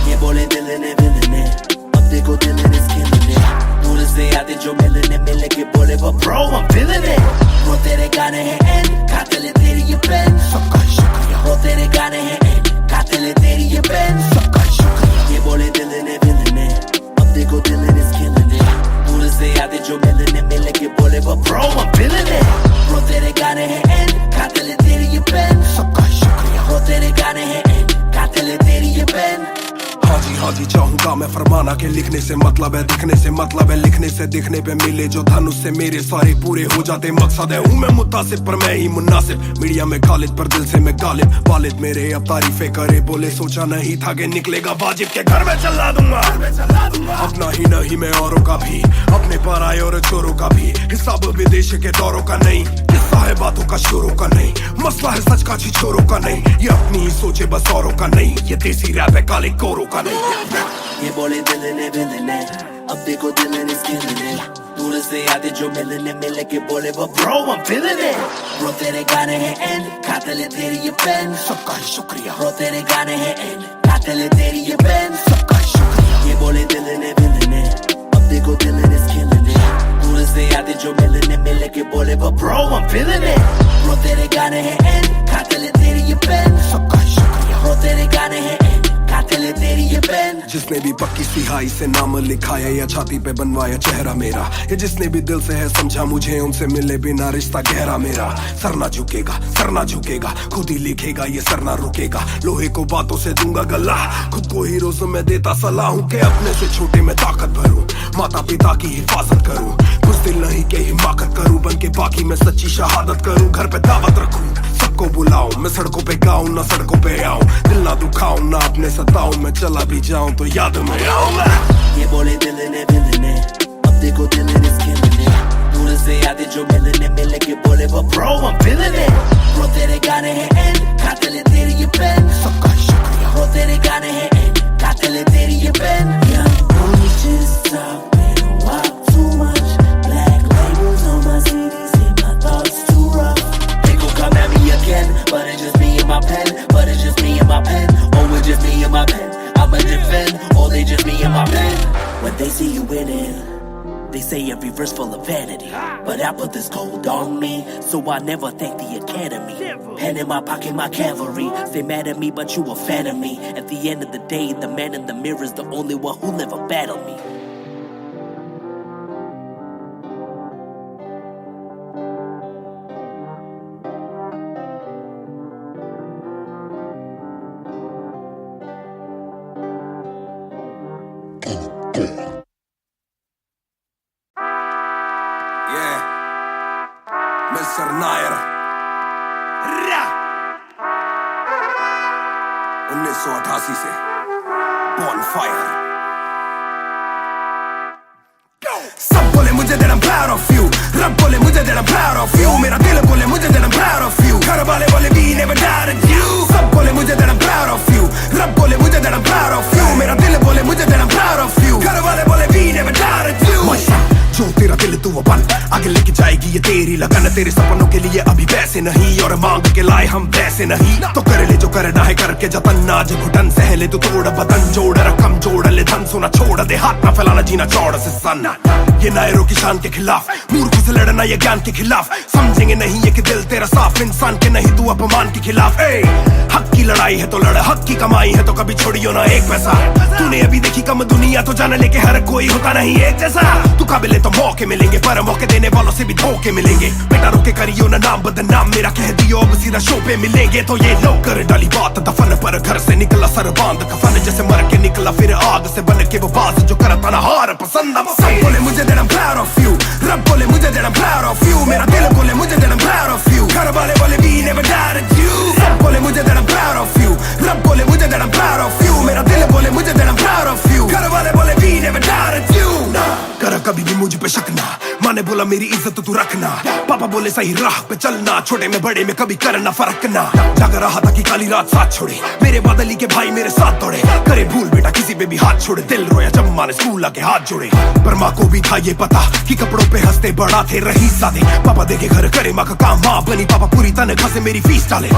ये बोले दिल ने विलन है, अब देखो दिल is killing it. दूर से आते जो मिलने मिलने के बोले वो bro I'm feeling it. वो तेरे गाने हैं एंड कातिल है तेरी ये पेन, सबका शुक्रिया. वो तेरे गाने हैं एंड कातिल है तेरी ये पेन, सबका शुक्रिया. ये बोले दिल ने विलन है, अब देखो दिल is killing it. दूर से आते जो मिलने मिलने के बोले वो bro I'm feeling it. वो तेरे गाने हैं एंड कातिल है तेरी ये पेन, सबका शुक्रिया. वो तेरे गाने हैं एंड कातिल है तेरी ये पेन. हाँ जी चाहूंगा मैं फरमाना के लिखने से मतलब है दिखने से मतलब है लिखने से दिखने पे मिले जो धन उससे मेरे सारे पूरे हो जाते. मकसद है हूँ मैं मुतासिब पर मैं ही मुनासिब. मीडिया में खालिद पर दिल से मैं गालिब. वालिद मेरे अब तारीफे करे बोले सोचा नहीं था कि निकलेगा वाजिब के घर में चला दूंगा. अपना ही नहीं मैं औरों का भी, अपने पर आए और चोरों का भी. हिसाब विदेश के दौरों का नहीं, किस्सा है बातों का शोरों का नहीं. मसला है सच का छिछोरों का नहीं. ये अपनी ही सोचे बस औरों का नहीं. ये देसी रैप है काले कोरों का नहीं. ये बोले दिल ने विलन है, अब देखो दिल is killing it. दूर से आते जो मिलने मिलने के बोले वो bro I'm feeling it. Bro तेरे गाने हैं एंड कातिल है तेरी ये पेन, सबका शुक्रिया. Bro तेरे गाने हैं एंड कातिल है तेरी ये पेन, सबका शुक्रिया. ये बोले दिल ने विलन है, अब देखो दिल is killing it. दूर से आते जो मिलने मिलने के बोले वो bro I'm feeling it. Bro तेरे गाने हैं एंड कातिल है तेरी ये पेन, सबका शुक्रिया. Bro तेरे गाने हैं एंड कातिल है तेरी ये पेन. जिसने भी पक्की सिहाई से नाम लिखाया या छाती पे बनवाया चेहरा मेरा, ये जिसने भी दिल से है समझा मुझे उनसे मिले बिना रिश्ता गहरा मेरा. सर ना झुकेगा सर ना झुकेगा, खुद ही लिखेगा ये सर ना रुकेगा. लोहे को बातों से दूंगा गला, खुद को ही रोज में देता सलाह हूँ कि अपने से छोटे में ताकत भरूं. माता पिता की हिफाजत करूं, कुछ दिल नहीं के हिमाकत करूं. बन के बाकी मैं सच्ची शहादत करूं. घर पे दावत रखूं, सबको बुलाऊं. मैं सड़कों पे गाऊं ना सड़कों पे आऊं. दिल ना दुखाऊं ना अपने सताऊं. मैं चला भी जाऊं तो याद में आऊं. ये बोले दिल ने विलन है, अब देखो दिल is killing it. दूर से आते जो मिलने मिलने के बोले वो bro I'm feeling it. Bro तेरे गाने हैं एंड कातिल है तेरी ये पेन, सबका शुक्रिया. Bro तेरे गाने हैं एंड कातिल है तेरी ये pen. Young boys just talking a while too much. Black labels on my CDs, see my thoughts too rough. They gon' come at me again, but it's just me and my pen. But it's just me and my pen. Oh it's just me and my pen. I'ma defend, or they just me and my pen. When they see you winning, they say every verse full of vanity. But I put this gold on me, so I never thank the academy. Pen in my pocket, my cavalry. Stay mad at me, but you a fan of me. At the end of the day, the man in the mirror is the only one who'll ever battle me. Mr. Nair 1988 से Bonfire. सब बोले मुझे that I'm proud of you. रब बोले मुझे that I'm proud of you. मेरा दिल बोले मुझे that I'm proud of you. घर वाले बोले we never doubted you. सब बोले मुझे that I'm proud of you. रब बोले मुझे that I'm proud of you. मेरा दिल बोले मुझे that I'm proud of you. घर वाले बोले we never doubted you. जो तेरा दिल तू वो बन, आगे लेके जाएगी ये तेरी लगन. तेरे सपनों के लिए अभी पैसे नहीं और मांग के लाए हम पैसे नहीं. तो कर ले जो करना है करके जतन. आज घुटन सहले तू तोड़ बदन. जोड़ रकम जोड़ ले धन. सोना छोड़ दे हाथ ना फैलाना जीना चौड़ से सन. ये नायरों की शान के खिलाफ, मूर्खों से लड़ना ये ज्ञान के खिलाफ. समझेंगे नहीं ये कि दिल तेरा साफ. इंसान के नहीं तू अपमान के खिलाफ. हक की लड़ाई है तो लड़, हक की कमाई है तो कभी छोड़ियो ना एक पैसा. तूने अभी देखी कम दुनिया तो जान ले के हर कोई होता नहीं एक जैसा. तू काबिल तो मौके मिलेंगे पर मौके देने वालों से भी धोखे मिलेंगे. बेटा रोके करियो ना नाम बदनाम मेरा, कह दियो अब सीधा शो पे मिलेंगे. तो ये लो कर डाली बात दफन पर, घर से निकला सर बांध कफन. जैसे मर के निकला फिर आग से बन के वो बाज जो करता ना हार पसंद. सब बोले मुझे that I'm proud of you. रब बोले मुझे that I'm proud of you. मेरा दिल बोले मुझे that I'm proud of you. घर वाले बोले we never doubted you. सब बोले मुझे that I'm proud of you. रब बोले मुझे that I'm proud of you. मेरा दिल बोले मुझे that I'm proud of you. घर वाले बोले we never doubted you. ना कर कभी भी मुझ पे शक ना, मन ने बोला मेरी इज्जत तू रखना, पापा बोले सही राह पे चलना, छोटे में बड़े में कभी करना फर्क ना। जाग रहा था कि काली रात साथ छोड़े, मेरे बादली के भाई मेरे साथ दौड़े, करे भूल बेटा किसी पे भी हाथ छोड़े, दिल रोया जब माँ ने स्कूल आके हाथ जोड़े। पर माँ को भी था ये पता कि कपड़ों पे हंसते बड़ा थे रही सादे, पापा देखे घर करे माँ का काम, माँ बनी पापा पूरी तनख्वाह से मेरी फीस डाले,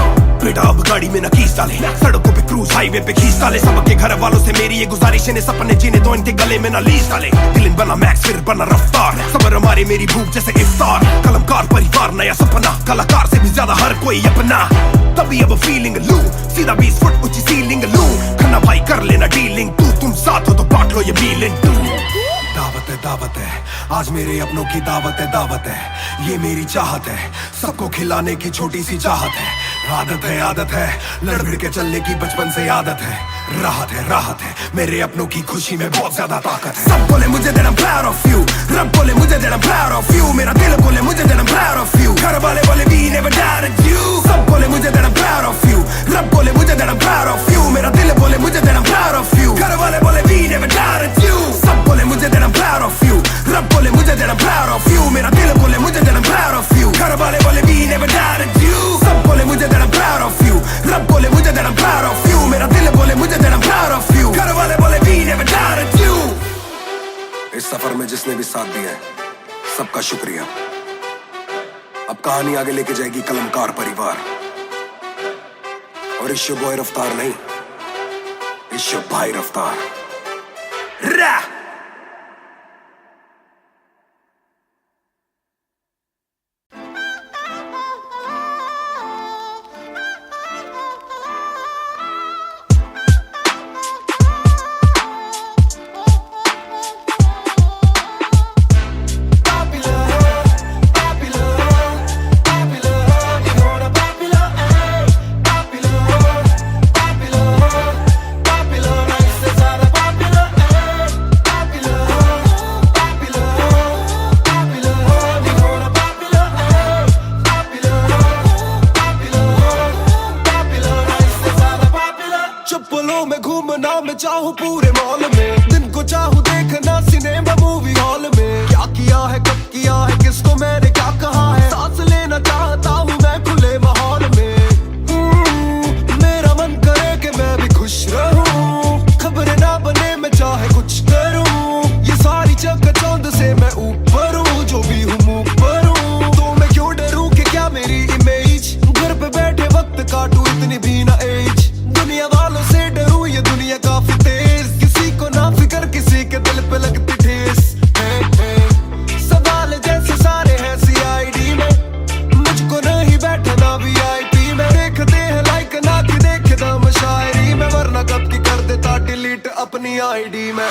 बेटा अब गाड़ी में न कीस डाले, सड़कों पे क्रूज हाईवे पे खींच डाले, सबके घर वालों से मेरी ये गुजारिश है सपने जीने दो इनके गले में न लीस डाले। दिल बना मैक्स फिर बना रफ्तार, सबर हमारे मेरी भूख जैसे इफ्तार, कलमकार परिवार नया सपना, कलाकार से भी ज्यादा हर कोई अपना, तभी अब फीलिंग लू, सीधा 20 फुट ऊंची सीलिंग लू, खन्ना भाई कर लेना डीलिंग, तुम साथ हो तो बांट लो ये फीलिंग तू। दावत है आज मेरे अपनों की दावत है, ये मेरी चाहत है, सबको खिलाने की छोटी सी चाहत है, आदत है लड़ भिड़ के चलने की बचपन से आदत है, राहत है मेरे अपनों की खुशी में बहुत ज्यादा ताकत है। सब बोले मुझे that I'm proud of you, रब बोले मुझे that I'm proud of you, मेरा दिल बोले मुझे that I'm proud of you, घर वाले बोले we never doubted you। सब बोले मुझे that I'm proud of you, रब बोले मुझे that I'm proud of you, मेरा दिल बोले मुझे that I'm proud of you, घर वाले बोले we never doubted you। सब बोले मुझे that I'm proud of you, रब बोले मुझे that I'm proud of you, मेरा दिल बोले मुझे that I'm proud of you, घर वाले बोले we never doubted you। सब बोले मुझे that I'm proud of you, रब बोले मुझे that I'm proud of you, मेरा दिल बोले मुझे that I'm proud of you, घर वाले बोले we never doubted you। इस सफर में जिसने भी साथ दिया है सबका शुक्रिया। अब कहानी आगे लेके जाएगी कलमकार परिवार, और इश्यो बॉय रफ्तार नहीं, इश्यो भाई रफ्तार। रा में घूमना मैं चाहूँ पूरे मॉल में, दिन को चाहूँ देखना सिनेमा मूवी हॉल में, क्या किया है कब किया है किसको मैंने क्या कहा है, सांस लेना चाहता हूँ मैं खुले माहौल में। मेरा मन करे कि मैं भी खुश रहूं, खबर ना बने मैं चाहे कुछ करूं, ये सारी चकाचौंध से मैं ऊपर हूँ, जो भी हूँ मुँह पर हूँ, तो मैं क्यों डरूं कि क्या मेरी इमेज, घर पे बैठे वक्त काटूं इतनी भी ना एज, दुनिया वालों से डरूं ये दुनिया काफी तेज, किसी को ना फिकर किसी के दिल पे लगती ठेस। सवाल जैसे सारे हैं सीआईडी में, मुझको नहीं बैठना वीआईपी में, देखते हैं लाइक ना कि देखे दम शायरी में, वरना कब की कर देता डिलीट अपनी आईडी में।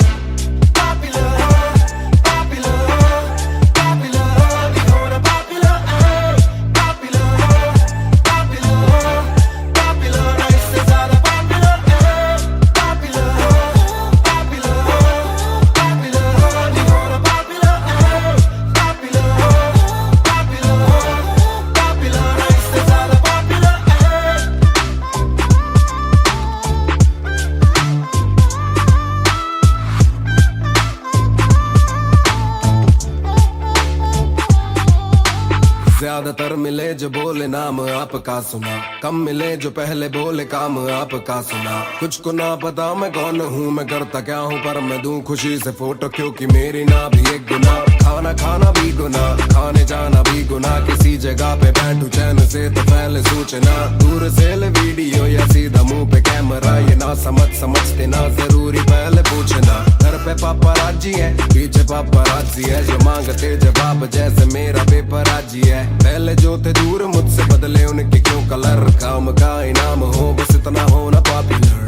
ज्यादातर मिले जो बोले नाम आपका सुना, कम मिले जो पहले बोले काम आपका सुना, कुछ को ना पता मैं कौन हूँ मैं करता क्या हूँ, पर मैं दूं खुशी से फोटो क्योंकि मेरी ना भी एक गुना, खाना खाना भी गुना, खाने जाना भी गुना, किसी जगह पे बैठूं चैन से तो पहले सूचना, दूर से ले वीडियो या सीधा मुंह पे कैमरा, ये ना समझते ना जरूरी पहले पूछना, घर पे पापराजी है पीछे पापराजी है, जो मांगते जवाब जैसे मेरा पेपराजी है, पहले जो थे दूर मुझसे बदले उनके क्यों कलर, काम का इनाम हो बस इतना हो ना पॉपुलर।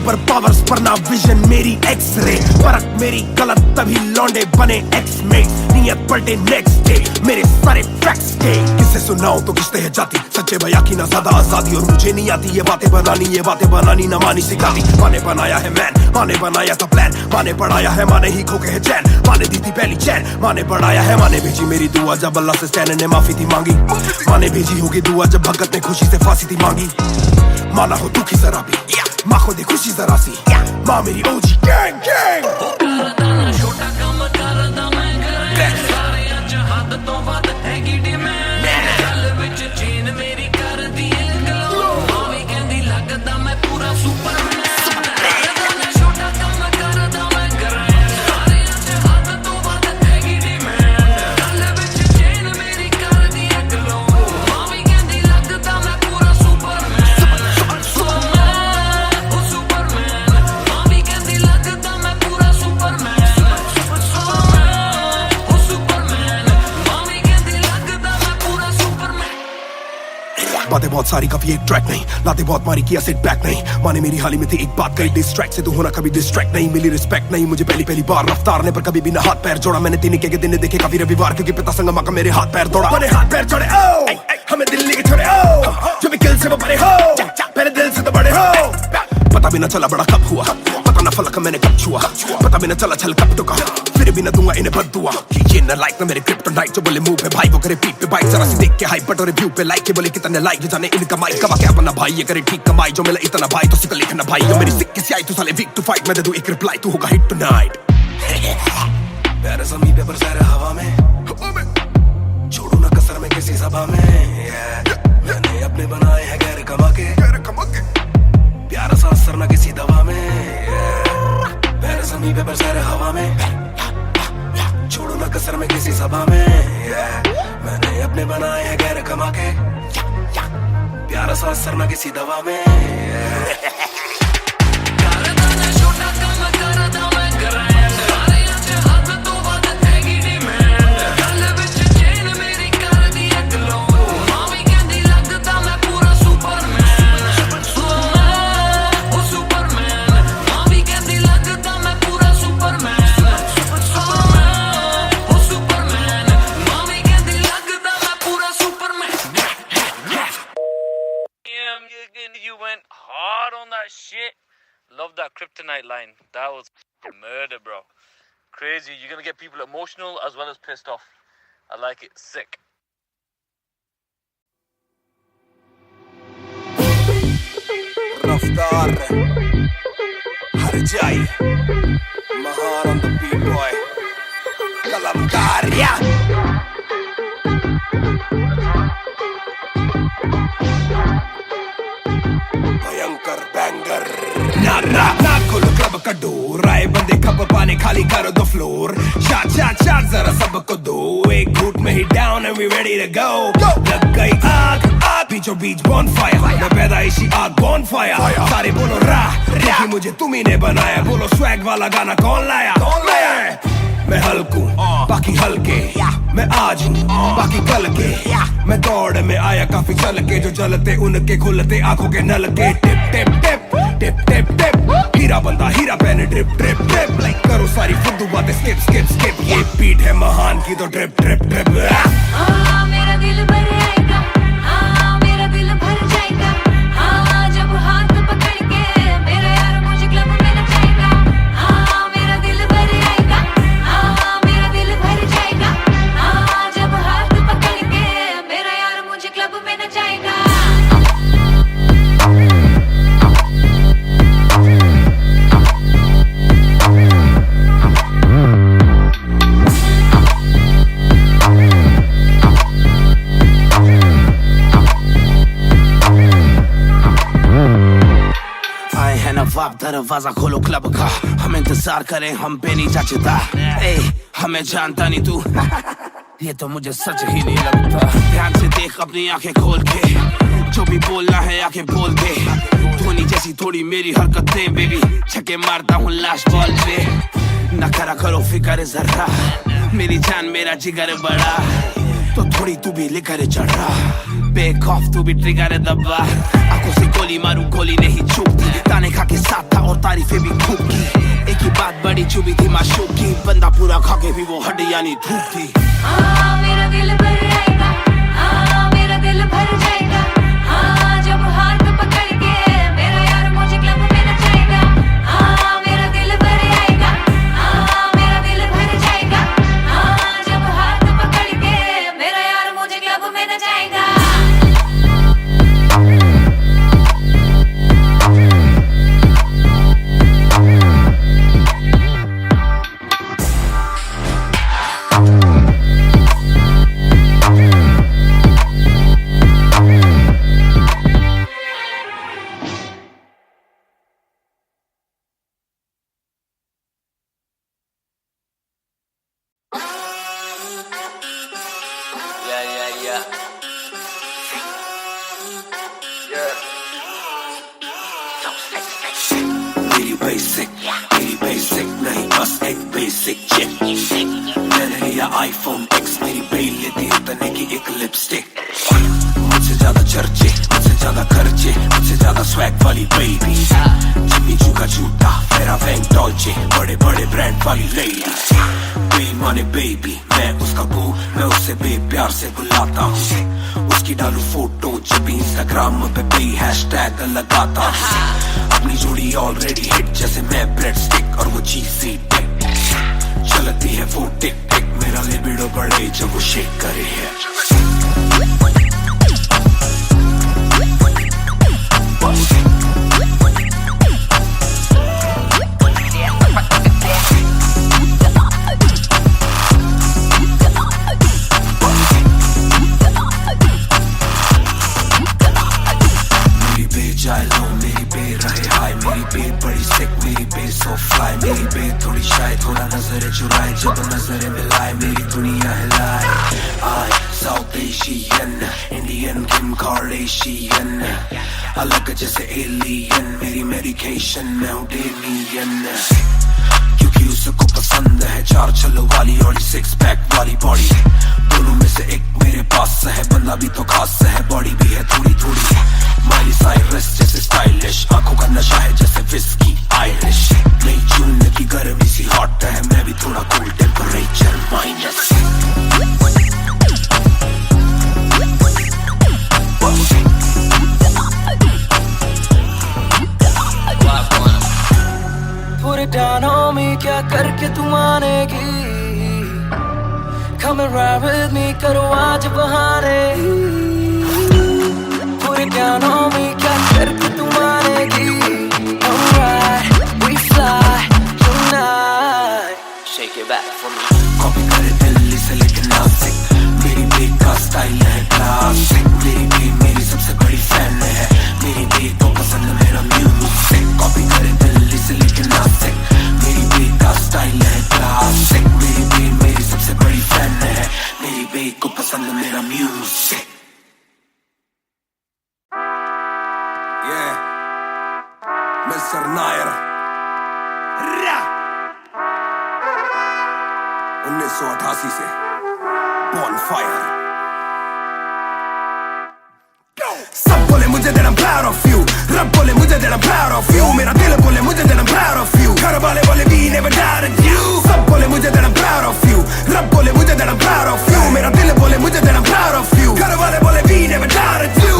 सुपर पावर्स पर ना विजन मेरी एक्सरे, परख मेरी गलत तभी लौंडे बने एक्समेट, नियत पलटे नेक्स्ट डे मेरे सारे फैक्ट्स के। किससे सुनाऊं तो किससे है जाती, सच्चे भैया की ना ज्यादा आजादी, और मुझे नहीं आती ये बातें बनानी ना मानी सिखाती। माने बनाया है मैन, माने बनाया था प्लान, माने बढ़ाया है माने ही खो के है चैन, माने दी थी पहली चैन, माने बढ़ाया है माने भेजी मेरी दुआ जब अल्लाह से स्टैन ने माफी थी मांगी, माने भेजी होगी दुआ जब भगत ने खुशी से फांसी थी मांगी। माना हो दुखी जरा भी, माँ को दे खुशी जरा सी, माँ मेरी ओजी गैंग गैंग। छोटा काम करदा मैं करे, सारे अज हद तो वध हैगी डिमांड, गल विच चेन मेरी कर दी है ग्लो, माँ भी कहंदी लगदा मैं पूरा सुपरमैन। छोटा काम करदा मैं करे, सारे अज हद तो वध हैगी डिमांड, गल विच चेन मेरी कर दी है ग्लो, माँ भी कहंदी लगदा मैं पूरा सुपरमैन। बातें बहुत सारी कभी एक ट्रैक नहीं, लाते बहुत मारी किया सेट बैक नहीं, माने मेरी हाल ही में थी एक बात कही, डिस्ट्रैक्ट से तू होना कभी डिस्ट्रैक्ट नहीं, मिली रिस्पेक्ट नहीं मुझे पहली बार रफ्तार ने, पर कभी भी ना हाथ पैर जोड़ा मैंने, तीन के दिन देखे काफी रविवार, क्योंकि पिता संगमा का मेरे हाथ पैर तोड़ा, मैंने हाथ पैर जोड़े ओ हमें दिल्ली के छोड़े ओ, जो भी किल से वो बड़े हो मेरे दिल से तो बड़े हो। पता भी ना चला बड़ा कब हुआ, पता ना फलक मैंने कब छुआ, पता भी ना चला छल कब टुका, फिर भी ना दूंगा इन्हें बददुआ कि ये ना लाइक ना मेरे क्रिप्टोनाइट, जो बोले मुंह पे भाई वो करे पीठ पे बाइक, जरा सी देख के हाइप बट और रिव्यू पे लाइक के बोले कितने लाइक, जाने इनका माइक कमा क्या बना भाई, ये करे ठीक कमाई, जो मिला इतना भाई तो सिक लिखना भाई, जो मेरी सिक किसी आई तू साले वीक टू फाइट, मैं दे दूं एक रिप्लाई तू होगा हिट टुनाइट। प्यारे समी पेपर सारे हवा में, छोड़ू ना कसर में किसी सभा में, मैंने अपने बनाए हैं गैर कमा के, प्यारा सा असर ना किसी दवा में, प्यारे समी पेपर सारे हवा में, छोड़ू ना कसर में किसी सभा में, मैंने अपने बनाए हैं गैर कमा के, प्यारा सा असर ना किसी दवा में। You went hard on that shit. Love that kryptonite line. That was murder, bro. Crazy. You're gonna get people emotional as well as pissed off. I like it. Sick. Raftar Harjai Mahar on the beat boy Kalamkar yeah भयंकर banger नारा ना खोलो club का door, आए बंदे खप पाने खाली करो दो फ्लोर, शाट जरा सबको दो, एक घूट में ही down and we ready to go, लग गई आग बीचों बीच बॉनफायर, मैं पैदाइशी आग बॉनफायर, सारे बोलो राह क्योंकि मुझे तुम्ही ने बनाया, बोलो स्वैग वाला गाना कौन लाया, मैं हल्कू बाकी हल्के, मैं आज हूँ बाकी कल के, मैं दौड़ में आया काफी चल के, जो जलते उनके खुलते आंखों के नल के, टिप टिप टिप टिप टिप टिप, हीरा बंदा हीरा पहने ड्रिप ड्रिप ड्रिप, लाइक करो सारी फुद्दू बातें स्किप स्किप स्किप, ये बीट है महान की तो ड्रिप ड्रिप ड्रिप। मेरा दिल भर आएगा, मेरा दिल भर जाएगा, जब हाथ पकड़ के मेरा यार मुझे क्लब में नचाएगा, मेरा दिल भर आएगा, मेरा दिल भर जाएगा, जब हाथ पकड़ के मेरा यार मुझे क्लब में नचाएगा। नवाब दरवाजा खोलो क्लब का, हम इंतजार करें हम पे नहीं जचता, हमें जानता नहीं तू ये तो मुझे सच ही नहीं लगता, ध्यान से देख अपनी आंखें खोल के, जो भी बोलना है आंखें बोल दे, धोनी जैसी थोड़ी मेरी हरकतें बेबी, छक्के मारता हूँ लास्ट बॉल पे, न करा करो फिक्र जरा, मेरी जान मेरा जिगर बड़ा, तो थोड़ी तू भी लेकर चढ़ रहा, बेखौफ तू भी ट्रिगर है दबा, आंखों से गोली मारूं गोली नहीं चूकती, ताने खा के साथ था और तारीफें भी खूब की, एक ही बात बड़ी चुभी थी माशूक की, बंदा पूरा खा के भी वो हड्डियां नहीं धूप थी। मेरा दिल भर आएगा, मेरा दिल भर जाएगा, जब हाथ पकड़ के मेरा यार मुझे क्लब में नचाएगा। मेरा दिल भर आएगा, मेरा दिल भर जाएगा, जब हाथ पकड़ के मेरा यार मुझे क्लब में नचाएगा। मेरी बेसिक नहीं बस एक बेसिक चिप, मैंने लिया iPhone X, मेरी बेल लेती उतरने की एक लिपस्टिक, मुझसे ज्यादा चर्चे, मुझसे ज्यादा खर्चे, मुझसे ज्यादा स्वैग वाली बेबी, जिम्मी चू का जूता, मेरा बैंक डॉल्चे, बड़े बड़े ब्रांड वाली लेडी, बेईमाने बेबी, मैं उसका बू, मैं उससे बेप्यार से बुलाता हूँ, उसकी डालू फोटो जब भी इंस्टाग्राम पे बे हैशटैग लगाता हूँ, अपनी जोड़ी ऑलरेडी हिट जैसे मैं ब्रेड स्टिक और वो चीज़ी टिक, चलती है वो टिक टिक, मेरा लिबिडो बढ़े जब वो शेक करे है। मेरी बे थोड़ी शाय, थोड़ा नजर चुराए, जब नजर मिलाए मेरी दुनिया हिलाए, आई साउथ एशियन, इंडियन किम कार्डेशियन, अलग जैसे एलियन, मेरी मेडिकेशन मैं हूँ डेलियन, क्योंकि उसको पसंद है चार छल्लों वाली और 6 पैक वाली बॉडी, दोनों में से एक मेरे पास है, बंदा भी तो खास है, बॉडी भी है थोड़ी थोड़ी, माइली साइरस जैसे स्टाइलिश, आंखों का नशा है जैसे विस्की आयरिश, नई जून की गर्मी सी हॉट है, मैं भी थोड़ा cool temperature minus, Put it down on me, क्या करके तू मानेगी, Come and ride with me, करो आज बहाने, Put it down on me, क्या करके तू मानेगी, Alright, we fly tonight, Shake it back for me. Copy करे दिल्ली से लेकर नासिक, मेरी बेग का स्टाइल है क्लासिक, मेरी बेग मेरी सबसे बड़ी फैन है, मेरी बेग को पसंद मेरा म्यूजिक, कॉपी करे दिल्ली से लेकर नासिक, मेरी बेग का स्टाइल है क्लासिक, मेरी बेग मेरी सबसे बड़ी फैन है, मेरी बेग को पसंद मेरा म्यूजिक। मिस्टर नायर 1988 से Bonfire। सब बोले मुझे that I'm proud of you, रब बोले मुझे that I'm proud of you, मेरा दिल बोले मुझे that I'm proud of you, घर वाले बोले we never doubted you, सब बोले मुझे that I'm proud of you, रब बोले मुझे that I'm proud of you, मेरा दिल बोले मुझे that I'm proud of you, घर वाले बोले we never doubted you।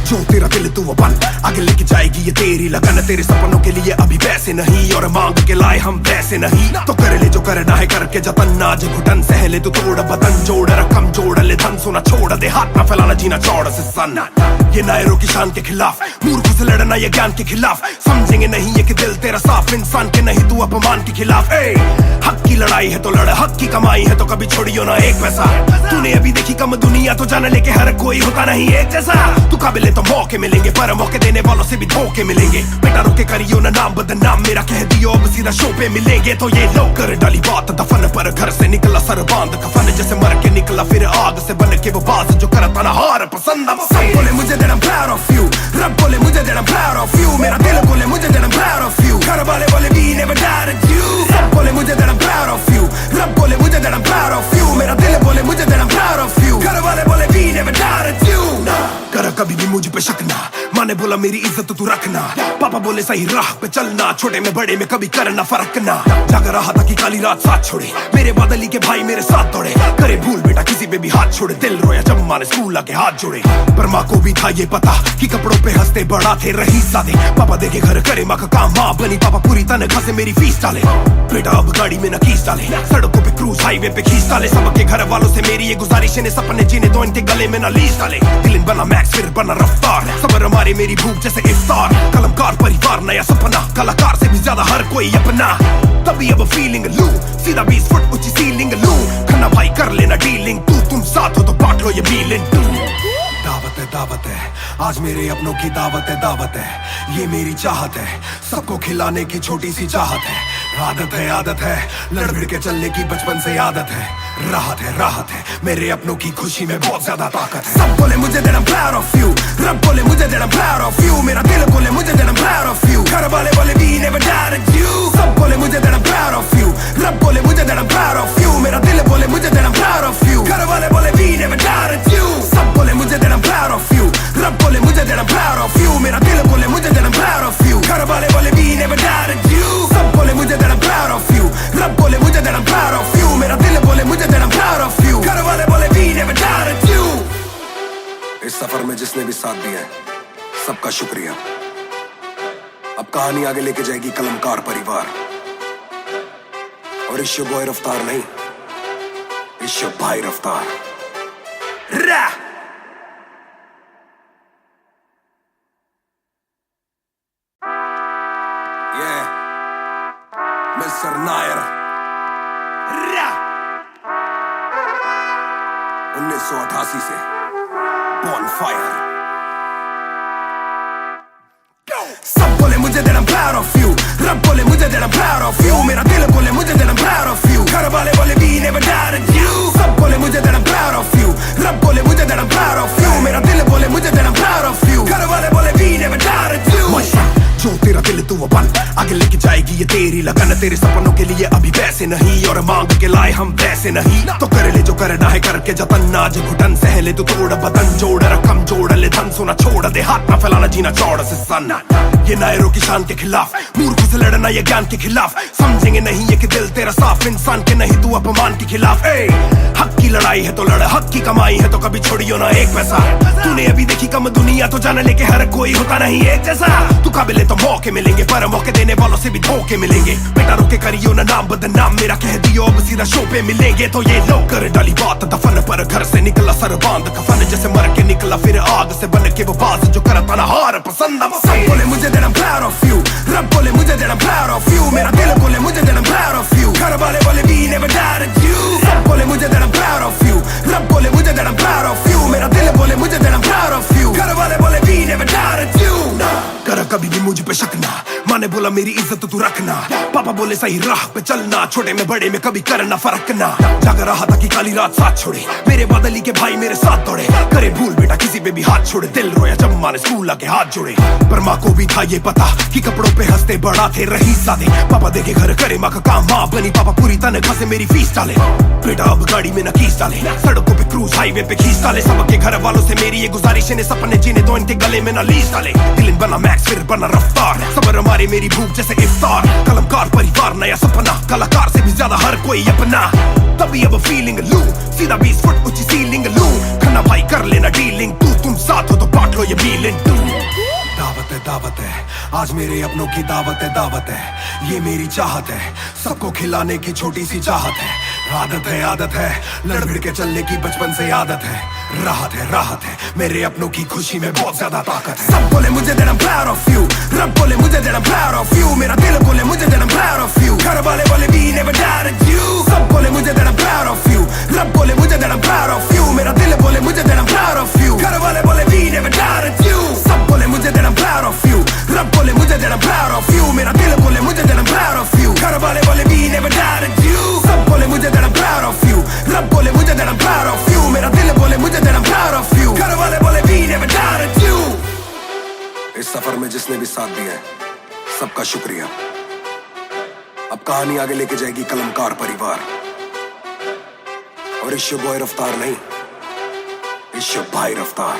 जो तेरा दिल तू वो बन, आगे लेके जाएगी ये तेरी लगन, तेरे सपनों के लिए अभी पैसे नहीं और मांग के लाए हम पैसे नहीं, तो कर ले जो करना है करके जतन, नाज घुटन सहले तू तोड़ बदन, जोड़ रकम जोड़ ले धन, सोना छोड़ दे हाथ ना फैलाना जीना चौड़ से सन, ये नायरों की शान के खिलाफ, मूर्ख से लड़ना ये ज्ञान के खिलाफ, समझेंगे नहीं ये कि दिल तेरा साफ, इंसान के नहीं तू अपमान के खिलाफ, हक की लड़ाई है तो लड़, हक की कमाई है तो कभी छोड़ियो ना एक पैसा, तूने अभी देखी कम दुनिया तो जान लेके हर कोई होता नहीं एक जैसा, तू काबिल तो मौके मिलेंगे पर मौके देने वालों से भी धोखे मिलेंगे, बेटा रोके करियो ना नाम बदनाम मेरा, कह दियो अब सीधा शो पे मिलेंगे, तो ये लोग कर डाली बात दफन पर, घर से निकला सर बांध कफन, जैसे मर के निकला फिर आग से बन के वो बाज जो करता ना हार पसंद, सब बोले मुझे that I'm proud of you, रब बोले मुझे that I'm proud of you, मेरा दिल बोले मुझे that I'm proud of you, घर वाले बोले we never doubted you, सब बोले मुझे that I'm proud of you, रब बोले मुझे that I'm proud of you, मेरा दिल बोले मुझे that I'm proud of you, घर वाले बोले we never doubted you। माँ ने बोला मेरी इज्जत तू रखना, पापा बोले सही राह पे चलना, छोटे में बड़े में कभी करना फर्क ना। जाग रहा था कि काली रात साथ छोड़े, मेरे बादली के भाई मेरे साथ दौड़े, करे भूल बेटा किसी पे भी हाथ छोड़े, दिल रोया जब माँ ने स्कूल आके हाथ जोड़े। पर माँ को भी था ये पता कि कपड़ों पे हंसते बड़ा थे रईस सादे, पापा देखे घर करे माँ का काम, माँ बनी पापा पूरी तनख्वाह से मेरी फीस डाले। बेटा अब गाड़ी में न कीस डाले, सड़कों पे क्रूज हाईवे पे खींच डाले, सबके घर वालों से मेरी ये गुजारिश है सपने जीने दो इनके गले में न लीस डाले। दिल बना मैक्स फिर बना रफ्तार, सबर हमारे मेरी भूख जैसे इफ्तार, कलमकार परिवार नया सपना, कलाकार से भी ज्यादा हर कोई अपना। तभी अब फीलिंग लू, सीधा 20 फुट ऊंची सीलिंग लू, खन्ना भाई कर लेना डीलिंग, तुम साथ हो तो बांट लो ये मीलिंग। दावत है आज मेरे अपनों की दावत है, ये मेरी चाहत है, सबको खिलाने की छोटी सी चाहत है, आदत है लड़ भिड़ के चलने की बचपन से आदत है, राहत है मेरे अपनों की खुशी में बहुत ज्यादा ताकत है। सब बोले मुझे that I'm proud of you, रब बोले मुझे that I'm proud of you, मेरा दिल बोले मुझे that I'm proud of you, घर वाले बोले we never doubted you। सब बोले मुझे that I'm proud of you, रब बोले मुझे that I'm proud of you, मेरा दिल बोले मुझे that I'm proud of you, घर वाले बोले we never doubted you। सब बोले मुझे that I'm proud of you, रब बोले मुझे that I'm proud of you, मेरा दिल बोले मुझे that I'm proud of you, घर वाले बोले we never doubted you। सब बोले मुझे that I'm proud of you, रब बोले मुझे that I'm proud of you, मेरा दिल बोले मुझे that I'm proud of you, घर वाले बोले we never doubted you। इस सफर में जिसने भी साथ दिया है सबका शुक्रिया। अब कहानी आगे लेके जाएगी कलमकार परिवार, और इश्यो बॉय रफ्तार नहीं, इश्यो भाई रफ्तार। मिस्टर नायर 1988 से Bonfire। सब बोले मुझे that I'm proud of you, रब बोले मुझे that I'm proud of you, मेरा दिल बोले मुझे that I'm proud of you, घर वाले बोले we never doubted you। सब बोले मुझे that I'm proud of you, रब बोले मुझे that I'm proud of you, मेरा दिल बोले मुझे that I'm proud of you, घर वाले बोले we never doubted you। जो तेरा दिल तू वो बन, आगे लेके जाएगी ये तेरी लगन, तेरे सपनों के लिए अभी पैसे नहीं और मांग के लाए हम वैसे नहीं, तो कर ले जो करना है करके जतन, आज घुटन सहले तू तोड़ बदन, जोड़ रकम जोड़ ले धन, सोना छोड़ दे हाथ ना फैलाना जीना चौड़ से सन। ये नायरों की शान के खिलाफ, मूर्खों से लड़ना ये ज्ञान के खिलाफ, समझेंगे नहीं ये कि दिल तेरा साफ, इंसान के नहीं तू अपमान के खिलाफ। हक की लड़ाई है तो लड़, हक की कमाई है तो कभी छोड़ियो ना एक पैसा, तूने अभी देखी कम दुनिया तो जान लेके हर कोई होता नहीं एक जैसा, तू काबिल तो मौके मिलेंगे पर मौके देने वालों से भी धोखे मिलेंगे, बेटा रोके करियो ना नाम बदनाम, मेरा कह दियो अब सीधा शो पे मिलेंगे, तो ये लो कर डाली बात दफन पर, घर से निकला सर बांध कफन, जैसे मर के निकला फिर आग से बन के वो बाज जो करता ना हार पसंद। सब बोले मुझे that I'm proud of you, रब बोले मुझे that I'm proud of you, मेरा दिल बोले मुझे that I'm proud of you, घर वाले बोले we never doubted you। सब बोले मुझे that I'm proud of you, रब बोले मुझे that I'm proud of you, मेरा दिल बोले मुझे that I'm proud of you, घर वाले बोले we never doubted you। कर कभी भी मुझ पे शक ना, माँ ने बोला मेरी इज्जत तू रखना, पापा बोले सही राह पे चलना, छोटे में बड़े में कभी करना फर्क ना। जाग रहा था कि काली रात साथ छोड़े, मेरे बादली के भाई मेरे साथ दौड़े, करे भूल बेटा किसी पे भी हाथ छोड़े, दिल रोया जब माँ ने स्कूल आके हाथ जोड़े। पर माँ को भी था ये पता कि कपड़ों पे हंसते बड़ा थे रईस सादे, पापा देखे घर करे माँ का काम, माँ बनी पापा पूरी तनख्वाह से मेरी फीस डाले। बेटा अब गाड़ी में न कीस डाले, सड़कों पे क्रूज हाईवे पे खींच डाले, सबके घर वालों से मेरी ये गुजारिश है सपने जीने दो इनके गले में न लीस डाले। दिल बना मैक्स फिर बना रफ्तार, सबर हमारे मेरी भूख जैसे इफ्तार, कलमकार परिवार नया सपना, कलाकार से भी ज्यादा हर कोई अपना। तभी अब फीलिंग लू, सीधा 20 फुट ऊंची सीलिंग लू, खन्ना भाई कर लेना डीलिंग, तुम साथ हो तो बांट लो ये मीलिंग। दावत है आज मेरे अपनों की दावत है, ये मेरी चाहत है, सबको खिलाने की छोटी सी चाहत है, आदत है लड़ भिड़ के चलने की बचपन से आदत है, राहत है मेरे अपनों की खुशी में बहुत ज्यादा ताकत है। सब बोले मुझे that I'm proud of you, रब बोले मुझे that I'm proud of you, मेरा दिल बोले मुझे that I'm proud of you, घर वाले बोले we never doubted you। सब बोले मुझे that I'm proud of you, रब बोले मुझे that I'm proud of you, मेरा दिल बोले मुझे that I'm proud of you, घर वाले बोले we never doubted you। सब बोले मुझे that I'm proud of you, रब बोले मुझे that I'm proud of you, मेरा दिल बोले मुझे that I'm proud of you, घर वाले बोले we never doubted you। सब बोले मुझे that I'm proud of you, रब बोले मुझे that I'm proud of you, मेरा दिल बोले मुझे that I'm proud of you, घर वाले बोले we never doubted you। इस सफर में जिसने भी साथ दिया है सबका शुक्रिया। अब कहानी आगे लेके जाएगी कलमकार परिवार, और इश्यो बॉय रफ्तार नहीं, इश्यो भाई रफ्तार।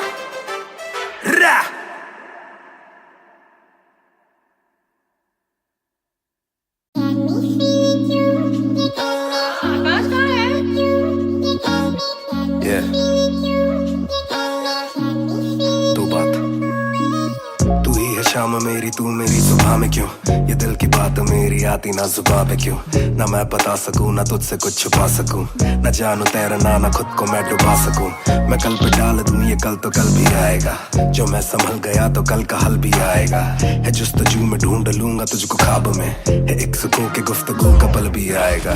तू मेरी सुबह में क्यों, ये दिल की बात मेरी आती ना जुबान पे क्यों, ना मैं बता सकूं ना तुझसे कुछ छुपा सकूं, ना जानू तैरना ना खुद को मैं डुबा सकूं। मैं कल पे डाल दूं ये कल तो कल भी आएगा, जो मैं संभल गया तो कल का हल भी आएगा। है जुस्तजू में ढूंढ लूंगा तुझको ख्वाब में, है एक सुकून के गुफ्तगू का पल भी आएगा।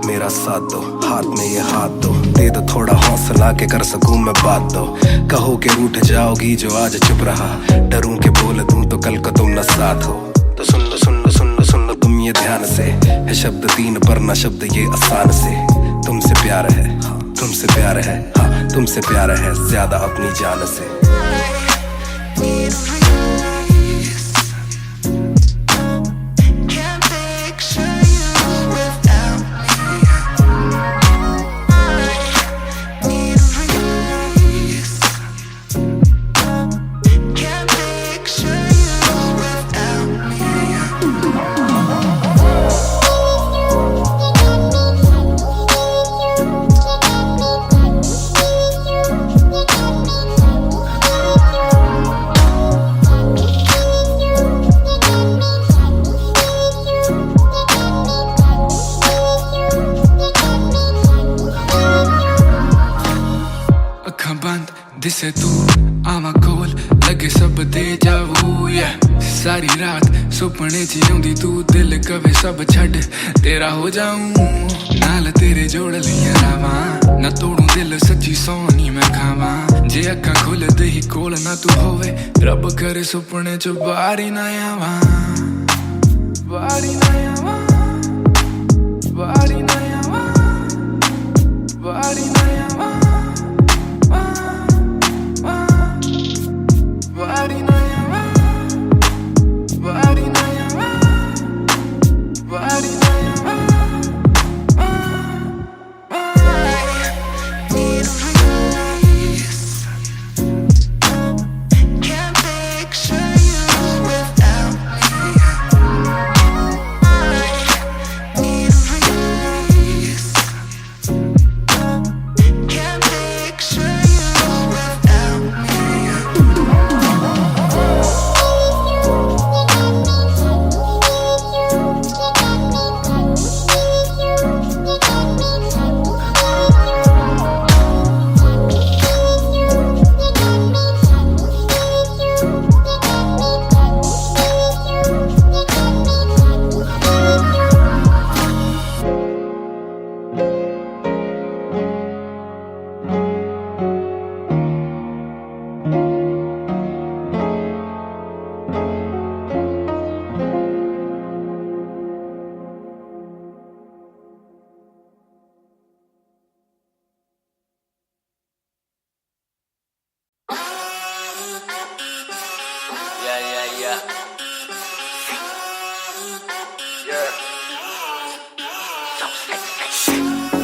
मेरा साथ दो, हाथ में ये हाथ दो, दे दो थोड़ा हौसला के कर सकूं मैं बात दो। कहो के रूठ जाओगी जो आज चुप रहा, डरूं के बोल दूं तो कल को तुम न साथ हो। तो सुन लो सुन लो सुन लो सुन लो तुम ये ध्यान से, है शब्द तीन पर ना शब्द ये आसान से। तुमसे प्यार है, तुमसे प्यार है, हाँ तुमसे प्यार है ज्यादा अपनी जान से। दिसे तू आवा कोल लगे सब दे जाऊ, सारी रात सुपने च आउंदी तू, दिल कवे सब छड़ तेरा हो जाऊं। नाल तेरे जोड़ लिया रावा, ना तोड़ू दिल सच्ची सोनी मैं खावा। जे अखा खुल दे ही कोल ना तू होवे, रब करे सुपने च बारी ना आवा, बारी ना आवा, बारी ना आवा, बारी ना आवा।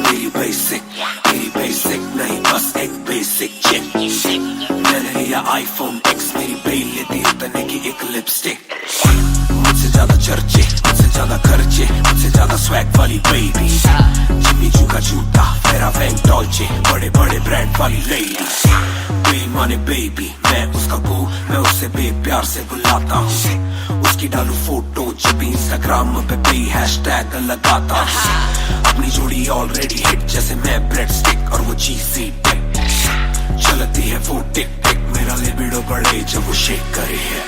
मेरी बेसिक नहीं बस एक बेसिक चिक। मैंने लिया आईफोन X, मेरी बेल लेती उतने की एक लिपस्टिक। मुझसे ज्यादा चर्चे, मुझसे ज्यादा खर्चे, मुझसे ज्यादा स्वैग वाली बेबी। जिम्मी चू का जूता, फेरा वैंग डॉल्चे, बड़े बड़े ब्रांड वाली लेडी। बेईमाने बेबी, मैं उसका बू, मैं उसे बेप्यार से बुलाता हूँ। उसकी डालू फोटो जब इंस्टाग्राम पे पे हैशटैग लगाता हूँ। अपनी जोड़ी ऑलरेडी हिट जैसे मैं ब्रेड स्टिक और वो चीज़ी टिक। चलती है वो टिक टिक, मेरा लिबिडो बढ़े जब वो शेक करे है।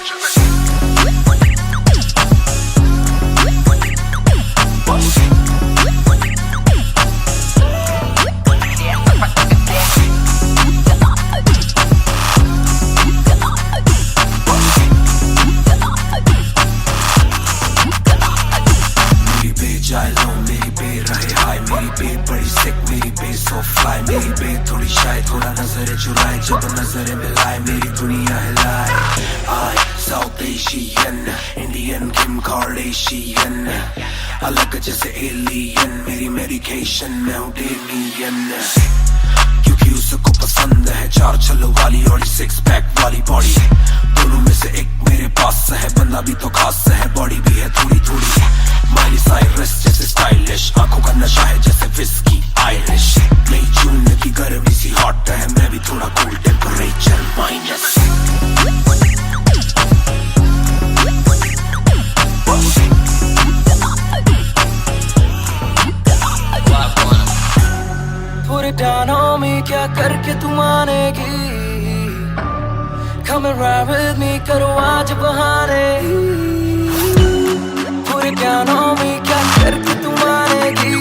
मेरी बे थोड़ी शायद थोड़ा नजरें चुराए, जब नजरें मिलाए मेरी दुनिया हिलाए। आई साउथ एशियन, इंडियन किम कार्डेशियन, अलग जैसे एलियन, मेरी मेडिकेशन मैं हूँ डेमियन। क्योंकि उसको पसंद है चार छल्लो वाली और 6 पैक वाली बॉडी। दोनों में से एक मेरे पास है, बंदा भी तो खास है, बॉडी भी है थोड़ी थोड़ी। माइली साइरस जैसे स्टाइलिश, आंखों का नशा है जैसे विस्की आयरिश। मई जून की गर्मी सी हॉट है, मैं भी थोड़ा cool temperature minus. it down on me, क्या करके तू मानेगी? Come and ride with me, करो आज बहाने. Put it down on me, क्या करके तू मानेगी?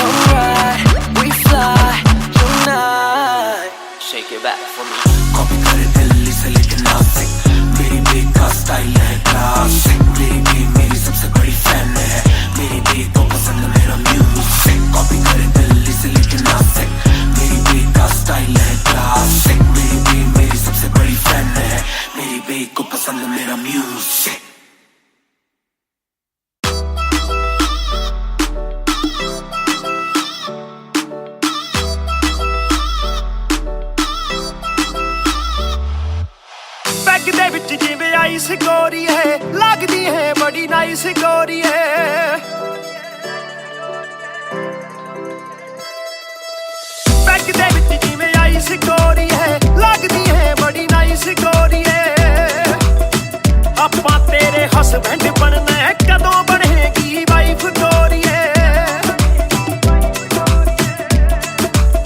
Alright, we fly tonight. Shake it back for me. Copy करे दिल्ली से लेके नासिक, मेरी बेक का स्टाइल है क्लासिक. मेरी बेक मेरी सबसे बड़ी फैन है, मेरी बेक को पसंद मेरा म्यूजिक. कॉपी करे दिल्ली से लेके नासिक, मेरी बेक का स्टाइल है क्लासिक. मेरी बेक मेरी सबसे बड़ी फैन है, मेरी बेक को पसंद मेरा म्यूजिक. ਦੇ ਵਿੱਚ ਜਿਵੇਂ ਆਈਸ ਗੋਰੀ ਹੈ ਲੱਗਦੀ ਹੈ ਬੜੀ ਨਾਈਸ ਗੋਰੀ ਹੈ ਬੈਗ ਦੇ ਵਿੱਚ ਜਿਵੇਂ ਆਈਸ ਗੋਰੀ ਹੈ ਲੱਗਦੀ ਹੈ ਬੜੀ ਨਾਈਸ ਗੋਰੀ ਹੈ ਆਪਾਂ ਤੇਰੇ ਹਸਬੈਂਡ ਬਣਨਾ ਹੈ ਕਦੋਂ ਬਣੇਗੀ ਵਾਈਫ ਗੋਰੀ ਹੈ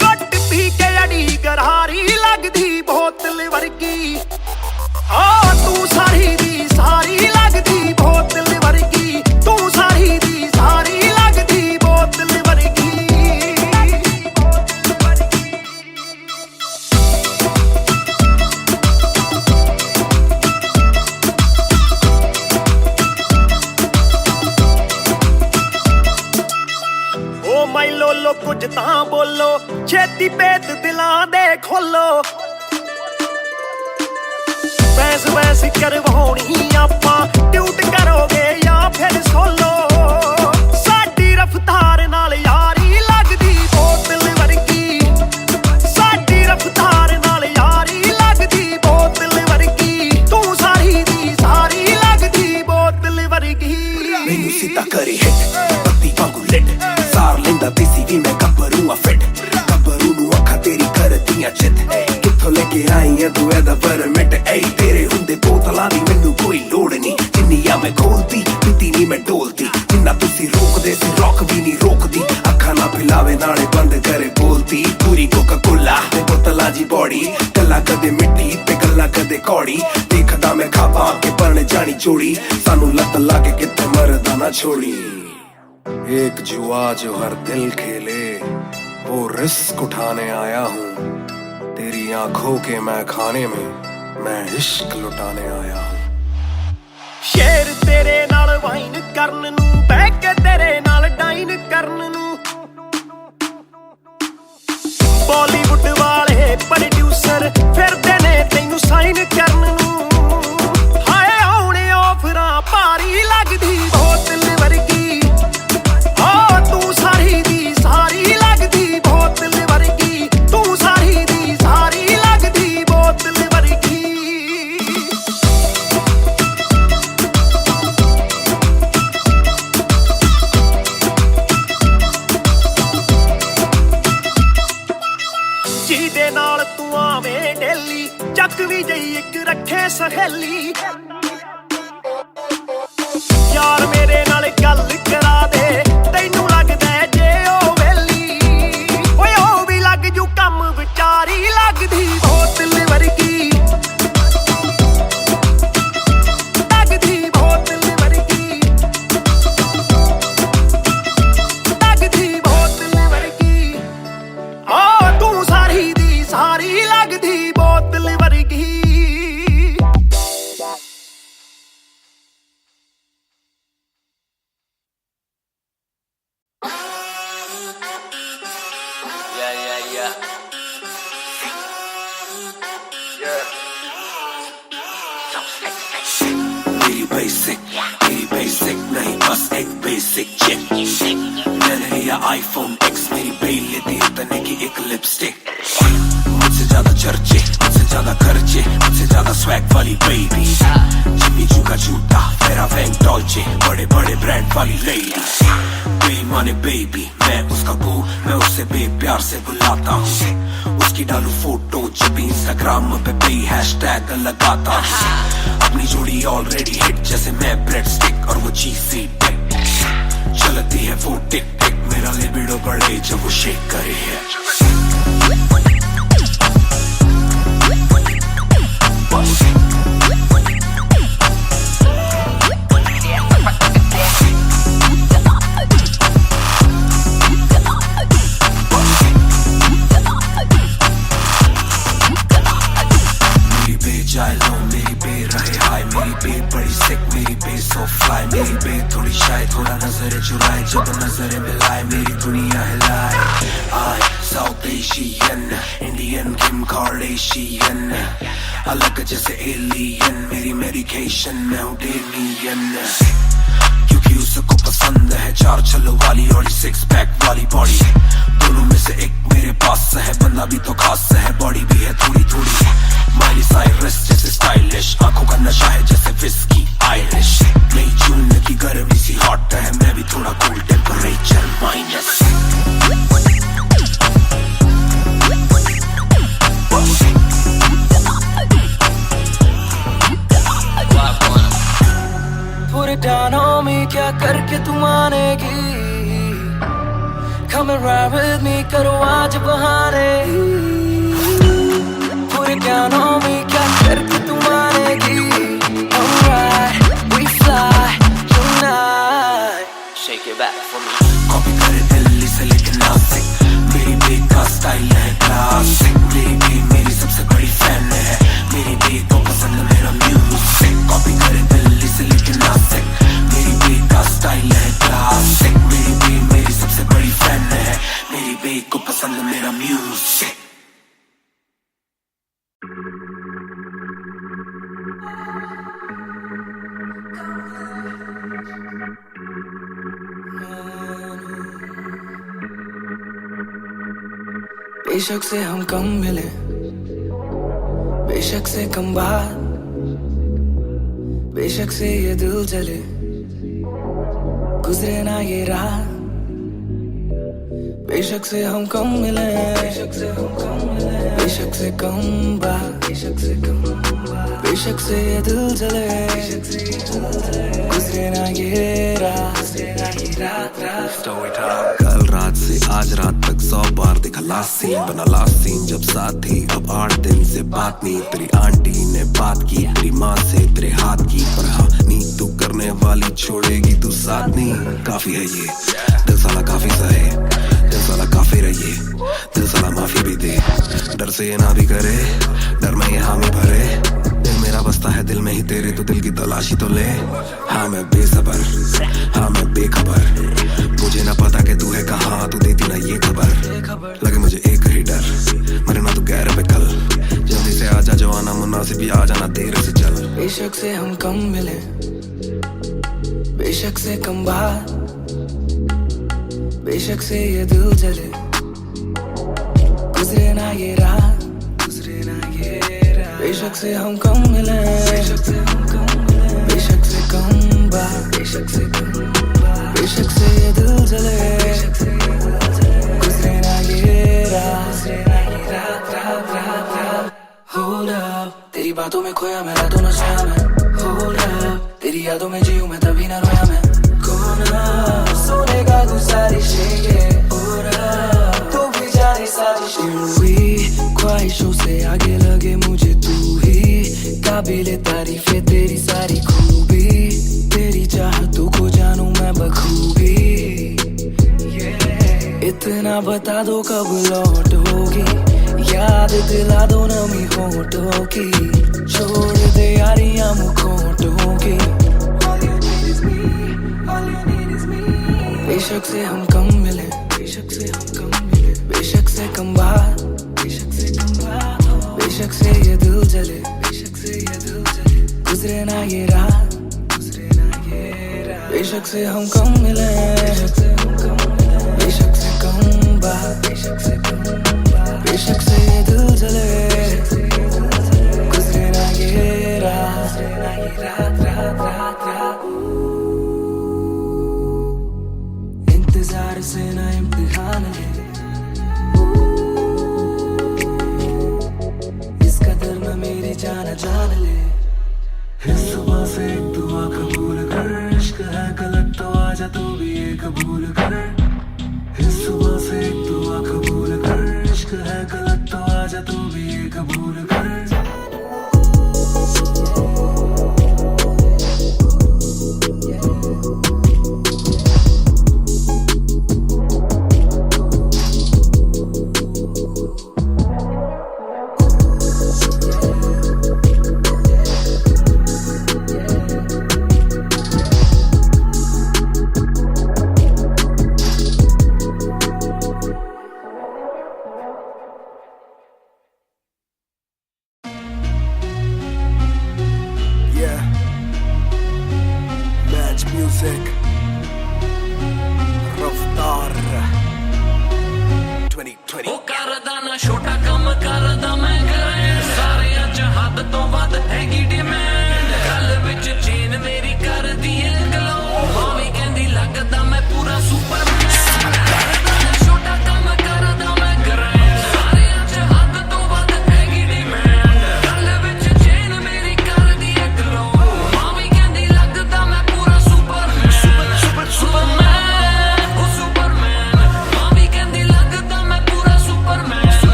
ਕੱਟ ਪੀ ਕੇ ਅੜੀ ਗਰਾਰੀ ਲੱਗਦੀ ਬੋਤਲ ਵਰਗੀ ਤੂੰ ਸਾਰੀ ਦੀ ਸਾਰੀ ਲੱਗਦੀ ਬੋਤਲ ਵਰਗੀ ਤੂੰ ਸਾਰੀ ਦੀ ਸਾਰੀ ਲੱਗਦੀ ਬੋਤਲ ਵਰਗੀ ਓ ਮਾਈ ਲੋਲੋ ਕੁਝ ਤਾਂ ਬੋਲੋ ਛੇਤੀ ਭੇਤ ਦਿਲਾਂ ਦੇ ਖੋਲੋ ਬੈਸ ਬੈਸ ਕਰਵਾਉਣੀ ਆਪਾਂ ਟਿਊਟ ਕਰੋਗੇ ਜਾਂ ਫਿਰ ਸੋਲੋ ਸਾਡੀ ਰਫਤਾਰ ਨਾਲ ਯਾਰੀ ਲੱਗਦੀ ਬੋਤਲ ਵਰਗੀ ਸਾਡੀ ਰਫਤਾਰ ਨਾਲ ਯਾਰੀ ਲੱਗਦੀ ਬੋਤਲ ਵਰਗੀ ਤੂੰ ਸਾਰੀ ਦੀ ਸਾਰੀ ਲੱਗਦੀ ਬੋਤਲ ਵਰਗੀ ਮੈਨੂੰ ਸਿੱਧਾ ਕਰੇ ਹਿੱਟ ਬੱਤੀ ਵਾਂਗੂ ਲਿਟ ਸਾਰ ਲੈਂਦਾ ਦੇਸੀ ਵੀ ਮੈਂ ਗੱਭਰੂ ਆ ਫਿੱਟ ਗੱਭਰੂ ਨੂੰ ਅੱਖਾਂ ਤੇਰੀ ਕਰਦੀਆਂ ਚਿੱਤ ਕਿੱਥੋਂ ਲੈ ਕੇ ਆਈ ਐ ਤੂੰ ਇਹਦਾ ਪਰਮਿਟ ਏ ਤੇਰੇ ਹੁੰਦੇ ਬੋਤਲਾਂ ਦੀ ਮੈਨੂੰ ਕੋਈ ਲੋੜ ਨਹੀਂ ਜਿੰਨੀ ਆ ਮੈਂ ਖੋਲਦੀ ਪੀਤੀ ਨਹੀਂ ਮੈਂ ਡੋਲਦੀ ਜਿੰਨਾ ਤੁਸੀਂ ਰੋਕਦੇ ਸੀ ਰੋਕ ਵੀ ਨਹੀਂ ਰੋਕਦੀ ਅੱਖਾਂ ਨਾ ਪਿਲਾਵੇ ਨਾਲੇ ਬੰਦ ਕਰੇ ਬੋਲਦੀ ਪੂਰੀ ਕੋਕਾ ਕੋਲਾ ਤੇ ਬੋਤਲਾਂ ਦੀ ਬੋਡੀ ਗੱਲਾਂ ਕਦੇ ਮਿੱਟੀ ਤੇ ਗੱਲਾਂ ਕਦੇ ਕੌੜੀ ਦੇਖਦਾ ਮੈਂ ਖਾਵਾਂ ਕੇ ਬਣ ਜਾਣੀ ਚੋੜੀ ਸਾਨੂੰ ਲੱਤ ਲਾ ਕੇ ਕਿਤੇ ਮਰਦਾ ਨਾ ਛੋੜੀ एक जुआ जो हर दिल खेले वो रिस्क उठाने आया हूँ तेरी आंखों के मैं खाने में मैं इश्क लुटाने आया हूँ ਸ਼ੇਰ ਤੇਰੇ ਨਾਲ ਵਾਈਨ ਕਰਨ ਨੂੰ ਬਹਿ ਕੇ ਤੇਰੇ ਨਾਲ ਡਾਈਨ ਕਰਨ ਨੂੰ ਬਾਲੀਵੁੱਡ ਵਾਲੇ ਪ੍ਰੋਡਿਊਸਰ ਫਿਰਦੇ ਨੇ ਤੈਨੂੰ ਸਾਈਨ ਕਰਨ ਨੂੰ ਹਾਏ ਆਉਣੇ ਆਫਰਾਂ ਭਾਰੀ ਲੱਗਦੀ ਬੋਤਲ ਵਰਗੀ ਤੂੰ ਸਾਰੀ ਦੀ ਸਾਰੀ ਲੱਗਦੀ ਬੋਤਲ ਵਰਗੀ ਤੂੰ ਸਾਰੀ ਦੀ ਸਾਰੀ ਲੱਗਦੀ ਬੋਤਲ ਵਰਗੀ ਜਿਹਦੇ ਨਾਲ ਤੂੰ ਆਵੇਂ ਡੇਲੀ ਚੱਕ ਵੀ ਜਈ ਇੱਕ ਰੱਖੇ ਸਹੇਲੀ ਯਾਰ ਮੇਰੇ ਨਾਲ ਗੱਲ ਕਰਾ ਦੇ ਤੈਨੂੰ ਲੱਗਦਾ ਜੇ ਉਹ ਵੇਲੀ ਓਏ ਉਹ ਵੀ ਲੱਗ ਜੂ ਕੰਮ ਵਿਚਾਰੀ ਲੱਗਦੀ ਬੋਤਲ ਵਰਗੀ ਲੱਗਦੀ ਬੋਤਲ ਵਰਗੀ ਲੱਗਦੀ ਬੋਤਲ ਵਰਗੀ ਤੂੰ ਸਾਰੀ ਦੀ ਸਾਰੀ ਲੱਗਦੀ ਬੋਤਲ ਵਰਗੀ मेरी बेसिक नहीं बस एक बेसिक चिक मैंने लिया आईफोन X मेरी बेल लेती इतने की एक लिपस्टिक मुझसे ज्यादा चर्चे मुझसे ज्यादा खर्चे मुझसे ज्यादा स्वैग वाली बेबी जिम्मी चू का जूता मेरा वैंग डॉल्चे बड़े बड़े ब्रांड वाली लेडी बेईमाने बेबी मैं उसका बू मैं उसे बेप्यार से बुलाता हूँ उसकी डालू फोटो जब भी इंस्टाग्राम पे बे हैशटैग लगाता हूँ अपनी जोड़ी ऑलरेडी हिट जैसे मैं ब्रेड स्टिक और वो चीज़ी टिक चलती है वो टिक टिक मेरा लिबिडो बढ़े जब वो शेक करे है जाए लो मेरी बे रहे हाय, मेरी बे बड़ी सिक, मेरी बे सो फ्लाई, मेरी बे थोड़ी शाय, थोड़ा नजर चुराए, जब नजर मिलाए मेरी दुनिया हिलाए। आई साउथ एशियन इंडियन किम कार्डेशियन, अलग जैसे एलियन, मेरी मेडिकेशन मैं हूँ डेमियन, क्योंकि उसको पसंद है चार छल्लों वाली और सिक्स पैक वाली बॉडी, दोनों में से एक मेरे पास है, बंदा भी तो खास है, बॉडी भी है थोड़ी थोड़ी, माइली साइरस जैसे स्टाइलिश, आंखों का नशा है जैसे विस्की आयरिश, मई जून की गर्मी सी हॉट है, मैं भी थोड़ा cool temperature minus. Put it down on me, क्या करके तू मानेगी, Come and ride with me, करो आज बहाने, Put it down on me, क्या करके तू मानेगी, Alright, we fly tonight, shake it back for me. Copy करे दिल्ली से लेके नासिक, मेरी बेग का स्टाइल है क्लासिक, मेरी बेग मेरी सबसे बड़ी फैन है, मेरी बेग को पसंद मेरा म्यूजिक, कॉपी करे दिल्ली से लेके नासिक, मेरी बेग का स्टाइल है क्लासिक, मेरी बेग मेरी सबसे बड़ी फैन है, मेरी बेग को पसंद मेरा म्यूजिक। बेशक से हम कम मिले, बेशक से कम बात, बेशक से ये दिल जले, गुजरे ना ये रात, बेशक से हम कम मिले, बेशक से हम कम मिले, बेशक से कम बात, बेशक से कम बात, बेशक से ये दिल जले, बेशक से ये दिल जले, गुजरे ना ये रात, गुजरे ना ये रात। कल रात से आज रात तक 100 बार देखा लास्ट सीन, बना लास्ट सीन जब साथ थी, अब 8 दिन से बात नहीं, तेरी आंटी ने बात की, तेरी माँ से तेरे हाथ की, पर हाँ नींद तू करने वाली छोड़ेगी तू साथ नहीं, काफी है ये दिल साला काफी सहे, दिल साला काफी रहिए, दिल साला माफी भी दे, डर से ये ना भी करे, डर में ये हामी भरे, दिल मेरा बसता है दिल में ही तेरे, तो दिल की तलाशी तो ले, हाँ मैं बेसबर, हाँ मैं बेखबर, मुझे ना पता कि तू है कहाँ, तू देती ना ये खबर, लगे मुझे एक ही डर, मरे ना तू गैर पे कल, जल्दी से आजा जो आना मुनासिब, आ जाना देर से चल। बेशक से हम कम मिले, बेशक से कम बात, बेशक से ये दिल जले, गुजरे ना ये रात, गुजरे ना ये रात, बेशक से हम कम मिले, बेशक से हम कम मिले, बेशक से कम बात, बेशक से कम बात, बेशक से ये दिल जले, बेशक से ये दिल जले, गुजरे ना ये रात, गुजरे ना ये रात, रात रात रात। Hold up, तेरी बातों में खोया मैं रातों न सोया मैं, Hold up, तेरी यादों में जीऊं मैं तभी ना रोया मैं, कौन सुनेगा तू सारी शेखें, तू भी जाने साजिशें, ख्वाहिशों से आगे लगे मुझे तू ही, काबिले तारीफ है तेरी सारी खूबी, तेरी चाहतों को जानूं मैं बखूबी, इतना बता दो कब लौटोगी, याद दिला दो नमी होठों की, छोड़ दे यारियां मुखोटों की, बेशक से हम कम मिले, बेशक से हम कम मिले, बेशक से कम बात, बेशक से कम बात, बेशक से ये दिल जले, बेशक से ये दिल जले, गुजरे ना ये रात, गुजरे ना ये रात, बेशक से हम कम मिले, बेशक से हम कम मिले, बेशक से कम बात, बेशक से कम बात, बेशक से ये दिल जले, बेशक से ये दिल जले, गुजरे ना ये रात, गुजरे ना ये रात, रात रात रात। इंतजार से ना इम्तिहान ले, इस कदर में मेरी जान जान ले, इस सुबह से एक दुआ कबूल कर, इश्क है गलत तो आजा तू भी एक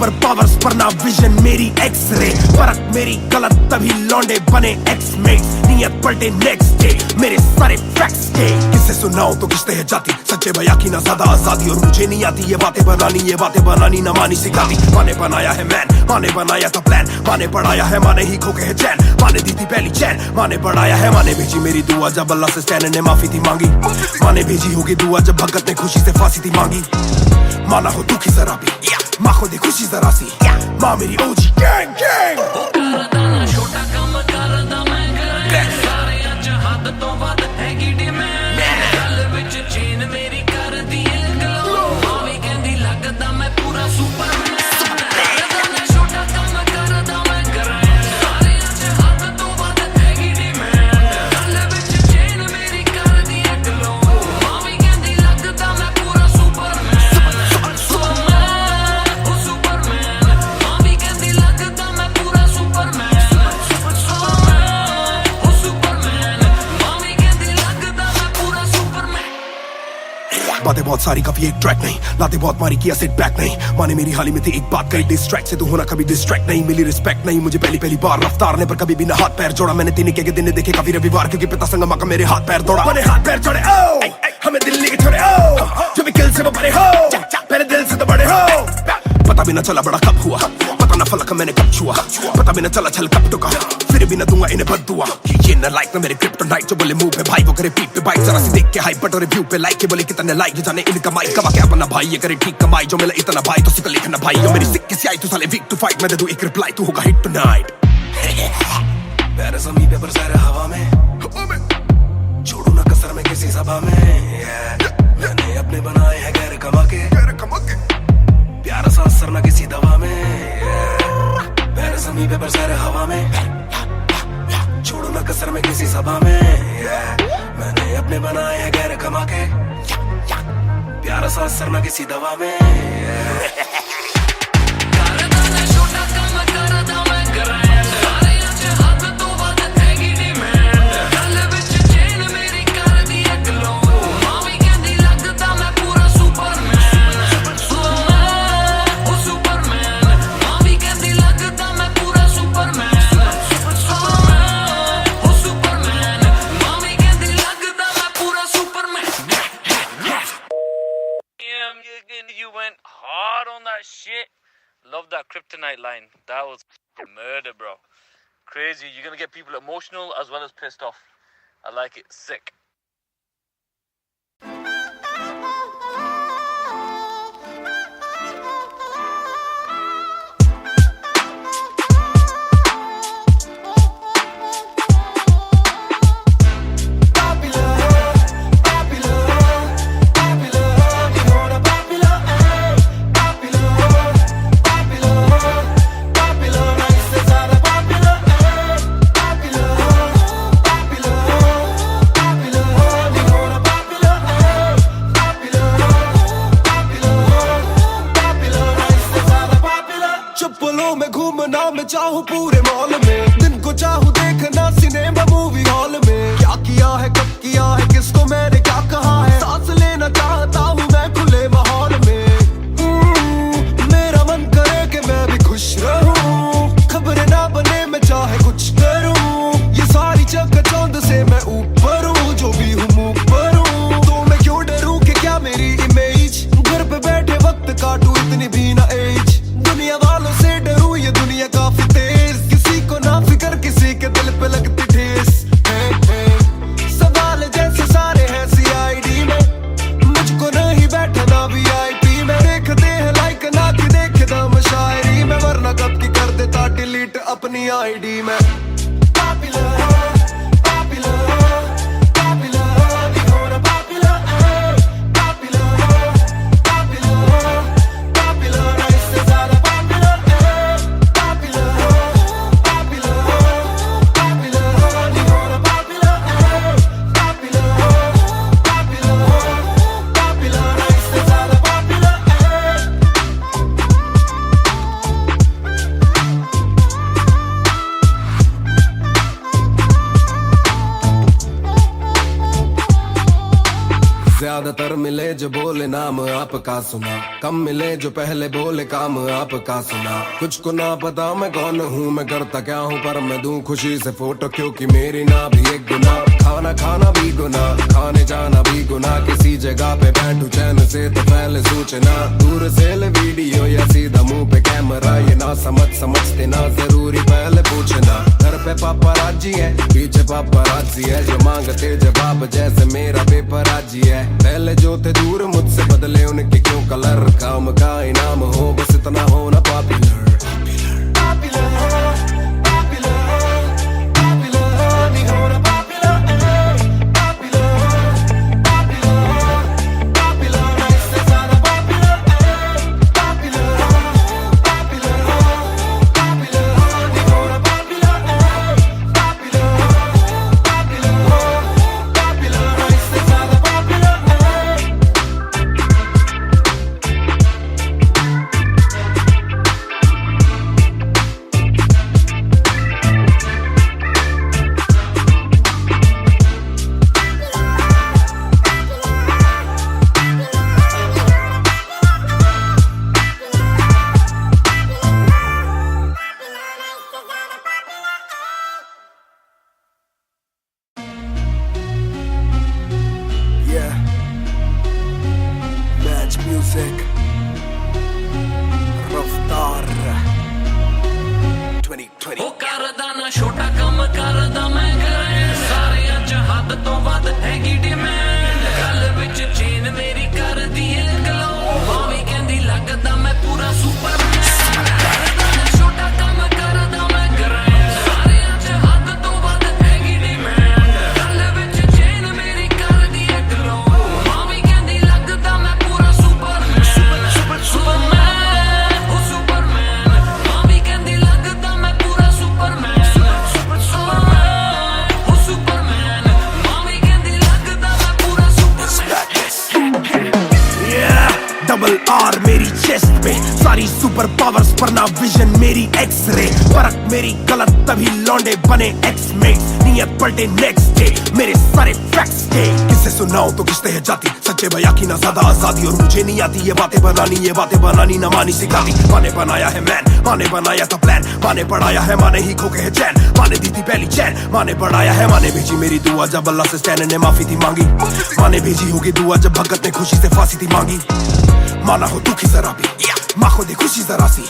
सुपर पावर्स पर ना विजन मेरी एक्सरे, फर्क मेरी गलत तभी लौंडे बने एक्समेट्स, नियत पलटे नेक्स्ट डे मेरे सारे फैक्ट्स के। किससे सुनाओ तो किसते है जाती, सच्चे भैया की ना ज्यादा आजादी, और मुझे नहीं आती ये बातें बनानी ना मानी सिखाती। माने बनाया है मैन, माने बनाया था प्लान, माने पढ़ाया है, माने ही खो के है चैन, माने दी थी पहली चैन, माने बढ़ाया है, माने भेजी मेरी दुआ जब अल्लाह से स्टैन ने माफी थी मांगी, माने भेजी होगी दुआ जब भगत ने खुशी से फांसी थी मांगी। माना हो दुखी जरा भी, माँ को दे खुशी जरा सी, माँ मेरी ओजी गैंग गैंग। छोटा कम करदा मैं करां, सारे अज हद तो वध हैगी डिमांड, गल विच चेन मेरी कर दी ग्लो, मावी कहंदी लगदा मैं पूरा सुपरमैन। छोटा कम करदा मैं करां, सारे अज हद तो वध हैगी डिमांड, गल विच चेन मेरी कर दी ग्लो, मावी कहंदी लगदा मैं पूरा सुपरमैन। बातें बहुत सारी कभी एक ट्रैक नहीं, लाते बहुत मारी किया सेट बैक नहीं, माने मेरी हाल ही में थी एक बात कही, डिस्ट्रैक्ट से तू होना कभी डिस्ट्रैक्ट नहीं, मिली रिस्पेक्ट नहीं मुझे पहली बार, रफ्तार ने पर कभी भी ना हाथ पैर जोड़ा, मैंने तीन के दिन देखे काफी रविवार, क्योंकि पिता संगमा का मेरे हाथ पैर दौड़ा, मैंने हाथ पैर जोड़े ओ हमें दिल्ली के छोड़े ओ, जो भी किल से वो बड़े हो, पहले दिल से तो बड़े हो। पता भी ना चला बड़ा कब हुआ, पता ना फलक मैंने कब छुआ, पता भी ना चला छल कब टुका, फिर भी ना दूंगा इन्हें बददुआ। ये ना लाइक ना मेरे क्रिप्टोनाइट, जो बोले मुंह पे भाई वो करे पीठ पे बाइक, जरा सी देख के हाइप बट और रिव्यू पे लाइक के बोले कितने लाइक, ये जाने इनका माइक कमा क्या बना भाई, ये करे ठीक कमाई, जो मिला इतना भाई तो सिक्का लिखना भाई, जो मेरी सिक्के से आई तू साले वीक टू फाइट, मैं दे दूं एक रिप्लाई तू होगा हिट टुनाइट। पैर ज़मीन पे बरसा रहा हवा में, छोड़ू ना कसर में किसी सभा में, मैंने अपने बनाए हैं गैर कमा के, प्यारा सा असर ना किसी दवा में, पैर ज़मीन पे बरसा रहा हवा में, छोड़ू ना कसर में किसी सभा में, मैंने अपने बनाए हैं गैर कमा के, प्यारा सा असर ना किसी दवा में। You went hard on that shit. Love that kryptonite line. That was murder, bro. Crazy. You're gonna get people emotional as well as pissed off. I like it. Sick. मैं चाहूँ पूरे मॉल में, दिन को चाहूँ देखना सिनेमा मूवी हॉल में, क्या किया है कब किया है किसको मैंने क्या कहा है, सांस लेना चाहता हूँ मैं खुले माहौल में, मेरा मन करे कि मैं भी खुश रहूं, खबरें ना बने मैं चाहे कुछ करूं, ये सारी चकाचौंध से मैं ऊपर हूँ, जो भी हूँ मुँह पर हूँ, तो मैं क्यों डरूं कि क्या मेरी इमेज, घर पे बैठे वक्त काटूं इतनी भी ना एज, दुनिया वालों से डरूं ये दुनिया काफी तेज, किसी को ना फिकर किसी के दिल पे लगती ठेस, सवाल जैसे सारे हैं CID में, मुझको नहीं बैठना VIP में, देखते हैं लाइक ना कि देखे दम शायरी में, वरना कब की कर देता डिलीट अपनी ID में। ज्यादातर मिले जो बोले नाम आपका सुना, कम मिले जो पहले बोले काम आपका सुना। कुछ को ना पता मैं कौन हूँ, मैं करता क्या हूँ, पर मैं दूं खुशी से फोटो क्योंकि मेरी ना भी एक गुना। खाना खाना भी गुना, खाने जाना भी गुना, किसी जगह पे बैठूं चैन से तो पहले सूचना। दूर से ले वीडियो या सीधा मुंह पे कैमरा, ये ना समझते ना जरूरी पहले पूछना। घर पे पापराजी है, पीछे पापराजी है, जो मांगते जवाब जैसे मेरा पेपराजी है। पहले जो थे दूर मुझसे बदले उनके क्यों कलर, काम का इनाम हो बस इतना हो ना पॉपुलर। Music Raftar 2020 ਉਹ ਕਰਦਾ ਨਾ ਛੋਟਾ ਕੰਮ ਕਰਦਾ ਮੈਂ ਕਰਾਂ, ਸਾਰਿਆਂ ਚ ਹੱਦ ਤੋਂ ਵੱਧ ਹੈਗੀ ਡਿਮਾਂਡ। ਗੱਲ ਵਿੱਚ ਚੇਨ ਮੇਰੀ ਕਰਦੀ ਏ ਗਲੋ, ਮਾਂ ਵੀ ਕਹਿੰਦੀ ਲੱਗਦਾ ਮੈਂ ਪੂਰਾ ਸੁਪਰਮੈਨ। ਕਰਦਾ ਨਾ ਛੋਟਾ ਕੰਮ ਕਰਦਾ ਮੈਂ ਕਰਾਂ, ਸਾਰਿਆਂ ਚ ਹੱਦ ਤੋਂ ਵੱਧ ਹੈਗੀ ਡਿਮਾਂਡ। ਗੱਲ ਵਿੱਚ ਚੇਨ ਮੇਰੀ ਕਰਦੀ ਏ ਗਲੋ, ਮਾਂ ਵੀ ਕਹਿੰਦੀ ਲੱਗਦਾ ਮੈਂ ਪੂਰਾ ਸੁਪਰਮੈਨ। ਸੁਪਰਮੈਨ ਉਹ ਸੁਪਰਮੈਨ, ਮਾਂ ਵੀ ਕਹਿੰਦੀ ਲੱਗਦਾ ਮੈਂ ਪੂਰਾ ਸੁਪਰਮੈਨ। ਸੁਪਰਮੈਨ ਉਹ ਸੁਪਰਮੈਨ, ਮਾਂ ਵੀ ਕਹਿੰਦੀ ਲੱਗਦਾ ਮੈਂ ਪੂਰਾ ਸੁਪਰਮੈਨ। डबल आर मेरी चेस्ट पे, सारी सुपर पावर्स पर ना विजन मेरी एक्सरे। फर्क मेरी गलत तभी लौंडे बने एक्समेट, नियत पलटे नेक्स्ट डे मेरे सारे फैक्ट्स के। किससे सुनाऊं तो किसते है जाती, सच्चे बया की ना ज्यादा आजादी, और मुझे नहीं आती ये बातें बनानी ना मानी सिखाती। माने बनाया है मैन, माने बनाया था प्लान, माने पढ़ाया है, माने ही खो के है चैन, माने दी थी पहली चैन, माने बढ़ाया है, माने भेजी मेरी दुआ जब अल्लाह से स्टैन ने माफी थी मांगी। माने भेजी होगी दुआ जब भगत ने खुशी से फांसी थी मांगी। माना हो दुखी जरा भी, माँ को दे खुशी जरा सी,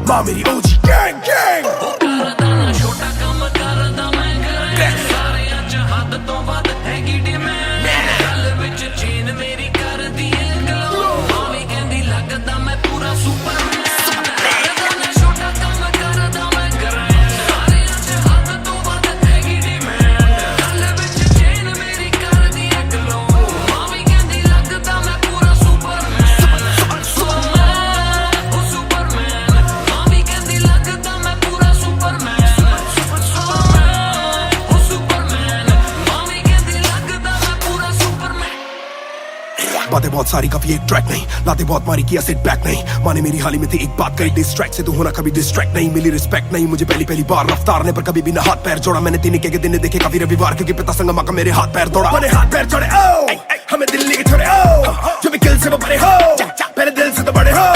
माँ मेरी ओजी गैंग गैंग। ਉਹ ਕਰਦਾ ਨਾ ਛੋਟਾ ਕੰਮ ਕਰਦਾ ਮੈਂ ਕਰਾਂ, ਸਾਰਿਆਂ ਚ ਹੱਦ ਤੋਂ ਵੱਧ ਹੈਗੀ ਡਿਮਾਂਡ। ਗੱਲ ਵਿੱਚ ਚੇਨ ਮੇਰੀ ਕਰਦੀ ਏ ਗਲੋ, ਮਾਂ ਵੀ ਕਹਿੰਦੀ ਲੱਗਦਾ ਮੈਂ ਪੂਰਾ ਸੁਪਰਮੈਨ। ਕਰਦਾ ਨਾ ਛੋਟਾ ਕੰਮ ਕਰਦਾ ਮੈਂ ਕਰਾਂ, ਸਾਰਿਆਂ ਚ ਹੱਦ ਤੋਂ ਵੱਧ ਹੈਗੀ ਡਿਮਾਂਡ। ਗੱਲ ਵਿੱਚ ਚੇਨ ਮੇਰੀ ਕਰਦੀ ਏ ਗਲੋ, ਮਾਂ ਵੀ ਕਹਿੰਦੀ ਲੱਗਦਾ ਮੈਂ ਪੂਰਾ ਸੁਪਰਮੈਨ। ਸੁਪਰਮੈਨ ਉਹ ਸੁਪਰਮੈਨ, ਮਾਂ ਵੀ ਕਹਿੰਦੀ ਲੱਗਦਾ ਮੈਂ ਪੂਰਾ ਸੁਪਰਮੈਨ। ਸੁਪਰਮੈਨ ਉਹ ਸੁਪਰਮੈਨ, ਮਾਂ ਵੀ ਕਹਿੰਦੀ ਲੱਗਦਾ ਮੈਂ ਪੂਰਾ ਸੁਪਰਮੈਨ। बातें बहुत सारी कभी एक ट्रैक नहीं, लाते बहुत मारी किया सेट बैक नहीं। माने मेरी हाल ही में थी एक बात कही, डिस्ट्रैक्ट से तू होना कभी डिस्ट्रैक्ट नहीं। मिली रिस्पेक्ट नहीं मुझे पहली बार रफ्तार ने, पर कभी भी ना हाथ पैर जोड़ा। मैंने दिन के दिन देखे काफी रविवार, क्योंकि पिता संगमा का मेरे हाथ पैर दौड़ा। मैंने हाथ पैर जोड़े ओ हमें दिल्ली के छोड़े ओ, जो भी किल से वो बड़े हो, मेरे दिल से तो बड़े हो।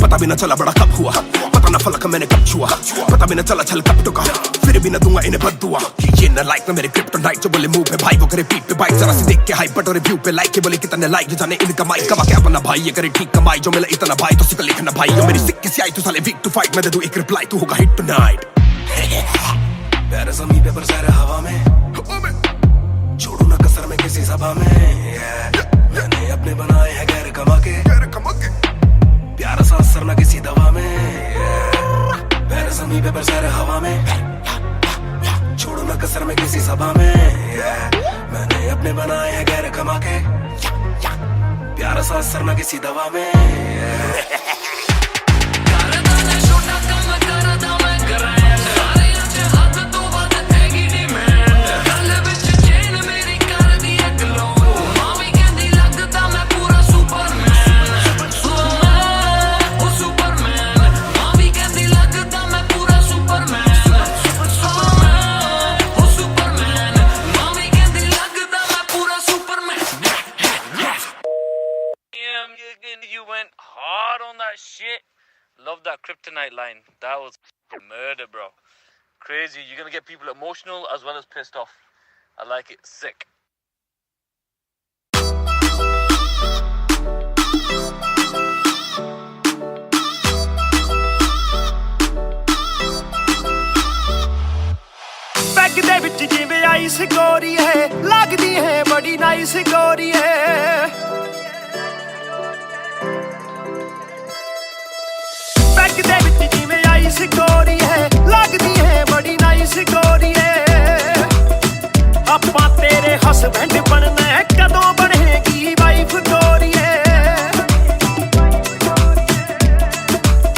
पता भी ना चला बड़ा कब हुआ, पता ना फलक मैंने कब छुआ, पता भी ना चला छल कब टुका, फिर भी ना दूंगा इन्हें बददुआ। ये ना लाइक ना मेरे क्रिप्टोनाइट, जो बोले मुंह पे भाई वो करे पीठ पे बाइक। जरा सी देख के हाइप बट और रिव्यू पे लाइक के बोले कितने लाइक, ये जाने इनका माइक कमा क्या बना भाई, ये करे ठीक कमाई। जो मिला इतना भाई तो सिक्का लिखना भाई, यो मेरी सिक्की सी आई तू साले वीक टू फाइट। मैं दे दूं एक रिप्लाई तू होगा हिट टुनाइट। प्यारे ज़मीन पे बरसा रहा हवा में, छोड़ू ना कसर में किसी सभा में। मैंने अपने बनाए हैं गैर कमा के, प्यारा सा असर ना किसी दवा में। प्यारे ज़मीन पे बरसा रहा हवा में, छोड़ू ना कसर में किसी सभा में। मैंने अपने बनाए हैं गैर कमा के, प्यारा सा असर ना किसी दवा में। ਕਰਦਾ ਨਾ ਛੋਟਾ ਕੰਮ ਕਰਦਾ ਮੈਂ ਕਰਾਂ, ਸਾਰਿਆਂ ਚ ਹੱਦ ਤੋਂ ਵੱਧ ਹੈਗੀ ਡਿਮਾਂਡ। ਗੱਲ ਵਿੱਚ ਚੇਨ ਮੇਰੀ ਕਰਦੀ ਏ ਗਲੋ, ਮਾਂ ਵੀ ਕਹਿੰਦੀ ਲੱਗਦਾ ਮੈਂ ਪੂਰਾ ਸੁਪਰਮੈਨ। ਸੁਪਰਮੈਨ ਉਹ ਸੁਪਰਮੈਨ, ਮਾਂ ਵੀ ਕਹਿੰਦੀ ਲੱਗਦਾ ਮੈਂ ਪੂਰਾ ਸੁਪਰਮੈਨ। ਸੁਪਰਮੈਨ ਉਹ ਸੁਪਰਮੈਨ, ਮਾਂ ਵੀ ਕਹਿੰਦੀ ਲੱਗਦਾ ਮੈਂ ਪੂਰਾ Superman. that kryptonite line. That was murder, bro. Crazy. You're gonna get people emotional as well as pissed off. I like it. Sick. Bag दे विच जिवें आइस गोरी है लगदी है बड़ी नाइस गोरी है बैग दे विच जिवें आइस गोरी है लगदी है बड़ी नाइस गोरी है आपां तेरे हस्बैंड बनना है कदों बनेगी वाइफ गोरी है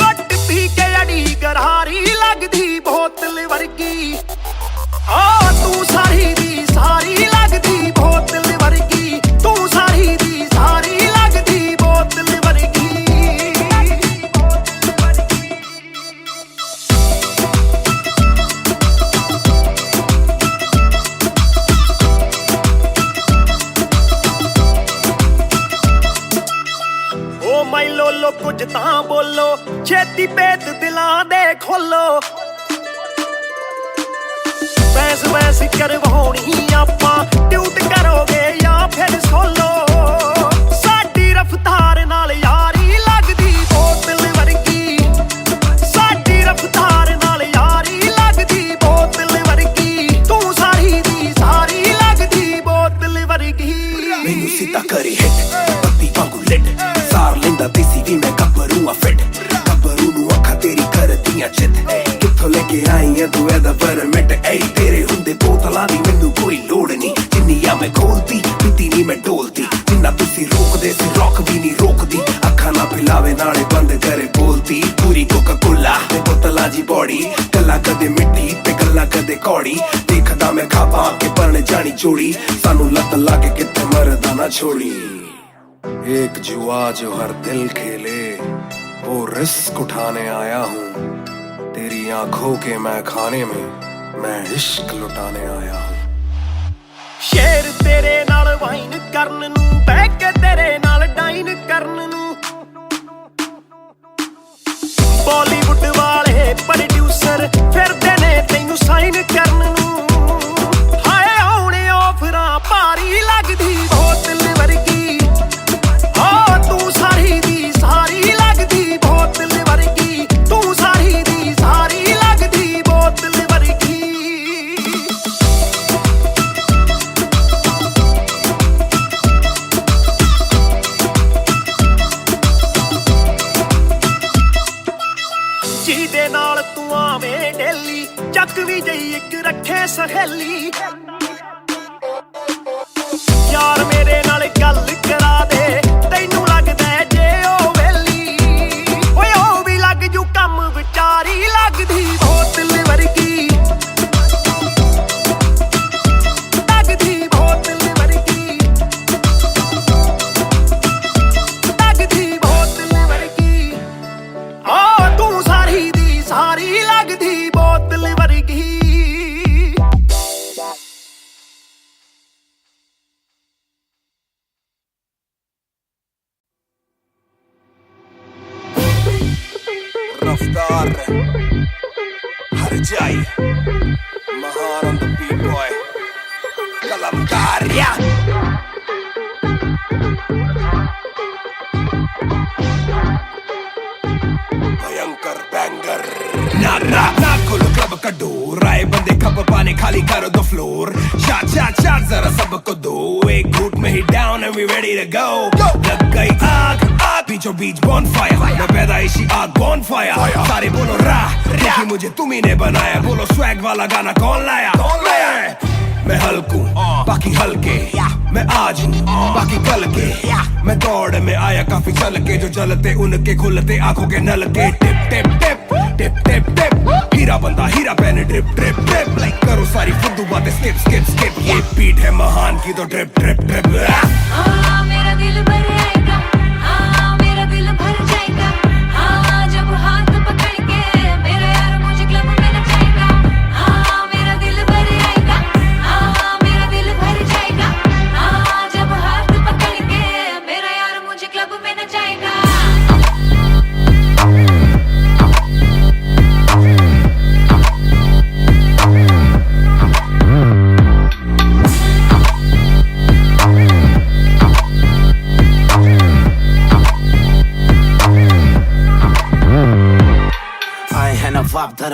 कट पी के अड़ी गरारी लगदी बोतल वर्गी आ तू सारी दी सारी लगदी बोतल वर्गी तू सारी दी सारी लगदी बोतल वर्गी ओ माई लोलो कुछ तां बोलो छेती पेत दिलां दे खोलो बहस बहस करवाउणी आपां ट्यूट करोगे या फिर सोलो साडी रफ्तार नाल यारी लगदी बोतल वर्गी साडी रफ्तार नाल यारी लगदी बोतल वर्गी तू सारी दी सारी लगदी बोतल वर्गी मैनू सीधा करी हिट पत्ती वांगू लिट सार लेंदा देसी वी मैं गब्बरू आ फिट गब्बरू नू अखा तेरी करदियां चित कित्थों लेके आई है तू एदा परमिट ऐ तेरे हुंदे बोतलां दी मैनू कोई लोड़ नहीं जिन्नियां मैं खोलती पीती नहीं मैं डोलती जिन्ना तुसी रोकदे सी रॉक भी नहीं रोकदी अखा ना पिलावे नाले बंद करे बोलती पूरी कोका कोला ते बोतलां जी बॉडी गल्लां कदे मिट्टी ते गल्लां कदे कौड़ी देखदा मैं खाबा के बन जानी जोड़ी सानू लत लागे किते मरदा ना छोड़ी एक जुआ जो हर दिल खेले वो रिस्क उठाने आया हूँ तेरी आंखों के मैं खाने में मैं इश्क लुटाने आया हूँ शेर तेरे नाल वाइन करन नू बह के तेरे नाल डाइन करन नू बॉलीवुड वाले प्रोड्यूसर फिरदे ने तैनू साइन करन नू हाय आउणे ऑफरां भारी लगदी बोतल वर्गी आ तू सारी दी सारी लगदी बोतल वर्गी तू सारी दी सारी लगदी बोतल वर्गी ਜਿਹਦੇ ਨਾਲ ਤੂੰ ਆਵੇਂ ਡੇਲੀ ਚੱਕ ਵੀ ਜਈ ਇੱਕ ਰੱਖੇ ਸਹੇਲੀ ਯਾਰ ਮੇਰੇ ਨਾਲ ਗੱਲ ਕਰਾ ਦੇ ਤੈਨੂੰ ਲੱਗਦਾ ਜੇ ਉਹ ਵੇਲੀ ਓਏ ਉਹ ਵੀ ਲੱਗ ਜੂ ਕੰਮ ਵਿਚਾਰੀ ਲੱਗਦੀ ਬੋਤਲ ਵਰਗੀ ਲੱਗਦੀ ਬੋਤਲ ਵਰਗੀ ਲੱਗਦੀ ਬੋਤਲ ਵਰਗੀ ਆ ਤੂੰ ਸਾਰੀ ਦੀ ਸਾਰੀ ਲੱਗਦੀ ਬੋਤਲ ਵਰਗੀ रफ्तार हर जाई महान on the beat boy कलमकार या भयंकर बैंगर ना खोलो क्लब का डोर आए बंदे खबर पाने खाली करो दो फ्लोर शाट जरा सबको दो एक घूट में ही down and we ready to go लग गई आग बीचों बीच बॉनफायर मैं पैदाइशी आग बॉनफायर सारे बोलो रा क्योंकि मुझे तुम ही ने बनाया बोलो स्वैग वाला गाना कौन लाया मैं हल्कू बाकी हल्के मैं आज हूँ बाकी कल के मैं दौड़ में आया काफी चल के जो चलते उनके खुलते आंखों के नल के टिप टिप टिप टिप टिप टिप हीरा बंदा हीरा पहने ड्रिप ड्रिप ड्रिप लाइक करो सारी फुद्दू बातें स्किप स्किप स्किप ये बीट है महान की तो ड्रिप ड्रिप ड्रिप मेरा दिल भर आएगा मेरा दिल भर जाएगा जब हाथ पकड़ के मेरा यार मुझे क्लब में नचाएगा मेरा दिल भर आएगा मेरा दिल भर जाएगा जब हाथ पकड़ के मेरा यार मुझे क्लब में नचाएगा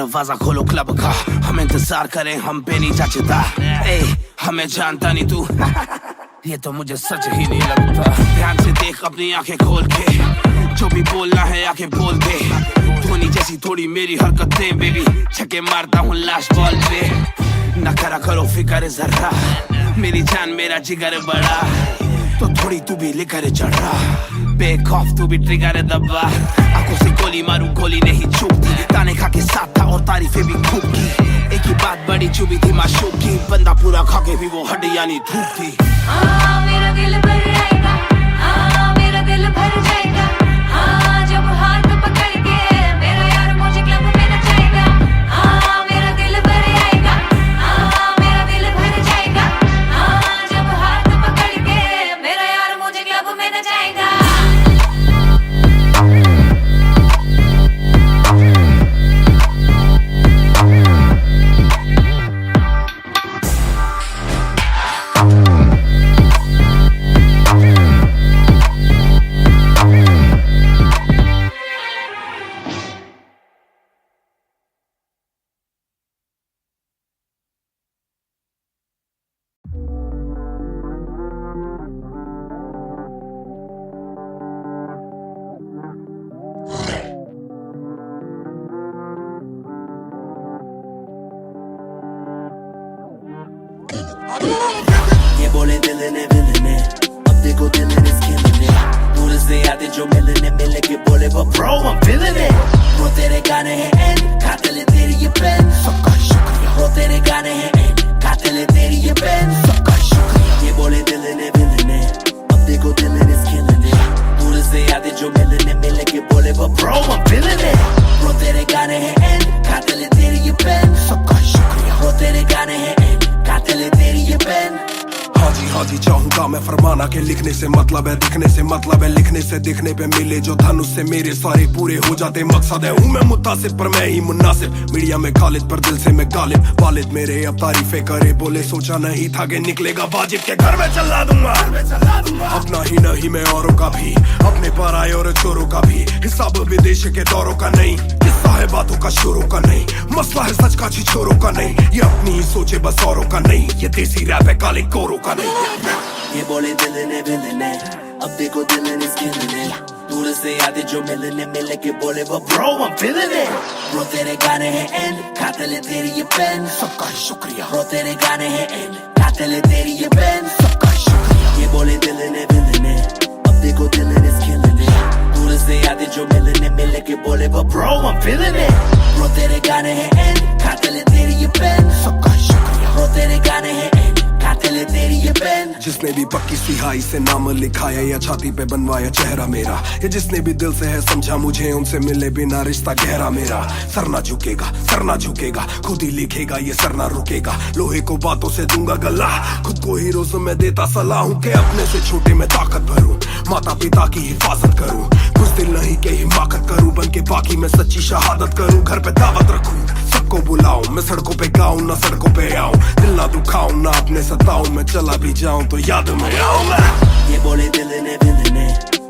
दरवाजा खोलो क्लब का, हम इंतजार करें, हम पे नहीं जचता। ए हमें जानता नहीं तू ये तो मुझे सच ही नहीं लगता। ध्यान से देख अपनी आंखें खोल के, जो भी बोलना है आके बोल दे। धोनी जैसी थोड़ी मेरी हरकतें बेबी, छक्के मारता हूँ लास्ट बॉल पे। न करा करो फिक्र जरा, मेरी जान मेरा जिगर बड़ा, तो थोड़ी तू भी लेकर चढ़ रहा। बेक ऑफ तू भी ट्रिगर दबा, आंखों से गोली मारू गोली नहीं चूकती। ताने खा के साथ था और तारीफें भी खूब की, एक ही बात बड़ी चुभी थी माशूक की, बंदा पूरा खा के भी वो हड्डियां नहीं थूकती। मेरा दिल भर आएगा, मेरा दिल भर जाएगा, जब हाथ पकड़ के मेरा यार मुझे क्लब में नचाएगा। मेरा दिल भर आएगा, मेरा दिल भर जाएगा, जब हाथ पकड़ के मेरा यार मुझे क्लब में नचाएगा। ये बोले दिल ने विलन है, अब देखो दिल is killing it। दूर से आते जो मिलने मिल के बोले वो bro I'm feeling it। वो तेरे गाने हैं एंड कातिल है तेरी ये पेन, सबका शुक्रिया। वो तेरे गाने हैं एंड कातिल है तेरी ये पेन, सबका शुक्रिया। ये बोले दिल ने विलन है, अब देखो दिल is killing it। दूर से आते जो मिलने मिल के बोले वो bro I'm feeling it। वो तेरे गाने हैं एंड कातिल है तेरी ये पेन, सबका शुक्रिया। वो तेरे गाने हैं एंड कातिल है तेरी ये पेन। हाँ जी चाहूंगा मैं फरमाना के लिखने से मतलब है दिखने से मतलब है लिखने से दिखने पे मिले जो धन उससे मेरे सारे पूरे हो जाते। मकसद है हूँ मैं मुतासिब पर मैं ही मुनासिब, मीडिया में खालिद पर दिल से मैं गालिब। वालिद मेरे अब तारीफें करे बोले सोचा नहीं था कि निकलेगा वाजिब के घर में चला दूंगा। अपना ही नहीं मैं औरों का भी, अपने पर आए और चोरों का भी, हिसाब विदेश के दौरों का नहीं, किस्सा है बातों का शोरों का नहीं, मसला है सच का छिछोरों का नहीं, ये अपनी ही सोचे बस औरों का नहीं, ये देसी रैप है काले कोरों का नहीं। ये बोले दिल ने विलन है, अब देखो दिल is killing it। दूर से आते जो मिलने मिल के बोले वो bro I'm feeling it। वो तेरे गाने हैं एंड कातिल है तेरी ये पेन, सबका शुक्रिया। वो तेरे गाने हैं एंड कातिल है तेरी ये पेन, सबका शुक्रिया। ये बोले दिल ने विलन है, अब देखो दिल is killing it। दूर से आते जो मिलने मिल के बोले वो bro I'm feeling it। वो तेरे गाने हैं एंड कातिल है तेरी ये पेन, सबका शुक्रिया। वो तेरे गाने हैं एंड कातिल है तेरी ये पेन। जिसने भी पक्की सिहाई से नाम लिखाया या छाती पे बनवाया चेहरा मेरा, या जिसने भी दिल से है समझा मुझे उनसे मिले बिना रिश्ता गहरा मेरा। सर ना झुकेगा सर ना झुकेगा, खुद ही लिखेगा ये सर ना रुकेगा, लोहे को बातों से दूंगा गला, खुद को ही रोज में देता सलाह हूँ कि अपने से छोटे में ताकत भरूं, माता पिता की हिफाजत करूं, कुछ दिल नहीं के हिमाकत करूं, बन के बाकी मैं सच्ची शहादत करूं, घर पे दावत रखूं, सबको बुलाऊं, मैं सड़कों पे गाऊं ना सड़कों पे आऊं, दिल ना दुखाऊं ना अपने सताऊं, मैं चला भी जाऊं तो याद में आऊं मैं। ये बोले दिल ने विलन है,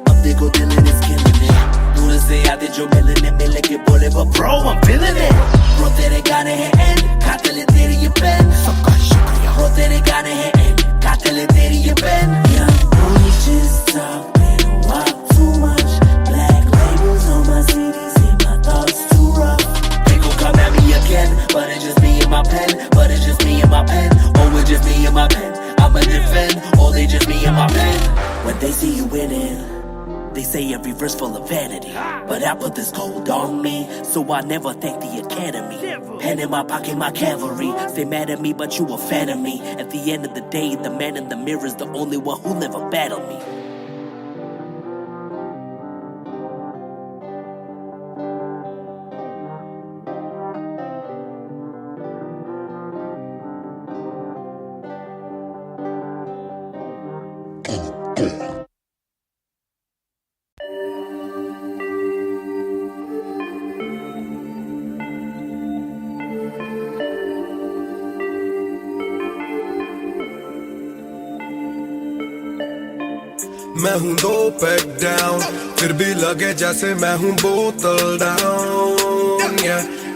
अब देखो दिल is killing it। दूर से आते जो मिलने मिल के बोले वो bro I'm feeling it। वो तेरे गाने हैं एंड कातिल है तेरी ये पेन, सबका शुक्रिया। वो तेरे गाने हैं एंड कातिल है तेरी ये pen. Young boys just talk, they don't walk too much, black labels on my CD, see my thoughts too rough। They gon' come at me again, but it's just me and my pen, but it's just me and my pen, oh it's just me and my pen, I'ma defend, oh they just me and my pen। When they see you winning, they say every verse full of vanity, but I put this gold on me, so I never thank the academy। Pen in my pocket, my cavalry, stay mad at me but you a fan of me, at the end of the day the man in the mirror is the only one who'll ever battle me। मैं हूँ 2 pack down, फिर भी लगे जैसे मैं हूँ बोतल down.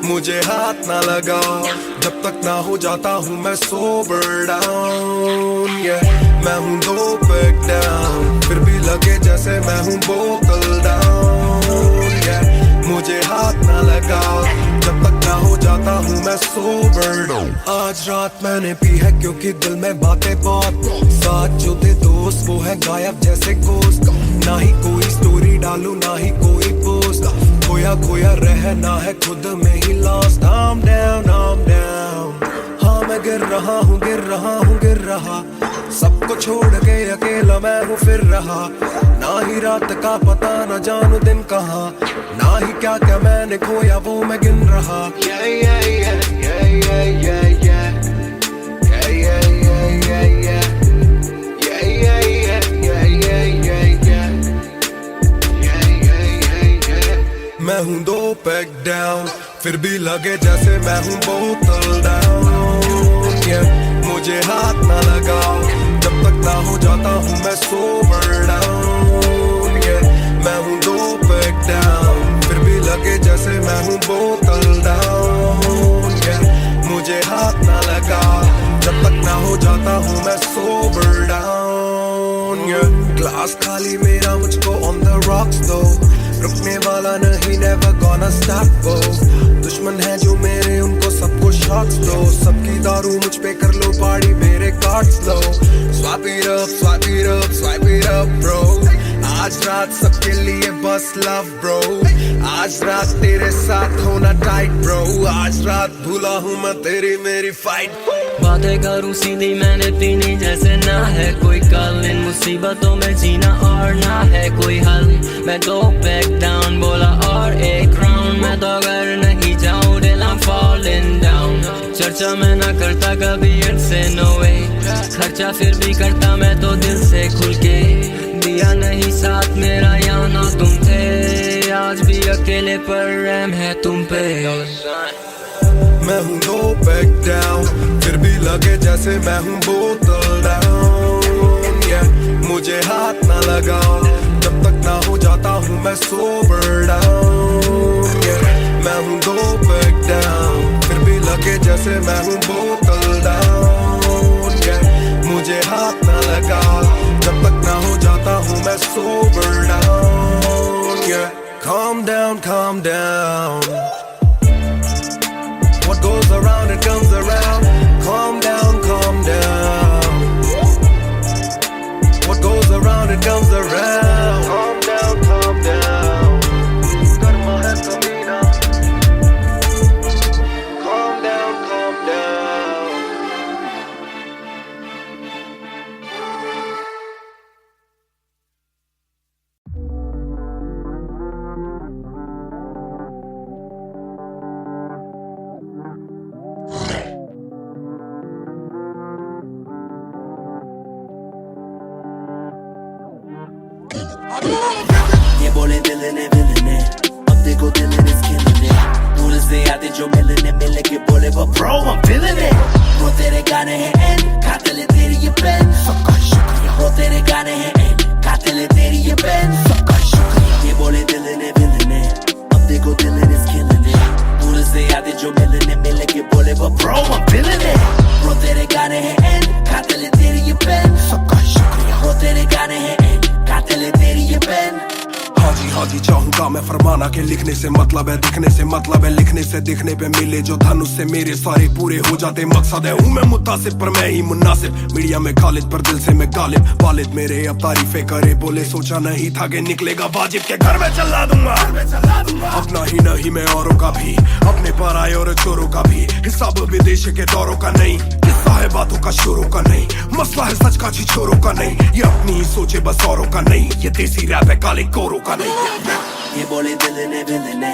मुझे हाथ ना लगाओ जब तक ना हो जाता हूँ मैं sober down, yeah. मैं हूँ दो पैक down, फिर भी लगे जैसे मैं हूँ बोतल down, yeah. मुझे हाथ ना लगाओ जब तक ना हो जाता हूँ मैं sober down. आज रात मैंने पी है क्योंकि दिल में बातें बहुत, साथ जो थे दोस्त वो है गायब जैसे गोश्त. ना ही कोई स्टोरी डालूं ना ही कोई पोस्ट, खोया खोया रहना है खुद में ही lost. I'm down, I'm down. हाँ मैं गिर रहा हूँ गिर रहा हूँ गिर रहा, सबको छोड़ के अकेला मैं हूँ फिर रहा. ना ही रात का पता न जानू दिन कहाँ, ना ही क्या क्या मैंने खोया वो मैं गिन रहा. Yeah, yeah, yeah, yeah, yeah, yeah, yeah. Yeah, yeah, yeah, yeah, yeah. Yeah, yeah, yeah, yeah, yeah, yeah, yeah. Yeah, yeah, yeah, yeah. मैं हूँ दो पैक डाउन, फिर भी लगे जैसे मैं हूँ बोतल डाउन, yeah. मुझे हाथ ना लगाओ जब तक ना हो जाता हूँ मैं sober down, yeah. मैं हूँ दो पैक डाउन, फिर भी लगे जैसे मैं हूँ बोतल डाउन, yeah. मुझे हाथ ना लगाओ जब तक ना हो जाता हूँ मैं sober down, yeah. ग्लास खाली मेरा मुझको on the rocks though, रुकने वाला नहीं never gonna stop वो. दुश्मन है जो मेरे उनको सबको shots दो, सबकी दारू मुझ पे कर लो पार्टी मेरे cards low. Swipe it up, swipe it up, swipe it up bro. आज रात सबके लिए बस love bro. आज रात तेरे साथ होना tight bro. आज रात भूला हूँ मैं तेरी मेरी fight. बातें करूँ सीधी मैंने पीनी जैसे ना है कोई कल, इन मुसीबतों में जीना और ना है कोई हल. मैं दो पैक डाउन बोला और एक राउंड, मैं तो अगर नहीं जाऊँ दिल I'm falling down. चर्चा मैं ना करता कभी इनसे no way, खर्चा फिर भी करता मैं तो दिल से खुल के. दिया नहीं साथ मेरा यहाँ ना तुम थे, आज भी अकेले पर रहम है तुम पे. मैं हूँ दो पैक डाउन, फिर भी लगे जैसे मैं हूँ बोतल डाउन, yeah. मुझे हाथ ना लगाओ जब तक ना हो जाता हूँ मैं sober down, yeah. मैं हूँ दो पैक डाउन, फिर भी लगे जैसे मैं हूँ बोतल डाउन, yeah. मुझे हाथ ना लगाओ जब तक ना हो जाता हूँ मैं sober down, yeah. Calm down, calm down. What goes around it comes around. Calm down, calm down. What goes around it comes around. Calm down, calm down. Karma hai kabhi na. Calm down, calm down. ये बोले दिल ने will ने, अब देखो दिल is killing it. दूर से आते जो मिलने मिलने के बोले वो bro I'm feeling it. वो तेरे गाने हैं एंड खाते ले तेरी ये पेन, सबका शुक्रिया. वो तेरे गाने हैं एंड खाते ले तेरी ये पेन, सबका शुक्रिया. ये बोले दिल ने विल ने, अब देखो दिल is killing it. दूर से आते जो मिलने मिलने के बोले वो bro I'm feeling it. वो तेरे गाने हैं एंड खाते ले तेरी ये पेन, सबका शुक्रिया. वो तेरे गाने हैं एंड खाते ले तेरी ये पेन. हाँ जी चाहूंगा मैं फरमाना के लिखने से मतलब है दिखने से मतलब है लिखने से दिखने पे मिले जो धनुष से मेरे सारे पूरे हो जाते मकसद है. हूँ मैं मुतासिब पर मैं ही मुनासिब, मीडिया में खालिद पर दिल से मैं गालिब. वालिद मेरे अब तारीफे करे बोले सोचा नहीं था कि निकलेगा वाजिब के घर में चला दूंगा. अपना ही नहीं मैं औरों का भी, अपने पर आए और चोरों का भी. हिसाब विदेश के दौरों का नहीं, किस्सा है बातों का शोरों का नहीं. मसला है सच का छिछोरों का नहीं, ये अपनी ही सोचे बस औरों का नहीं. ये देसी रैप है काले कोरों का नहीं. ये बोले दिल ने विल ने,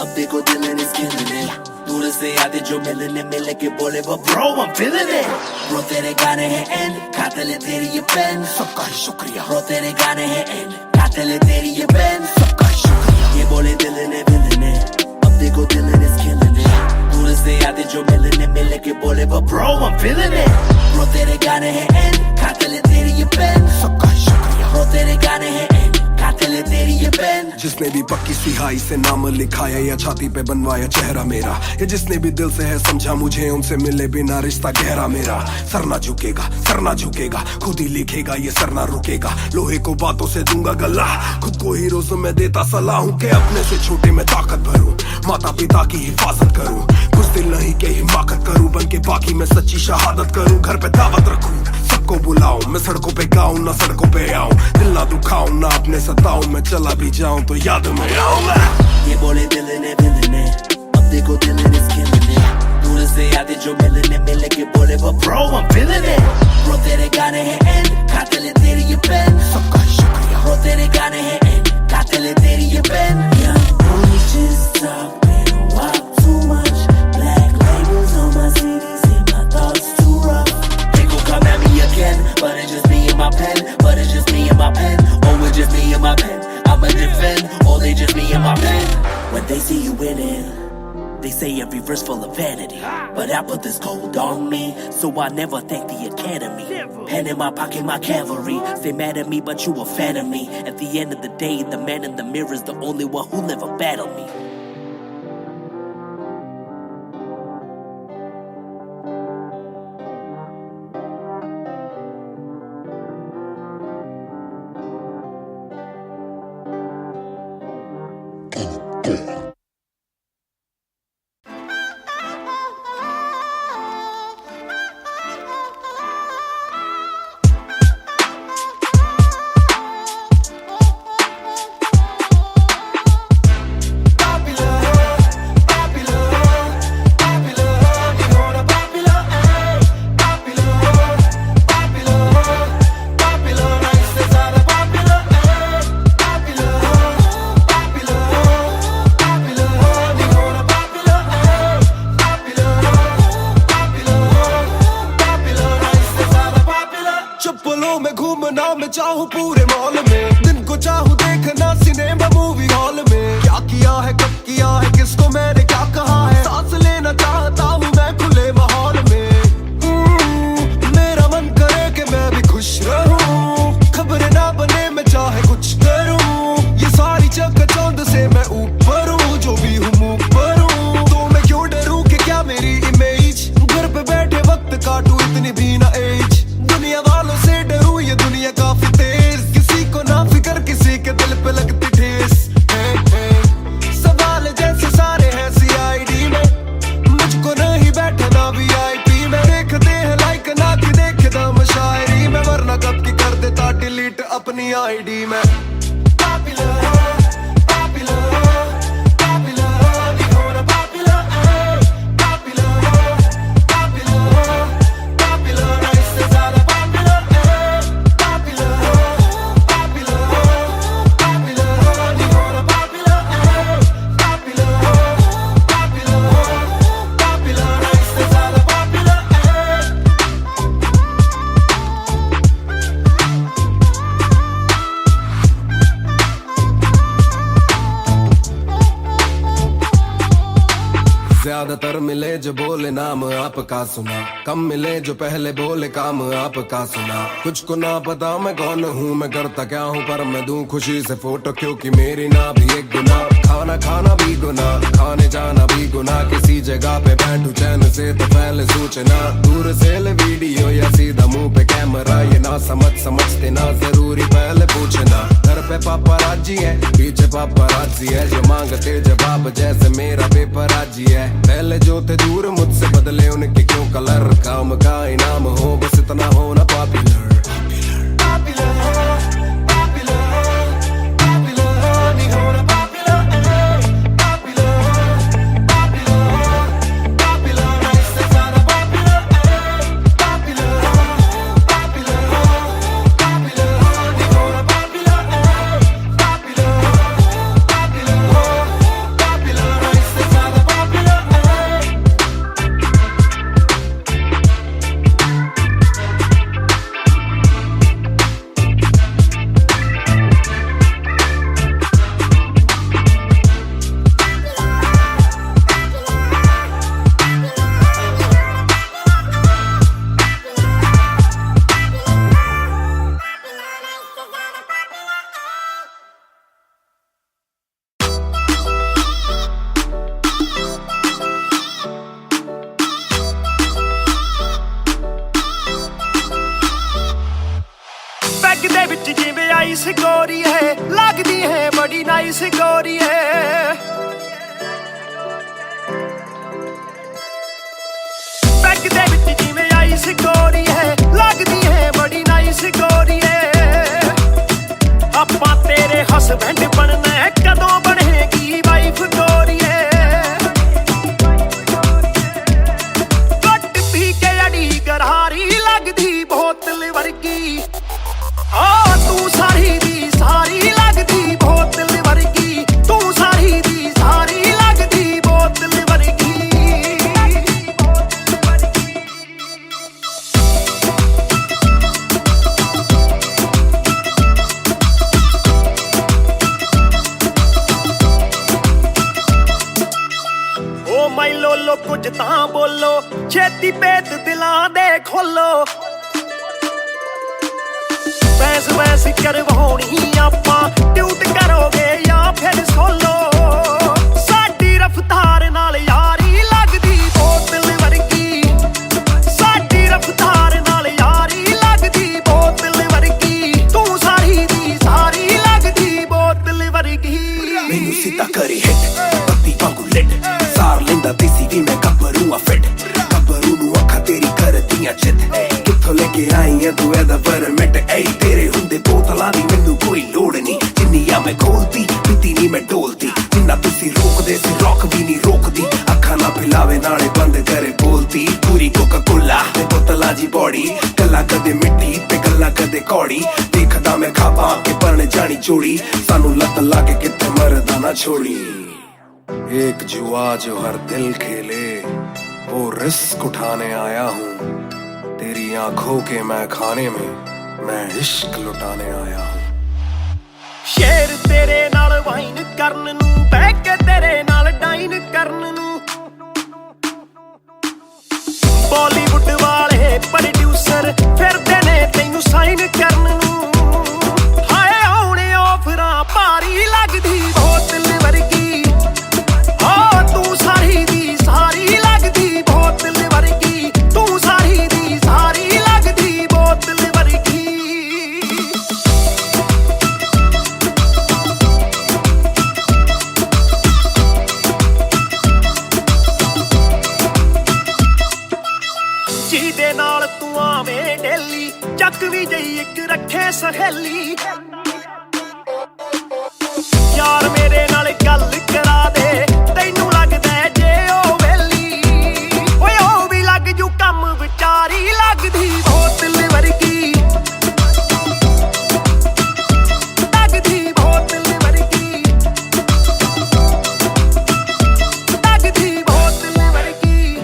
अब देखो दिल is killing it. दूर से आते जो मिलने मिलने के बोले वो bro I'm feeling it. Bro तेरे गाने हैं एंड खाते ले तेरी ये पेन, सबका शुक्रिया. Bro तेरे गाने हैं एंड खाते ले तेरी ये पेन, सबका शुक्रिया. ये बोले दिल ने विल ने, अब देखो दिल is killing it. दूर से आते जो मिलने मिलने के बोले वो bro I'm feeling it. Bro तेरे गाने हैं एंड खाते ले तेरी ये पेन, सबका शुक्रिया. Bro तेरे गाने हैं एंड कातिल है तेरी ये पेन। जिसने भी पक्की सिहाई से नाम लिखाया या छाती पे बनवाया चेहरा मेरा, या जिसने भी दिल से है समझा मुझे, उनसे मिले बिना रिश्ता गहरा मेरा। सर ना झुकेगा, सर ना झुकेगा, खुद ही लिखेगा ये सर ना रुकेगा। लोहे को बातों से दूंगा गला, खुद को ही रोज में देता सलाह हूं कि अपने से छोटे में ताकत भरूं, माता पिता की हिफाजत करूं, कुछ दिल नहीं के हिमाकत करूं, बन के बाकी मैं सच्ची शहादत करूं, घर पे दावत रखूं, सबको बुलाऊं, मैं सड़कों पे गाऊं ना सड़कों पे आऊं, दिल ना दुखाऊं ना अपने सताऊं, मैं चला भी जाऊं तो याद में आऊं। ये बोले दिल ने अब देखो दिल is killing it। दूर से आते जो मिलने मिले के बोले वो bro I'm feeling it। Bro तेरे गाने हैं end, कातिल है तेरी ये पेन। सबका शुक्रिया। Bro तेरे गाने हैं end, कातिल है तेरी ये pen. Young boys just talking a while too much, black labels on my CDs and my thoughts too rough। They gon' come at me again, but it's just me and my pen, but it's just me and my pen, oh it's just me and my pen, I'ma defend, oh they just me and my pen। When they see you winning, they say every verse full of vanity, but I put this gold on me, so I never thank the academy। Pen in my pocket, my cavalry, stay mad at me but you a fan of me, at the end of the day the man in the mirror is the only one who never battled me। चाहूं पूरे mall में, दिन को चाहूं देखना cinema movie hall में, क्या किया है कब किया है किसको मैंने क्या कहा है, सांस लेना चाहता हूं मैं खुले माहौल में। मेरा मन करे कि मैं भी खुश रहूं, खबरें ना बने मैं चाहे कुछ करूं, ये सारी चकाचौंध से मैं ऊपर हूं, जो भी हूं मुंह पर हूं, तो मैं क्यों डरूं कि क्या मेरी इमेज, घर पे बैठे वक्त काटूं इतनी भी ना एज, दुनिया वालों से डरूं ये दुनिया काफी तेज, किसी को ना फिकर किसी के दिल पे लगती ठेस। सवाल जैसे सारे हैं CID में, मुझको नहीं बैठना VIP में, देखते हैं लाइक ना कि देखे दम शायरी में, वरना कब की कर देता डिलीट अपनी ID में। ज्यादातर मिले जो बोले नाम आपका सुना, कम मिले जो पहले बोले काम आपका सुना, कुछ को ना पता मैं कौन हूँ मैं करता क्या हूँ, पर मैं दूं खुशी से फोटो क्योंकि मेरी ना भी एक गुना, खाना खाना भी गुना, खाने जाना भी गुना, किसी जगह पे बैठू चैन से तो पहले सूचना, दूर से ले वीडियो या सीधा मुंह पे कैमरा, ये ना समझते ना जरूरी पहले पूछना, घर पे पापराजी है पीछे पापराजी है, जो मांगते जवाब जैसे मेरा पेपराजी है, पहले जो थे दूर मुझसे बदले उनके क्यों कलर, काम का इनाम हो बस इतना हो ना पॉपुलर। ਦੇ ਵਿੱਚ ਜਿਵੇਂ ਆਈਸ ਗੋਰੀ ਹੈ ਲੱਗਦੀ ਹੈ ਬੜੀ ਨਾਈਸ ਗੋਰੀ ਹੈ ਪੈਗ ਦੇ ਵਿੱਚ ਜਿਵੇਂ ਆਈਸ ਗੋਰੀ ਹੈ ਲੱਗਦੀ ਹੈ ਬੜੀ ਨਾਈਸ ਗੋਰੀ ਹੈ ਆਪਾਂ ਤੇਰੇ ਹਸਬੈਂਡ ਬਣਨਾ ਹੈ ਕਦੋਂ ਬਣੇਗੀ ਵਾਈਫ ਗੋਰੀ ਹੈ ਕੱਟ ਪੀ ਕੇ ਅੜੀ ਗਰਾਰੀ ਲੱਗਦੀ ਬੋਤਲ ਵਰਗੀ ਆ ਤੂੰ ਸਾਰੀ ਦੀ ਸਾਰੀ ਲੱਗਦੀ ਬੋਤਲ ਵਰਗੀ ਤੂੰ ਸਾਰੀ ਦੀ ਸਾਰੀ ਲੱਗਦੀ ਬੋਤਲ ਵਰਗੀ ਓ ਮਾਈ ਲੋਲੋ ਕੁਝ ਤਾਂ ਬੋਲੋ ਛੇਤੀ ਭੇਤ ਦਿਲਾਂ ਦੇ ਖੋਲੋ ਬੈਸ ਬੈਸ ਕਰਵਾਉਣੀ ਆਪਾਂ ਟਿਊਟ ਕਰੋਗੇ ਜਾਂ ਫਿਰ ਸੋਲੋ ਸਾਡੀ ਰਫਤਾਰ ਨਾਲ ਯਾਰੀ ਲੱਗਦੀ ਬੋਤਲ ਵਰਗੀ ਸਾਡੀ ਰਫਤਾਰ ਨਾਲ ਯਾਰੀ ਲੱਗਦੀ ਬੋਤਲ ਵਰਗੀ ਤੂੰ ਸਾਰੀ ਦੀ ਸਾਰੀ ਲੱਗਦੀ ਬੋਤਲ ਵਰਗੀ ਮੈਨੂੰ ਸਿੱਧਾ ਕਰੇ ਹਿੱਟ ਬੱਤੀ ਵਾਂਗੂ ਲਿਟ ਸਾਰ ਲੈਂਦਾ ਦੇਸੀ ਵੀ ਮੈਂ ਗੱਭਰੂ ਆ ਫਿੱਟ ਗੱਭਰੂ ਨੂੰ ਅੱਖਾਂ ਤੇਰੀ ਕਰਦੀਆਂ ਚਿੱਤ ਕਿੱਥੋਂ ਲੈ ਕੇ ਆਈ ਐ ਤੂੰ ਇਹਦਾ ਪਰਮਿਟ ਏ ਤੇਰੇ ਹੁੰਦੇ ਬੋਤਲਾਂ ਦੀ ਮੈਨੂੰ ਕੋਈ ਲੋੜ ਨਹੀਂ ਜਿੰਨੀ ਆ ਮੈਂ ਖੋਲਦੀ ਪੀਤੀ ਨਹੀਂ ਮੈਂ ਡੋਲਦੀ ਜਿੰਨਾ ਤੁਸੀਂ ਰੋਕਦੇ ਸੀ ਰੋਕ ਵੀ ਨਹੀਂ ਰੋਕਦੀ ਅੱਖਾਂ ਨਾ ਪਿਲਾਵੇ ਨਾਲੇ ਬੰਦ ਕਰੇ ਬੋਲਦੀ ਪੂਰੀ ਕੋਕਾ ਕੋਲਾ ਤੇ ਬੋਤਲਾਂ ਜੀ ਬੋਡੀ ਗੱਲਾਂ ਕਦੇ ਮਿੱਟੀ ਤੇ ਗੱਲਾਂ ਕਦੇ ਕੌੜੀ ਦੇਖਦਾ ਮੈਂ ਖਾਪਾਂ ਕੇ ਪਰਣ ਜਾਣੀ ਚੋੜੀ ਸਾਨੂੰ ਲੱਤ ਲਾ ਕੇ ਕਿਤੇ ਮਰਦਾ ਨਾ ਛੋੜੀ एक जुआ जो हर दिल खेले वो रिस्क उठाने आया हूँ तेरी आंखों के मैं खाने में मैं इश्क लुटाने आया हूँ ਸ਼ੇਰ ਤੇਰੇ ਨਾਲ ਵਾਈਨ ਕਰਨ ਨੂੰ ਬਹਿ ਕੇ ਤੇਰੇ ਨਾਲ ਡਾਈਨ ਕਰਨ ਨੂੰ ਬਾਲੀਵੁੱਡ ਵਾਲੇ ਪ੍ਰੋਡਿਊਸਰ ਫਿਰਦੇ ਨੇ ਤੈਨੂੰ ਸਾਈਨ ਕਰਨ ਨੂੰ ਹਾਏ ਆਉਣੇ ਆਫਰਾਂ ਭਾਰੀ ਲੱਗਦੀ ਬੋਤਲ ਵਰਗੀ ਤੂੰ ਸਾਰੀ ਦੀ ਸਾਰੀ ਲੱਗਦੀ ਬੋਤਲ ਵਰਗੀ ਤੂੰ ਸਾਰੀ ਦੀ ਸਾਰੀ ਲੱਗਦੀ ਬੋਤਲ ਵਰਗੀ ਜਿਹਦੇ ਨਾਲ ਤੂੰ ਆਵੇਂ ਡੇਲੀ ਚੱਕ ਵੀ ਜਈ ਇੱਕ ਰੱਖੇ ਸਹੇਲੀ ਯਾਰ ਮੇਰੇ ਨਾਲ ਗੱਲ ਕਰਾ ਦੇ ਤੈਨੂੰ ਲੱਗਦਾ ਜੇ ਉਹ ਵੇਲੀ ਓਏ ਉਹ ਵੀ ਲੱਗ ਜੂ ਕੰਮ ਵਿਚਾਰੀ ਲੱਗਦੀ ਬੋਤਲ ਵਰਗੀ ਲੱਗਦੀ ਬੋਤਲ ਵਰਗੀ ਲੱਗਦੀ ਬੋਤਲ ਵਰਗੀ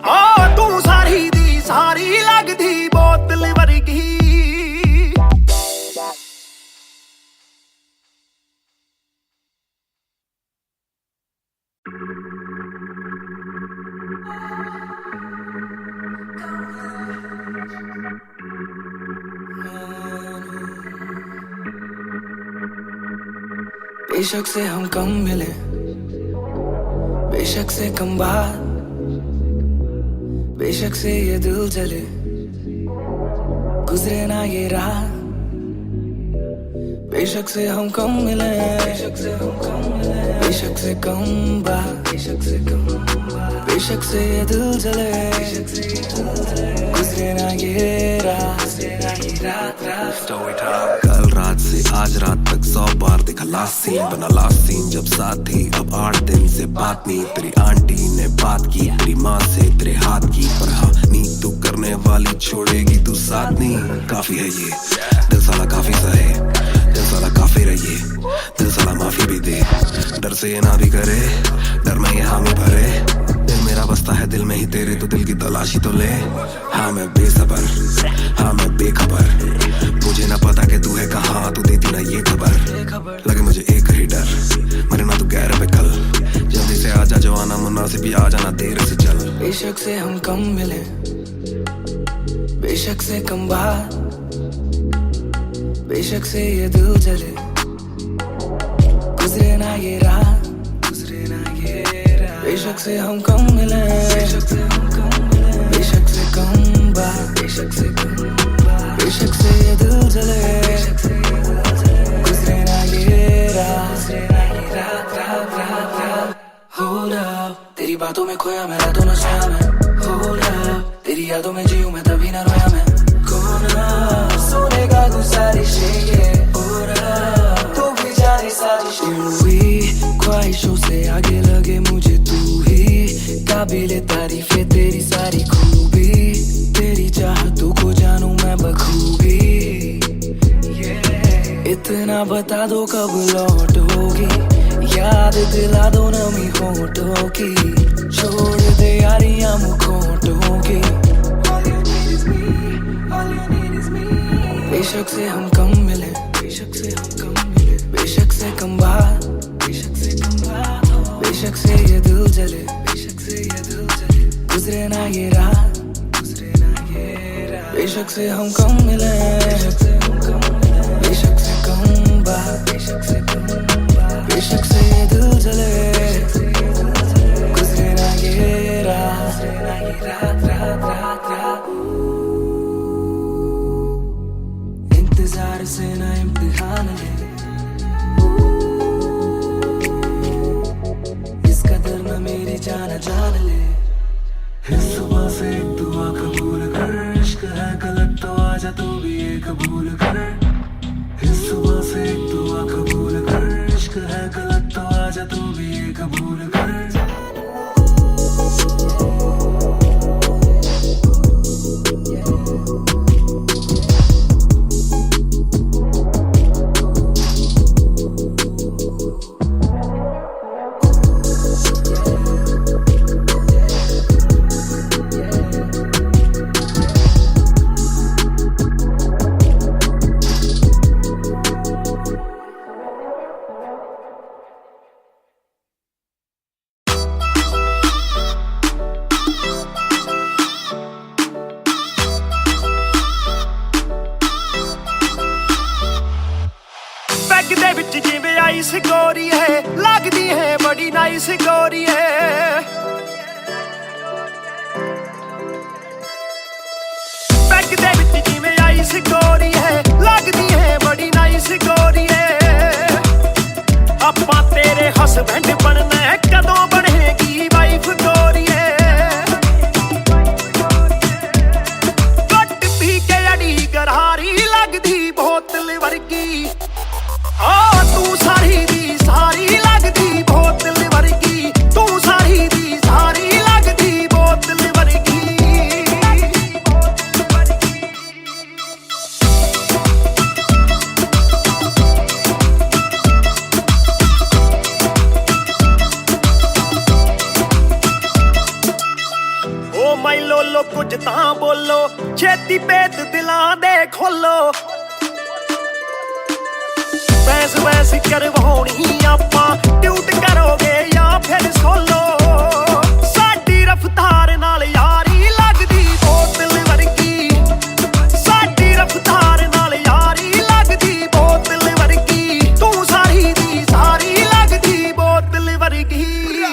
ਆ ਤੂੰ ਸਾਰੀ ਦੀ ਸਾਰੀ ਲੱਗਦੀ ਬੋਤਲ ਵਰਗੀ बेशक से हम कम मिले बेशक से कम बात बेशक से ये दिल जले गुजरे ना ये रात बेशक से हम कम मिले बेशक से हम कम मिले बेशक से कम बात बेशक से कम बात बेशक से ये दिल जले बेशक से ये दिल जले गुजरे ना ये रात कल रात से आज रात तक 100 बार देखा लास्ट सीन बना लास्ट सीन जब साथ थी अब 8 दिन से बात नहीं तेरी आंटी ने बात की तेरी माँ से तेरे हाथ की पर हाँ नींद तू करने वाली छोड़ेगी तू साथ नहीं काफी है ये दिल साला काफी सहे दिल साला काफी रहिए दिल साला माफी भी दे डर से ये ना भी करे डर में ये हामी भरे दिल मेरा बसता है दिल में ही तेरे तो दिल की तलाशी तो ले हाँ मैं बेसबर हाँ मैं बेखबर मुझे ना पता कि तू है कहाँ तू देती ना ये खबर लगे मुझे एक ही डर मरे ना तू गैर पे कल जल्दी से आजा जो आना मुनासिब भी आ जाना देर से चल बेशक से हम कम मिले बेशक से कम बात बेशक से ये दिल जले गुजरे ना ये रात बेशक से हम कम मिले बेशक से हम कम मिले बेशक से कम बात बेशक से कम बात बेशक से ये दिल जले खोया मैं रातों न सोया मैं Hold up तेरी यादों में जीऊं मैं तभी न रोया मैं कोना सोने का गुजारिश है तू भी जाने साजिश हुई ख्वाहिशों से आगे लगे मुझे तू ही काबिले तारीफ है तेरी सारी खूबी तेरी चाहतों को जानूं मैं बखूबी इतना बता दो कब लौटोगी याद दिला दो नमी होठों की छोड़ दे यारियां मुखोटों की बेशक से हम कम मिले बेशक से हम कम मिले बेशक से कम बात बेशक से कम बात बेशक से ये दिल जले बेशक से ये दिल जले गुजरे ना ये रात गुजरे ना ये रात बेशक से हम कम मिले बेशक से हम कम मिले बेशक से कम बात बेशक से कम बात बेशक से ये दिल जले गुजरे ना ये रात रात रात रात रात इंतजार से ना इम्तिहान ले इस कदर न मेरी जान जान ले इस सुबह से एक दुआ कबूल कर इश्क है गलत तो आजा तू भी ये कबूल कर इस सुबह से एक दुआ कबूल कर इश्क है गलत तो आजा तू भी ये कबूल कर ਦੇ ਵਿੱਚ ਜਿਵੇਂ ਆਈਸ ਗੋਰੀ ਹੈ ਲੱਗਦੀ ਹੈ ਬੜੀ ਨਾਈਸ ਗੋਰੀ ਹੈ ਬੈਗ ਦੇ ਵਿੱਚ ਜਿਵੇਂ ਆਈਸ ਗੋਰੀ ਹੈ ਲੱਗਦੀ ਹੈ ਬੜੀ ਨਾਈਸ ਗੋਰੀ ਹੈ ਆਪਾਂ ਤੇਰੇ ਹਸਬੈਂਡ ਬਣਨਾ ਹੈ ਕਦੋਂ ਬਣੇਗੀ ਵਾਈਫ ਗੋਰੀ ਹੈ ਕੱਟ ਪੀ ਕੇ ਅੜੀ ਗਰਾਰੀ ਲੱਗਦੀ ਬੋਤਲ ਵਰਗੀ ਆ ਤੂੰ ਸਾਰੀ ਦੀ ਸਾਰੀ ਲੱਗਦੀ ਬੋਤਲ ਵਰਗੀ ਤੂੰ ਸਾਰੀ ਦੀ ਸਾਰੀ ਲੱਗਦੀ ਬੋਤਲ ਵਰਗੀ ਓ ਮਾਈ ਲੋਲੋ ਕੁਝ ਤਾਂ ਬੋਲੋ ਛੇਤੀ ਭੇਤ ਦਿਲਾਂ ਦੇ ਖੋਲੋ ਬੈਸ ਬੈਸ ਕਰਵਾਉਣੀ ਆਪਾਂ ਟਿਊਟ ਕਰੋਗੇ ਜਾਂ ਫਿਰ ਸੋਲੋ ਸਾਡੀ ਰਫਤਾਰ ਨਾਲ ਯਾਰੀ ਲੱਗਦੀ ਬੋਤਲ ਵਰਗੀ ਸਾਡੀ ਰਫਤਾਰ ਨਾਲ ਯਾਰੀ ਲੱਗਦੀ ਬੋਤਲ ਵਰਗੀ ਤੂੰ ਸਾਰੀ ਦੀ ਸਾਰੀ ਲੱਗਦੀ ਬੋਤਲ ਵਰਗੀ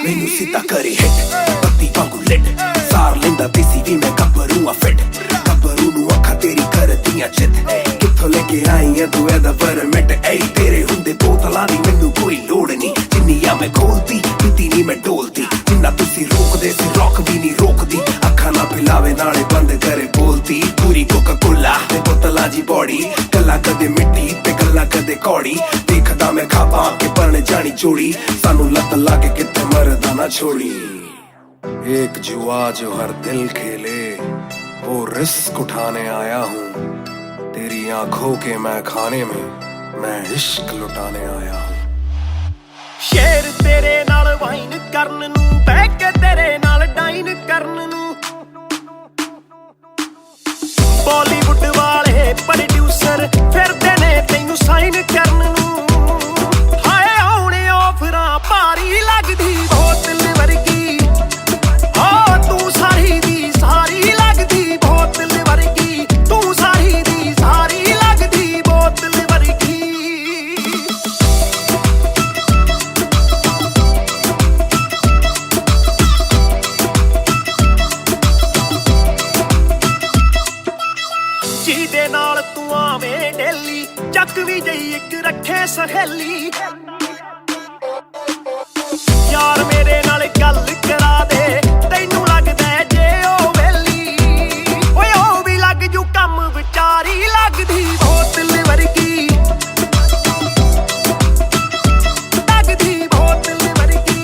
ਮੈਨੂੰ ਸਿੱਧਾ ਕਰੇ ਹਿੱਟ ਬੱਤੀ ਵਾਂਗੂ ਲਿਟ ਸਾਰ ਲੈਂਦਾ ਦੇਸੀ ਵੀ ਮੈਂ ਗੱਭਰੂ ਆ ਫਿੱਟ ਗੱਭਰੂ ਨੂੰ ਅੱਖਾਂ ਤੇਰੀ ਕਰਦੀਆਂ ਚਿੱਤ ਕਿੱਥੋਂ ਲੈ ਕੇ ਆਈ ਆ ਤੂੰ ਇਹਦਾ ਪਰਮਿਟ ਏ ਤੇਰੇ ਹੁੰਦੇ ਬੋਤਲਾਂ ਦੀ ਮੈਨੂੰ ਕੋਈ ਲੋੜ ਨਹੀਂ ਜਿੰਨੀਆਂ ਮੈਂ ਖੋਲਦੀ ਪੀਤੀ ਨਹੀਂ ਮੈਂ ਡੋਲਦੀ ਜਿੰਨਾ ਤੁਸੀਂ ਰੋਕਦੇ ਸੀ ਰੋਕ ਵੀ ਨਹੀਂ ਰੋਕਦੀ ਅੱਖਾਂ ਨਾ ਪਿਲਾਵੇ ਨਾਲੇ ਬੰਦ ਕਰੇ ਬੋਲਦੀ ਪੂਰੀ ਕੋਕਾ ਕੋਲਾ ਤੇ ਬੋਤਲਾਂ ਜੀ ਬੋਡੀ ਗੱਲਾਂ ਕਦੇ ਮਿੱਟੀ ਤੇ ਗੱਲਾਂ ਕਦੇ ਕੌੜੀ ਦੇਖਦਾ ਮੈਂ ਖਾਪਾਂ ਕੇ ਪਰਣ ਜਾਣੀ ਚੋੜੀ ਸਾਨੂੰ ਲੱਤ ਲਾ ਕੇ ਕਿਤੇ ਮਰਦਾ ਨਾ ਛੋੜੀ एक जुआ जो हर दिल खेले वो रिस्क उठाने आया हूँ तेरी आंखों के मैं खाने में मैं इश्क लुटाने आया हूँ ਸ਼ੇਰ ਤੇਰੇ ਨਾਲ ਵਾਈਨ ਕਰਨ ਨੂੰ ਬਹਿ ਕੇ ਤੇਰੇ ਨਾਲ ਡਾਈਨ ਕਰਨ ਨੂੰ ਬਾਲੀਵੁੱਡ ਵਾਲੇ ਪ੍ਰੋਡਿਊਸਰ ਫਿਰਦੇ ਨੇ ਤੈਨੂੰ ਸਾਈਨ ਕਰਨ ਨੂੰ ਹਾਏ ਆਉਣੇ ਆਫਰਾਂ ਭਾਰੀ ਲੱਗਦੀ ਬੋਤਲ ਵਰਗੀ ਤੂੰ ਸਾਰੀ ਦੀ ਸਾਰੀ ਲੱਗਦੀ ਬੋਤਲ ਵਰਗੀ ਤੂੰ ਸਾਰੀ ਦੀ ਸਾਰੀ ਲੱਗਦੀ ਬੋਤਲ ਵਰਗੀ ਜਿਹਦੇ ਨਾਲ ਤੂੰ ਆਵੇਂ ਡੇਲੀ ਚੱਕ ਵੀ ਜਈ ਇੱਕ ਰੱਖੇ ਸਹੇਲੀ यार मेरे नाल गल करा दे तैनू लगदा जे ओ वेली ओए ओ भी लग जू कम विचारी लगदी बोतल वर्गी लगदी बोतल वर्गी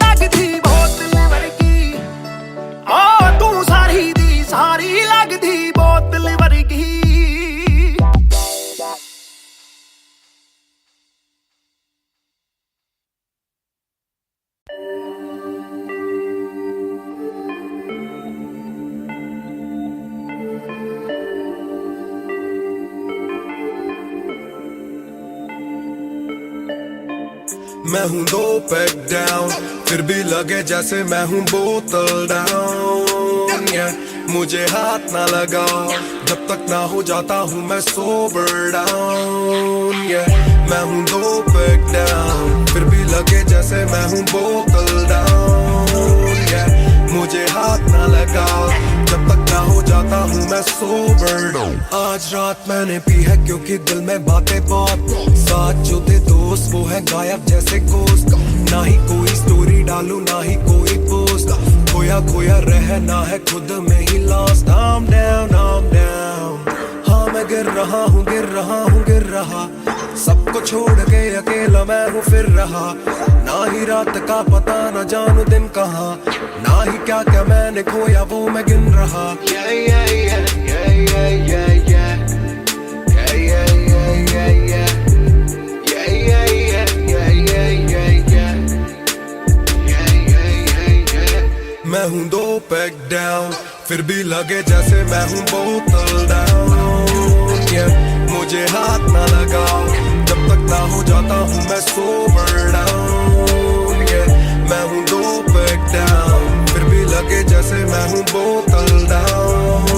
लगदी बोतल वर्गी आ तू सारी दी सारी लगदी बोतल वर्गी मैं हूँ 2 पैक डाउन फिर भी लगे जैसे मैं हूँ बोतल डाउन मुझे हाथ ना लगाओ जब तक ना हो जाता हूँ मैं सोबर डाउन मैं हूँ 2 पैक डाउन फिर भी लगे जैसे मैं हूँ बोतल डाउन मुझे हाथ ना लगाओ जब तक ना हो जाता हूँ मैं सोबर डाउन आज रात मैंने पी है क्योंकि दिल में बातें बहुत साथ जो थे दोस्त वो है गायब जैसे गोश्त ना ही कोई स्टोरी डालूं ना ही कोई पोस्ट खोया खोया रहना है खुद में ही लॉस्ट I'm down हाँ मैं गिर रहा हूँ गिर रहा सबको छोड़ के अकेला मैं हूँ फिर रहा ना ही रात का पता ना जानू दिन कहाँ ना ही क्या क्या मैंने खोया वो मैं गिन रहा मैं हूँ 2 पैक डाउन फिर भी लगे जैसे मैं हूँ बोतल डाउन मुझे हाथ ना लगाओ जब तक ना हो जाता हूँ मैं सोबर डाउन मैं हूँ 2 पैक डाउन फिर भी लगे जैसे मैं हूँ बोतल डाउन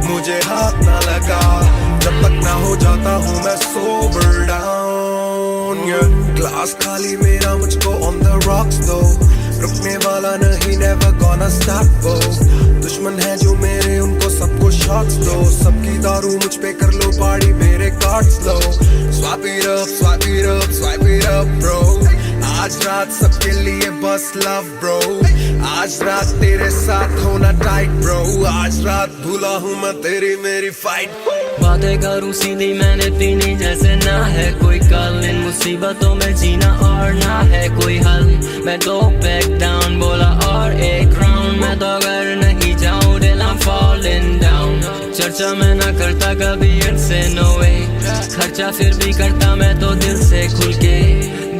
मुझे हाथ ना लगाओ जब तक ना हो जाता हूँ मैं सोबर डाउन ग्लास खाली मेरा मुझको ऑन द रॉक्स दो रुकने वाला नहीं never gonna stop go दुश्मन है जो मेरे उनको सबको शॉट्स दो सबकी दारू मुझ पे कर लो पार्टी मेरे cards low swipe it up bro आज रात सबके लिए बस love bro आज रात तेरे साथ होना tight bro आज रात भूला हूँ मैं तेरी मेरी fight बातें करूँ सीधी मैंने पीनी जैसे ना है कोई कल इन मुसीबतों में जीना और ना है कोई हल मैं 2 पैक डाउन बोला और एक राउंड मैं तो अगर नहीं जाऊँ दिल I'm falling down चर्चा मैं ना करता कभी इनसे no way खर्चा फिर भी करता मैं तो दिल से खुल के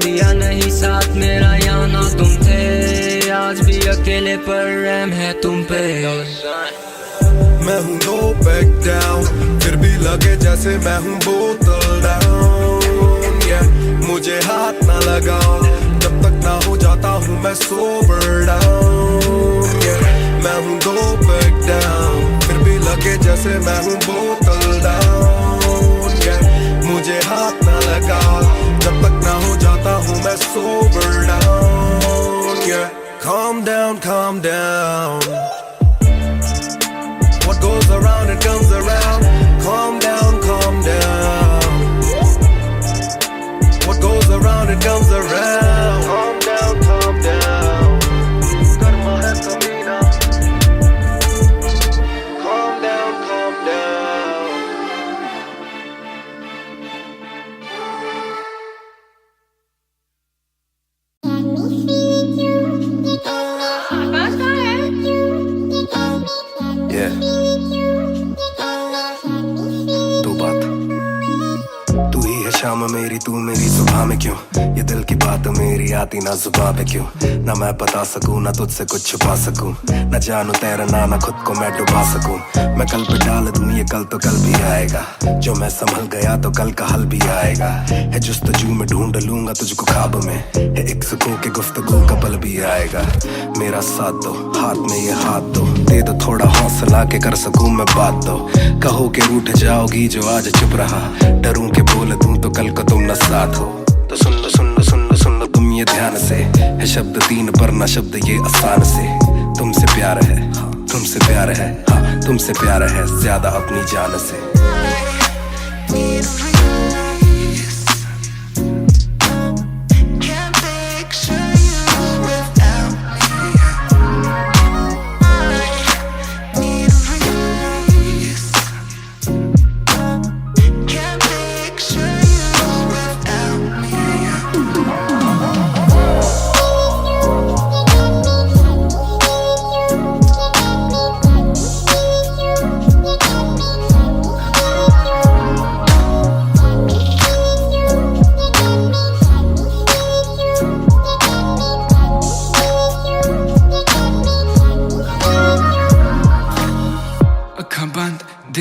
दिया नहीं साथ मेरा यहाँ ना तुम थे आज भी अकेले पर रहम है तुम पे मैं हूँ 2 पैक डाउन फिर भी लगे जैसे मैं हूँ बोतल डाउन मुझे हाथ ना लगाओ जब तक ना हो जाता हूँ मैं सोबर डाउन मैं हूँ 2 पैक डाउन फिर भी लगे जैसे मैं हूँ बोतल डाउन मुझे हाथ ना लगाओ जब तक ना हो जाता हूँ मैं sober down calm down What goes around it comes around. Calm down. What goes around it comes around. Calm down. Karma hai kamina. Calm down. Yeah. दो बात तू ही है शाम मेरी तू मेरी सुबह में क्यों ये दिल की बात मेरी आती ना जुबान पे क्यों ना मैं बता सकूं ना तुझसे कुछ छुपा सकूं ना जानू तैरना ना खुद को मैं डुबा सकूं मैं कल पे डाल दूं ये कल तो कल भी आएगा जो मैं संभल गया तो कल का हल भी आएगा है जुस्तजू में ढूंढ लूंगा तुझको ख्वाब में है एक सुकून के गुफ्तगू का पल भी आएगा मेरा साथ दो हाथ में ये हाथ दो दे दो थोड़ा हौसला के कर सकूं मैं बात दो कहो के रूठ जाओगी जो आज चुप रहा डरूं के बोल दूं तो कल को तुम न साथ हो तो सुन लो तुम ये ध्यान से है शब्द 3 पर ना शब्द ये आसान से तुमसे प्यार है तुमसे प्यार है हाँ तुमसे प्यार है ज्यादा अपनी जान से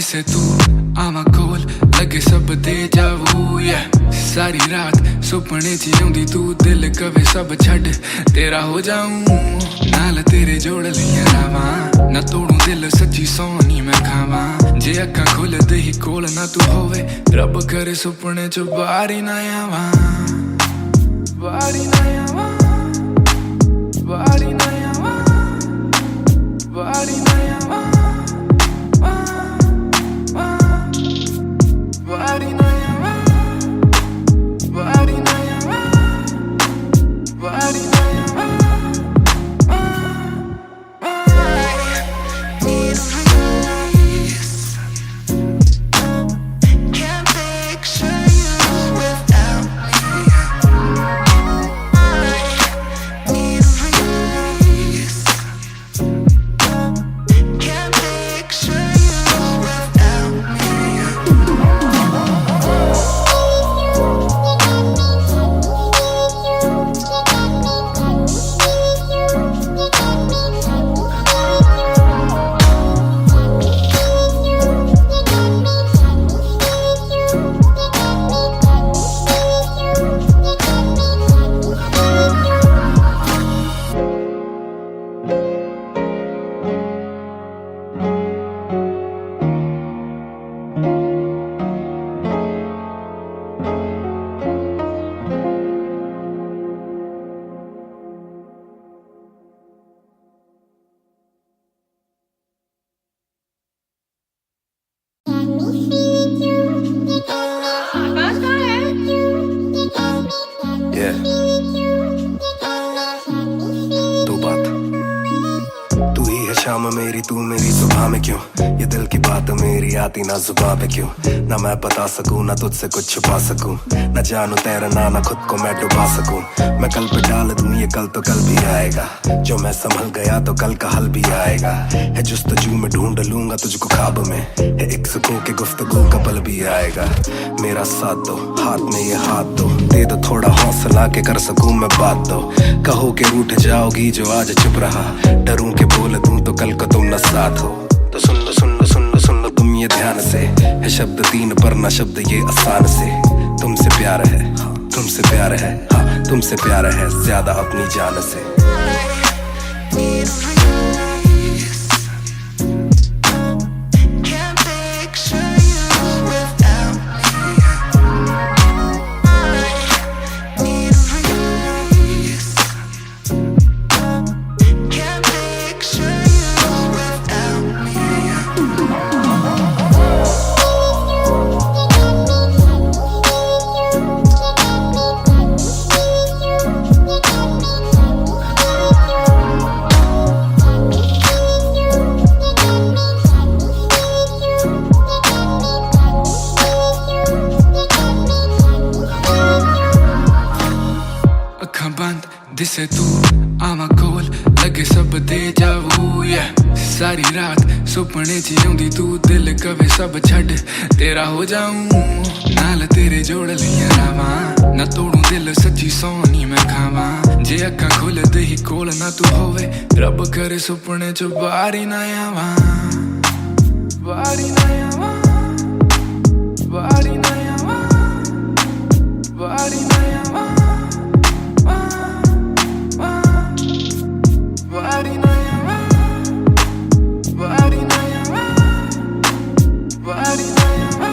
दिसे तू आवा कोल लगे सब दे जावू सारी रात सुपने च आउंदी तू दिल कवे सब छड़ तेरा हो जाऊं नाल तेरे जोड़ लिया रावा ना तोड़ू दिल सच्ची सोनी मैं खावा जे अक्खां खुलदे ही कोल ना तू होवे रब करे सुपने च बारी ना आवा बारी ना आवा बारी ना आवा बारी ना आवा बारी ना आवा बारी ना आवा बारी ना आवा मेरी तू मेरी सुबह में क्यों ये दिल की बात मेरी आती ना जुबां पे क्यों ना मैं बता सकूं ना तुझसे कुछ छुपा सकूं ना जानू तैरना ना खुद को मैं डुबा सकूं मैं कल पे डाल दूं ये कल तो कल भी आएगा जो मैं संभल गया तो कल का हल भी आएगा है जुस्तजू में ढूंढ लूंगा तुझको ख्वाब में है एक सुकून के गुफ्तगू का पल भी आएगा मेरा साथ दो हाथ में ये हाथ दो दे दो थोड़ा हौसला के कर सकूं मैं बात दो कहो के रूठ जाओगी जो आज चुप रहा डरूं के बोल दूं तो कल को तुम न साथ हो तो सुन लो सुन लो सुन लो सुन लो तुम ये ध्यान से है शब्द तीन पर ना शब्द ये आसान से तुमसे प्यार है हाँ तुमसे प्यार है हाँ तुमसे प्यार है ज्यादा अपनी जान से दिसे तू आवा कोल लगे सब दे जावू सारी रात सुपने च आउंदी तू दिल कवे सब छड़ तेरा हो जाऊं नाल तेरे जोड़ लिया रावा ना तोड़ू दिल सच्ची सोनी मैं खावा जे अक्खां खुलदे ही कोल ना तू होवे रब करे सुपने च बारी ना आवा बारी ना आवा बारी ना आवा बारी ना आवा बारी ना आवा बारी ना आवा बारी ना आवा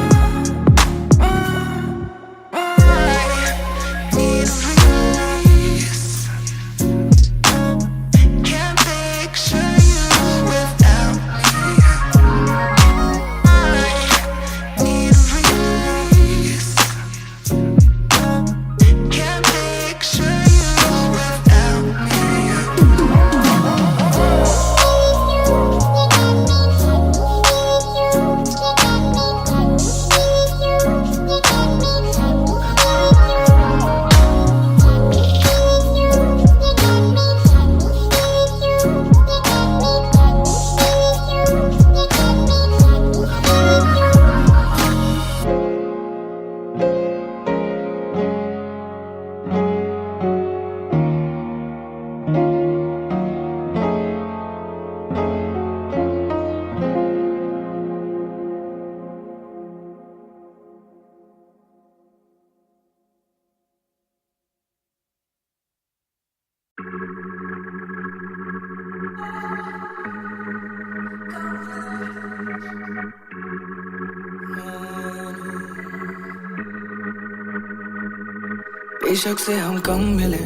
बेशक से हम कम मिले,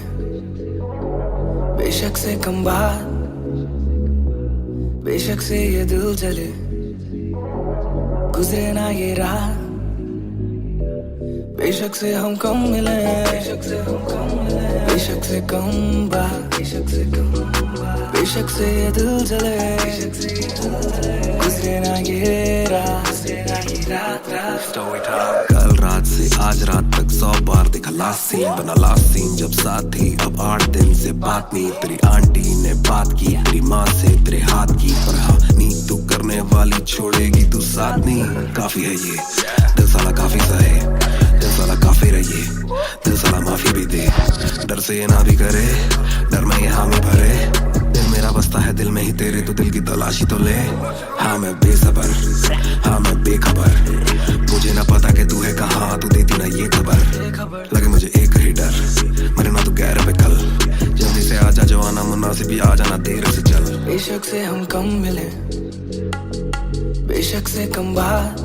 बेशक से कम बात, बेशक से ये दिल जले, गुजरे ना ये रात। बेशक से हम कम मिले, बेशक से हम कम मिले, बेशक से कम बात, बेशक से कम बात, बेशक से ये दिल जले, बेशक से ये दिल जले, गुजरे ना ये रात, गुजरे ना ये रात। कल रात से आज रात तक 100 बार देखा लास्ट सीन, बना लास्ट सीन जब साथ थी। अब 8 दिन से बात नहीं, तेरी आंटी ने बात की, तेरी माँ से तेरे हाथ की। पर हाँ नींद तू करने वाली छोड़ेगी तू साथ नहीं। काफी है ये दिल साला, काफी सा है दिल साला, काफी रहिए दिल साला, माफी भी दे। डर से ये ना भी करे, डर में ये हामी भरे। दिल मेरा बसता है दिल में ही तेरे, तो दिल की तलाशी तो ले। हाँ मैं बेसबर, हाँ मैं बेखबर, मुझे ना पता कि तू है कहाँ, तू देती ना ये खबर। लगे मुझे एक ही डर, मरे ना तू गैर पे कल। जल्दी से आजा जो आना मुनासिब, भी आ जाना देर से चल। बेशक से हम कम मिले, बेशक से कम बात,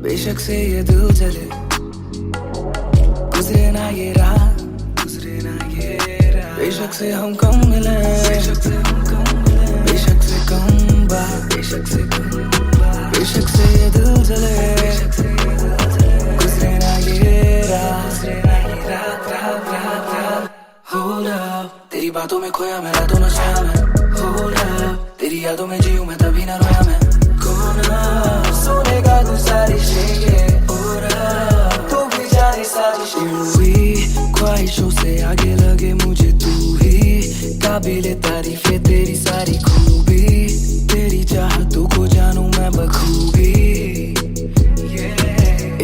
बेशक से ये दिल जले, गुजरे ना ये रात, गुजरे ना ये रात। बेशक से हम कम मिले, बेशक से हम कम मिले, बेशक से कम बात, बेशक से कम बात, बेशक से ये दिल जले, बेशक से ये दिल जले, गुजरे ना ये रात, गुजरे ना ये रात, रात, रात, रात। Hold up, तेरी बातों में खोया मैं, रातों न सोया मैं। Hold up, तेरी यादों में जीऊं मैं, तभी ना रोया मैं। कोना सोनेगा तू सारी शेखें, तो भी जाने साजिशें हुई। ख्वाहिशों से आगे लगे मुझे तू ही, काबिले तारीफ है तेरी सारी खूबी। तेरी चाहतों को जानूं मैं बखूबी।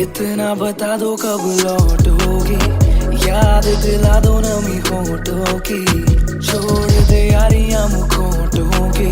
इतना बता दो कब लौटोगी, याद दिला दो नमी होठों की, छोड़ दे यारियां मुखोटों की।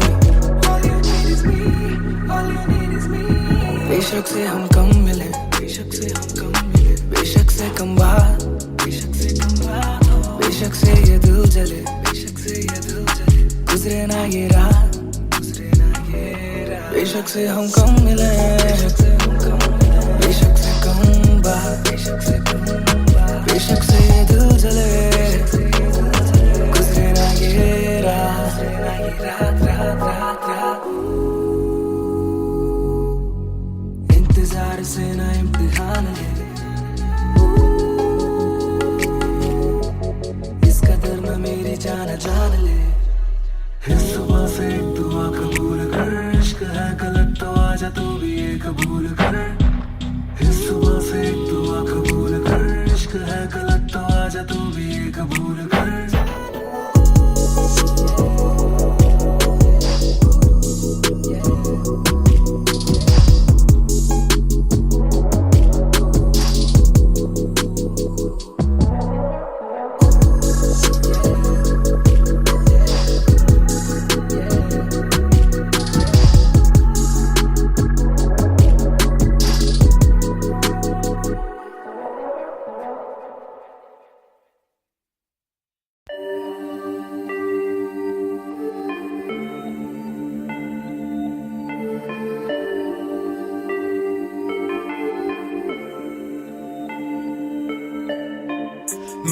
बेशक से हम कम मिले, बेशक से हम कम मिले, बेशक से कम बात, बेशक से कम बात, बेशक से ये दिल जले, बेशक से ये दिल जले, गुजरे ना ये रात, गुजरे ना ये रात। बेशक से हम कम मिले, बेशक से हम कम मिले, बेशक से कम बात, बेशक से कम बात, बेशक से ये दिल जले, बेशक से ये दिल जले, गुजरे ना ये रात, गुजरे ना ये रात, रात, रात, रात। इंतजार से ना इम्तिहान ले, इस कदर में मेरी जान जान ले। इस सुबह से एक दुआ कबूल कर, इश्क है गलत तो आजा तू भी ये कबूल कर। इस सुबह से एक दुआ कबूल कर, इश्क है गलत तो आजा तू भी ये कबूल कर।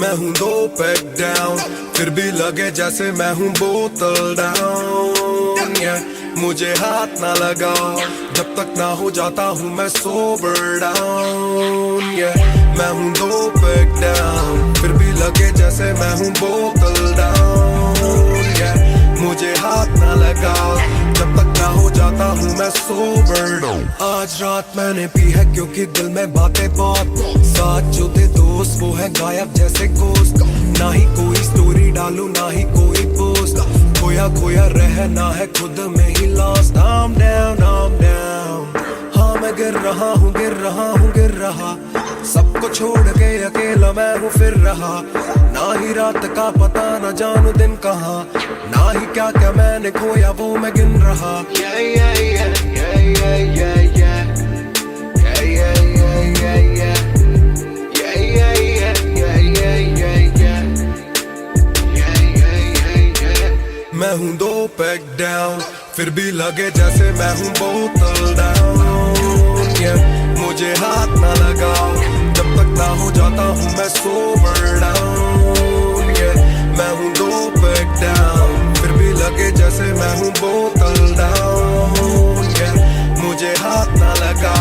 मैं हूँ 2 पैक डाउन, फिर भी लगे जैसे मैं हूँ बोतल डाउन। मुझे हाथ ना लगाओ जब तक ना हो जाता हूँ मैं सोबर डाउन। मैं हूँ 2 पैक डाउन, फिर भी लगे जैसे मैं हूँ बोतल डाउन। मुझे हाथ ना लगाओ जब तक ना हो जाता हूँ मैं सोबर डाउन। आज रात मैंने पी है क्योंकि दिल में बातें बहुत, साथ जो थे दोस्त वो है गायब जैसे गोश्त। ना ही कोई स्टोरी डालूं ना ही कोई पोस्ट, खोया खोया रहना है खुद में he lost. I'm down, I'm down, हाँ मैं गिर रहा हूँ गिर रहा हूँ गिर रहा, सबको छोड़ के अकेला मैं हूँ फिर रहा। ना ही रात का पता न जानू दिन कहाँ, ना ही क्या क्या मैंने खोया वो मैं गिन रहा। Yeah, yeah, yeah, yeah, yeah, yeah, yeah. Yeah, yeah, yeah, yeah, yeah. Yeah, yeah, yeah, yeah, yeah, yeah, yeah. Yeah, yeah, yeah, yeah. मैं हूँ 2 पैक डाउन, फिर भी लगे जैसे मैं हूँ बोतल डाउन। मुझे हाथ ना लगाओ जब जब तक ना हो जाता हूँ मैं sober down, yeah. मैं हूँ दो पैक down, फिर भी लगे जैसे मैं हूँ बोतल down, yeah. मुझे हाथ ना लगा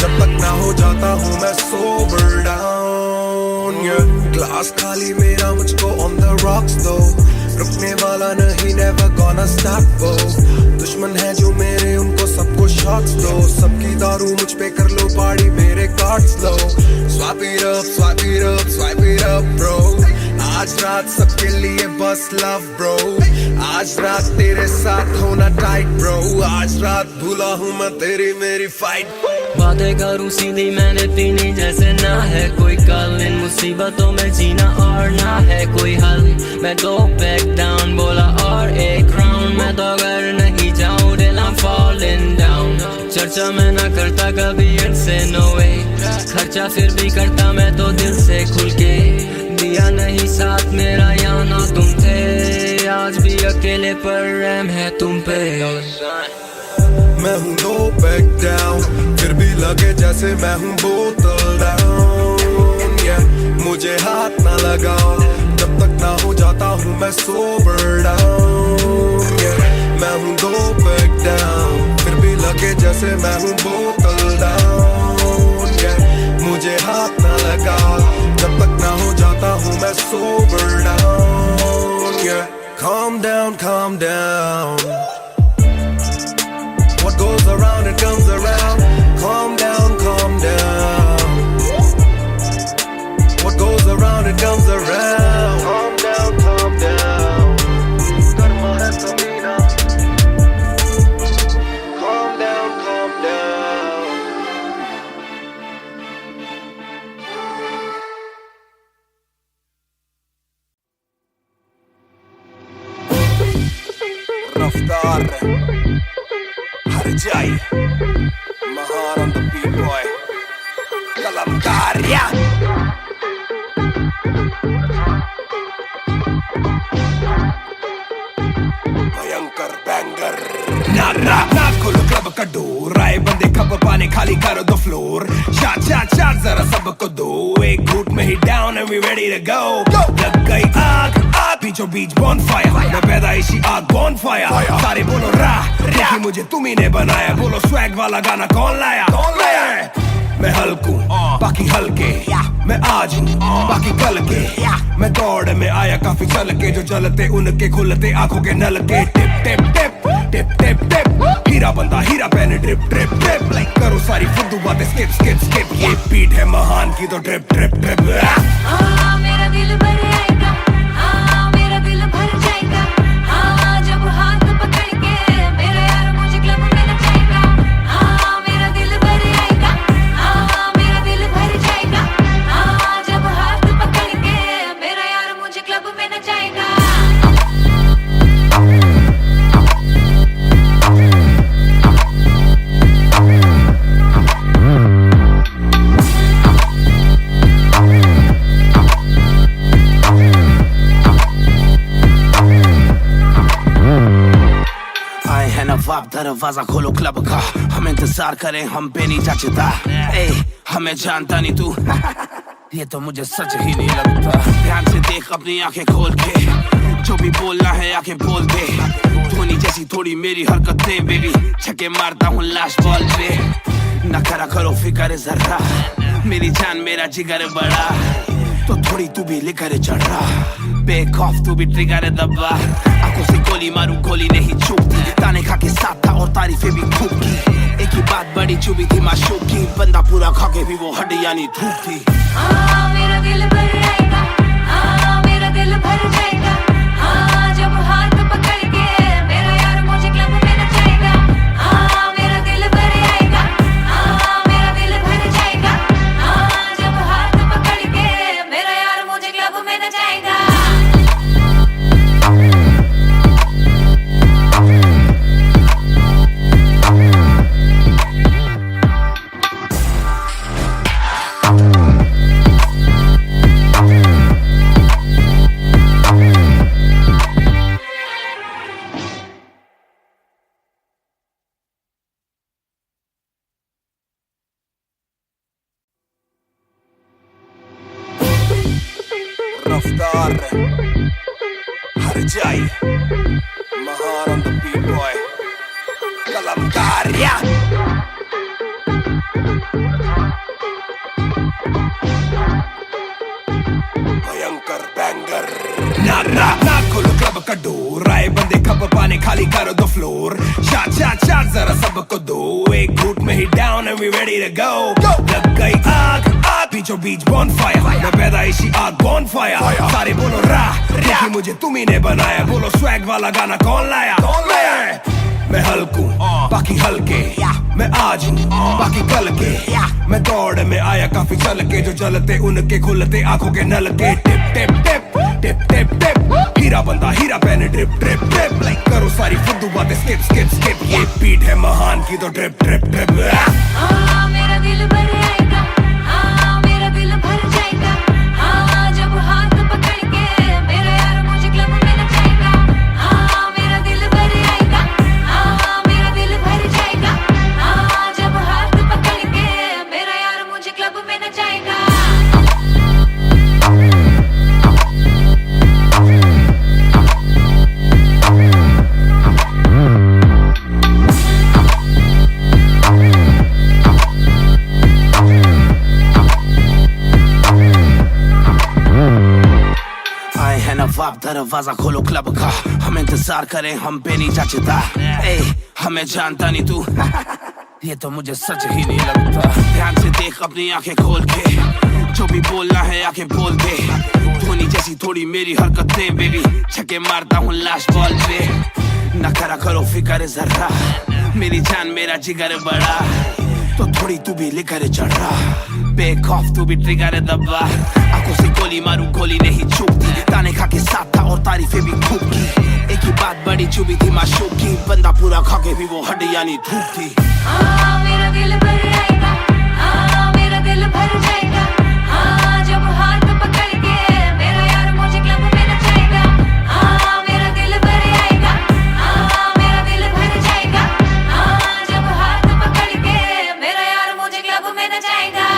जब तक ना हो जाता हूँ मैं sober down, yeah. ग्लास खाली मेरा मुझको on the rocks though, रुकने वाला नहीं never gonna stop go. दुश्मन है जो मेरे उनको सबको shots दो, सबकी दारू मुझ पे कर लो पार्टी मेरे cards low. Swipe it up, swipe it up, swipe it up bro. आज रात सबके लिए बस love bro. आज रात तेरे साथ होना tight bro. आज रात भूला हूँ मैं तेरी मेरी fight. बातें करूं सीधी मैंने पीनी जैसे ना है कोई कल, इन मुसीबतों में जीना और ना है कोई हल. मैं दो पैक डाउन बोला और एक राउंड, मैं तो अगर नहीं जाऊं till I'm falling down. चर्चा मैं ना करता कभी इनसे no way, खर्चा फिर भी करता मैं तो दिल से खुल के. दिया नहीं साथ मेरा यहाँ ना तुम थे, आज भी अकेले पर रहम है तुम पे. मैं हूँ दो पैक down, फिर भी लगे जैसे मैं हूँ बोतल down, yeah. मुझे हाथ ना लगाओ जब तक ना हो जाता हूँ मैं sober down, yeah. मैं हूँ दो पैक down, फिर भी लगे जैसे मैं हूँ बोतल down, yeah. मुझे हाथ ना लगाओ जब तक ना हो जाता हूँ मैं sober down, yeah. Calm down, calm down. What goes around it comes around. Calm down, calm down. What goes around it comes around. Calm down, calm down. Karma hai Samina. Calm down, calm down. Raftar Jai Mahar on the beat boy Kalamkar yeah. Bhayankar banger Na kholo club ka door, आए बंदे खबर पाने खाली करो the floor. Shot जरा सबको दो, एक घूट में ही down and we ready to go. लग गई आग बीचों बीच bonfire, मैं पैदाइशी आग bonfire. सारे बोलो क्योंकि मुझे तुम्ही ने बनाया. बोलो swag वाला गाना कौन लाया? मैं हल्कू बाकी हल्के, मैं आज हूँ बाकी कल के. मैं दौड़ में आया काफी चल के, जो चलते उनके खुलते आंखों के नल के. टिप टिप टिप टिप टिप टिप, हीरा बंदा हीरा पहने ड्रिप ड्रिप ड्रिप. लाइक करो सारी फुद्दू बातें स्किप स्किप स्किप, ये बीट है महान की तो ड्रिप ड्रिप ड्रिप. मेरा दिल भर आएगा, मेरा दिल भर जाएगा. जब हाथ पकड़ के मेरा यार मुझे क्लब में नचाएगा. मेरा दिल भर आएगा, मेरा दिल भर जाएगा. जब हाथ पकड़ के मेरा यार मुझे क्लब में नचाएगा. आप दरवाजा खोलो क्लब का, हम इंतजार करें हम पे नहीं जचता. हमें जानता नहीं तू ये तो मुझे सच ही नहीं लगता. ध्यान से देख अपनी आंखें खोल के, जो भी बोलना है आके बोल दे. धोनी जैसी थोड़ी मेरी हरकतें बेबी, छक्के मारता हूँ लास्ट बॉल पे. न करा करो फिक्र जरा, मेरी जान मेरा जिगर बड़ा. तो थोड़ी तू भी लेकर चढ़ रहा, बेक ऑफ तू भी ट्रिगर दबा. आंखों से गोली मारूं गोली नहीं चूकती, ताने खा के साथ था और तारीफें भी खूब की. एक ही बात बड़ी चुभी थी माशूक की, बंदा पूरा खा के भी वो हड्डियां नहीं धूप थी. मेरा दिल भर आएगा, मेरा दिल भर जाएगा. जब हाथ पकड़ के मेरा यार मुझे क्लब में नचाएगा. मेरा दिल भर आएगा, मेरा दिल भर जाएगा. जब हाथ पकड़ के मेरा यार मुझे क्लब में नचाएगा. R हर जाई महान on the beat boy कलमकार या भयंकर बैंगर ना खोलो क्लब का डोर आए बंदे खबर पाने खाली करो दो फ्लोर शाट जरा सबको दो एक घूट में ही down and we ready to go लग गई आग बीचों बीच बॉनफायर मैं पैदाइशी आग बॉनफायर सारे बोलो रा क्योंकि मुझे तुम ही ने बनाया बोलो स्वैग वाला गाना कौन लाया मैं हल्कू बाकी हल्के मैं आज हूँ बाकी कल के मैं दौड़ में आया काफी चल के जो चलते उनके खुलते आंखों के नल के टिप टिप टिप टिप टिप टिप हीरा बंदा हीरा पहने ड्रिप ड्रिप ड्रिप लाइक करो सारी फुद्दू बातें स्किप स्किप स्किप ये बीट है महान की तो ड्रिप ड्रिप ड्रिप मेरा दिल भर आएगा मेरा दिल भर जाएगा जब हाथ पकड़ के मेरा यार मुझे क्लब में नचाएगा मेरा दिल भर आएगा मेरा दिल भर जाएगा जब हाथ पकड़ के मेरा यार मुझे क्लब में नचाएगा नवाब दरवाजा खोलो क्लब का हम इंतजार करें हम पे नहीं जचता हमें जानता नहीं तू ये तो मुझे सच ही नहीं लगता ध्यान से देख अपनी आंखें खोल के जो भी बोलना है आंखें बोल दे धोनी जैसी थोड़ी मेरी हरकतें बेबी छक्के मारता हूँ लास्ट बॉल पे न करा करो फिक्र जरा मेरी जान मेरा जिगर बड़ा तो थोड़ी तू भी लेकर चढ़ रहा बेक ऑफ तू भी ट्रिगर दबा आंखों से गोली मारूं गोली नहीं चूकती ताने खा के साथ था और तारीफें भी खूब की एक ही बात बड़ी चुभी थी माशूक की बंदा पूरा खा के भी वो हड्डियां नहीं धूप थी मेरा दिल भर आएगा मेरा दिल भर जाएगा जब हाथ पकड़ के मेरा यार मुझे क्लब में नचाएगा मेरा दिल भर आएगा मेरा दिल भर जाएगा जब हाथ पकड़ के मेरा यार मुझे क्लब में नचाएगा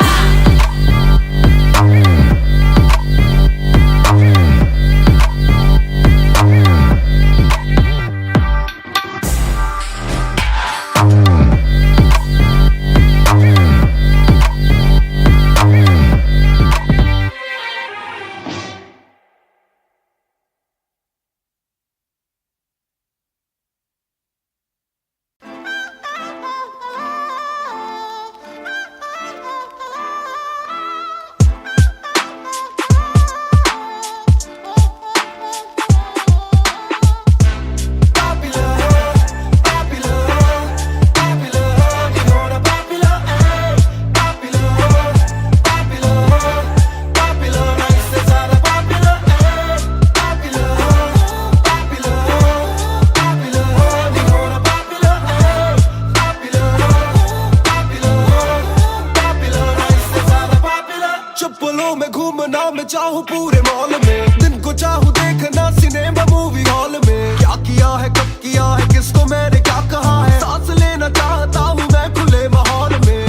चाहूं पूरे मॉल में दिन को चाहूं देखना सिनेमा मूवी हॉल में क्या किया है कब किया है किसको मैंने क्या कहा है सांस लेना चाहता हूं मैं खुले माहौल में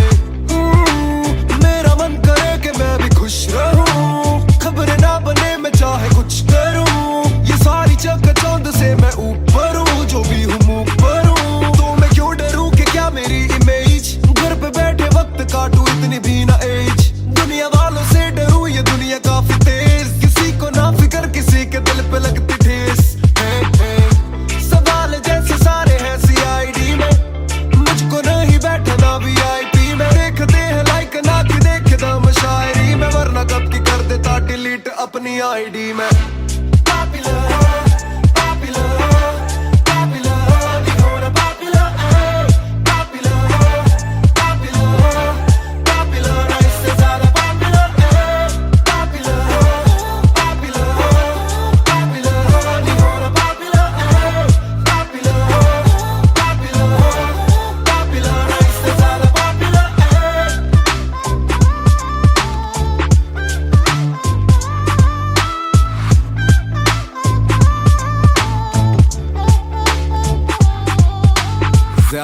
मेरा मन करे कि मैं भी खुश रहूं खबरें ना बने मैं चाहे कुछ करूं ये सारी चकाचौंध से मैं ऊपर हूं जो भी हूं मुंह पर हूं तो मैं क्यों डरूं कि क्या मेरी इमेज घर पे बैठे वक्त काटूं इतनी भी ना एज दुनिया वालों से डरूं ये दुनिया काफी तेज किसी को ना फिकर किसी के दिल पे लगती ठेस सवाल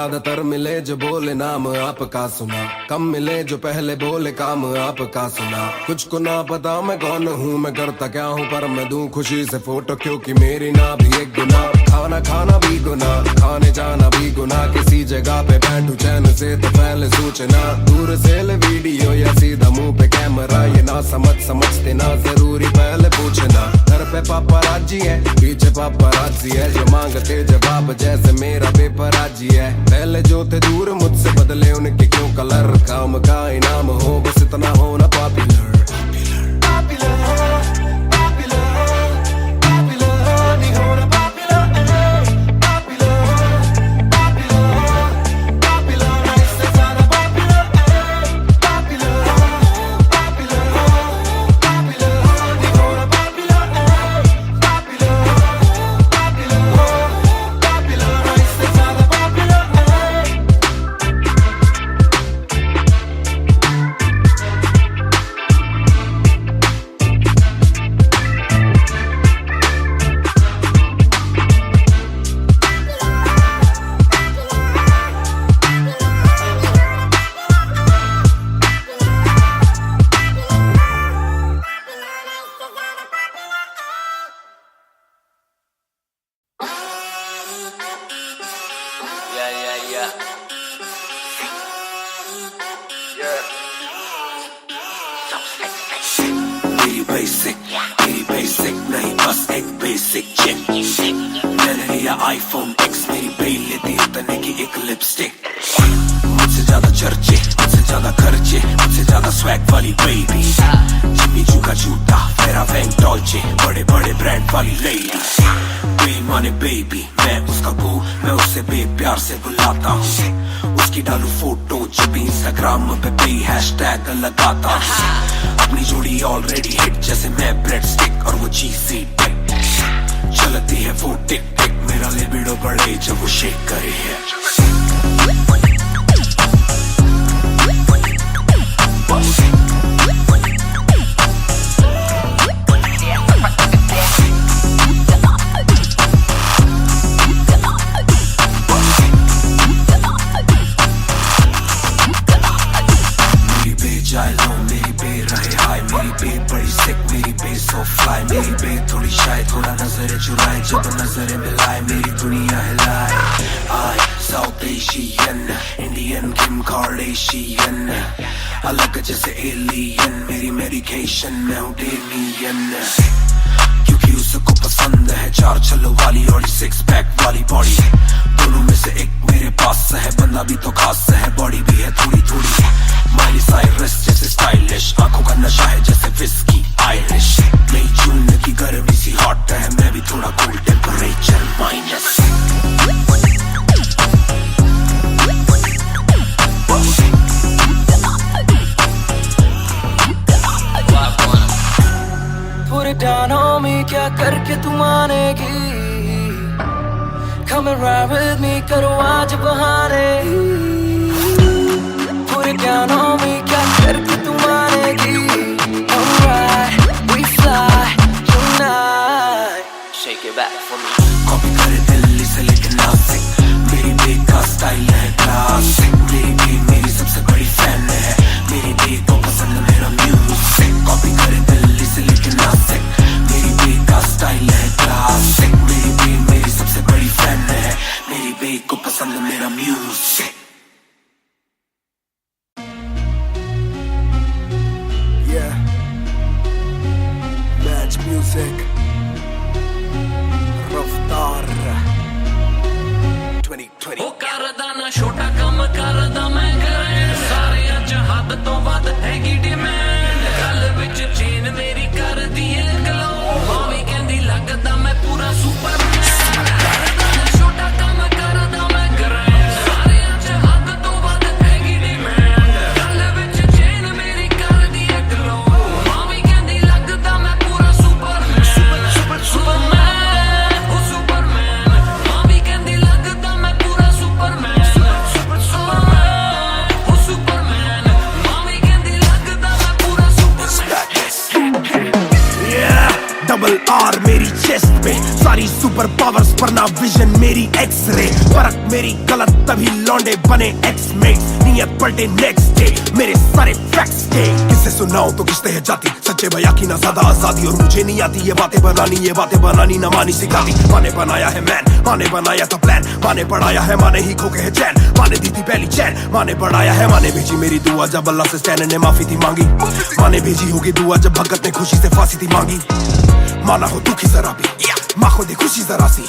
ज्यादातर मिले जो बोले नाम आपका सुना, कम मिले जो पहले बोले काम आपका सुना। कुछ को ना पता मैं कौन हूँ, मैं करता क्या हूँ, पर मैं दूं खुशी से फोटो क्योंकि मेरी ना भी एक गुना। खाना खाना भी गुना, खाने जाना भी गुना, किसी जगह पे बैठू चैन से तो पहले सूचना। दूर से ले वीडियो या सीधा मुंह पे कैमरा, ये ना समझते ना जरूरी पहले पूछना। घर पे पापराजी है, पीछे पापराजी है, जो मांगते जवाब जैसे मेरा पेपराजी है। पहले जो थे दूर मुझसे बदले उनके क्यों कलर, काम का इनाम हो बस इतना होना पॉपुलर। मेरी बेसिक नहीं बस एक बेसिक चिक। मैंने लिया आईफोन X, मेरी बेल लेती उतने की एक लिपस्टिक। मुझसे ज्यादा चर्चे, मुझसे ज्यादा खर्चे, मुझसे ज्यादा स्वैग वाली बेबी। जिम्मी चू का जूता, फेरा वैंग डॉल्चे, बड़े बड़े ब्रांड वाली लेडी। बेईमाने बेबी, मैं उसका बू, मैं उसे बेप्यार से बुलाता हूँ। उसकी डालू फोटो जब भी इंस्टाग्राम पे पे हैशटैग लगाता हूँ। अपनी जोड़ी ऑलरेडी हिट जैसे मैं ब्रेड स्टिक और वो चीज़ी टिक। चलती है वो टिक टिक, मेरा लिबिडो बढ़े जब वो शेक करे है। मेरी बे थोड़ी शायद थोड़ा नजरें चुराए, जब नजरें मिलाए मेरी दुनिया हिलाए। आई साउथ एशियन, इंडियन किम कार्डेशियन, अलग जैसे एलियन, मेरी मेडिकेशन मैं हूँ डेलियन। क्योंकि उसको पसंद है चार छल्लो वाली और 6 पैक वाली बॉडी। दोनों में से एक मेरे पास है, बंदा भी तो खास है, बॉडी भी है थोड़ी थोड़ी। माइली साइरस जैसे स्टाइलिश, आंखों का नशा है जैसे विस्की आयरिश। मई जून की गर्मी सी हॉट है, मैं भी थोड़ा कूल टेम्परेचर माइनस। पूरे down on me, क्या करके तू मानेगी? Come and ride with me, करो आज बहाने। पूरे down on me, क्या करके तू मानेगी? Alright, we fly tonight. Shake it back for me. Copy करे दिल्ली से लेके नासिक, मेरी बेग का स्टाइल है क्लासिक। मेरी बेग मेरी सबसे बड़ी फैन है, मेरी बेग को पसंद मेरा म्यूजिक। कॉपी करे दिल्ली से लेके नासिक, मेरी बेग का स्टाइल है क्लासिक। मेरी बेग मेरी सबसे बड़ी फैन है, मेरी बेग को पसंद मेरा music. Yeah, Match Music, Raftar 2020। ਉਹ ਕਰਦਾ ਨਾ ਛੋਟਾ ਕੰਮ ਕਰਦਾ ਮੈਂ ਗ੍ਰੈਂਡ, ਸਾਰਿਆਂ ਚ ਹੱਦ ਤੋਂ ਵੱਧ ਹੈਗੀ ਡਿਮਾਂਡ। ਗੱਲ ਵਿੱਚ ਚੇਨ ਮੇਰੀ ਕਰਦੀ ਏ ਗਲੋ, ਮਾਵੀ ਕਹਿੰਦੀ ਲੱਗਦਾ ਮੈਂ ਪੂਰਾ ਸੁਪਰਮੈਨ। ਕਰਦਾ ਨਾ ਛੋਟਾ ਕੰਮ ਕਰਦਾ ਮੈਂ ਗ੍ਰੈਂਡ, ਸਾਰਿਆਂ ਚ ਹੱਦ ਤੋਂ ਵੱਧ ਹੈਗੀ ਡਿਮਾਂਡ। ਗੱਲ ਵਿੱਚ ਚੇਨ ਮੇਰੀ ਕਰਦੀ ਏ ਗਲੋ, ਮਾਵੀ ਕਹਿੰਦੀ ਲੱਗਦਾ ਮੈਂ ਪੂਰਾ ਸੁਪਰਮੈਨ। एक्स-रे फर्क मेरी गलत तभी लौंडे बने एक्स-मेट्स नियत पलटे नेक्स्ट डे मेरे सारे फैक्ट्स थे किससे सुनाऊं तो किसते है जाती सच्चे भैया की ना ज्यादा आजादी और मुझे नहीं आती ये बातें बनानी ना मानी सिखाती माने बनाया है मैन माने बनाया था प्लान माने पढ़ाया है माने ही खो गए चैन माने दी थी पहली चैन माने बढ़ाया है माने भेजी मेरी दुआ जब अल्लाह से स्टैन ने माफी थी मांगी माने भेजी होगी दुआ जब भगत ने खुशी से फांसी थी मांगी माना हो दुखी जरा भी माँ को दे खुशी जरा सी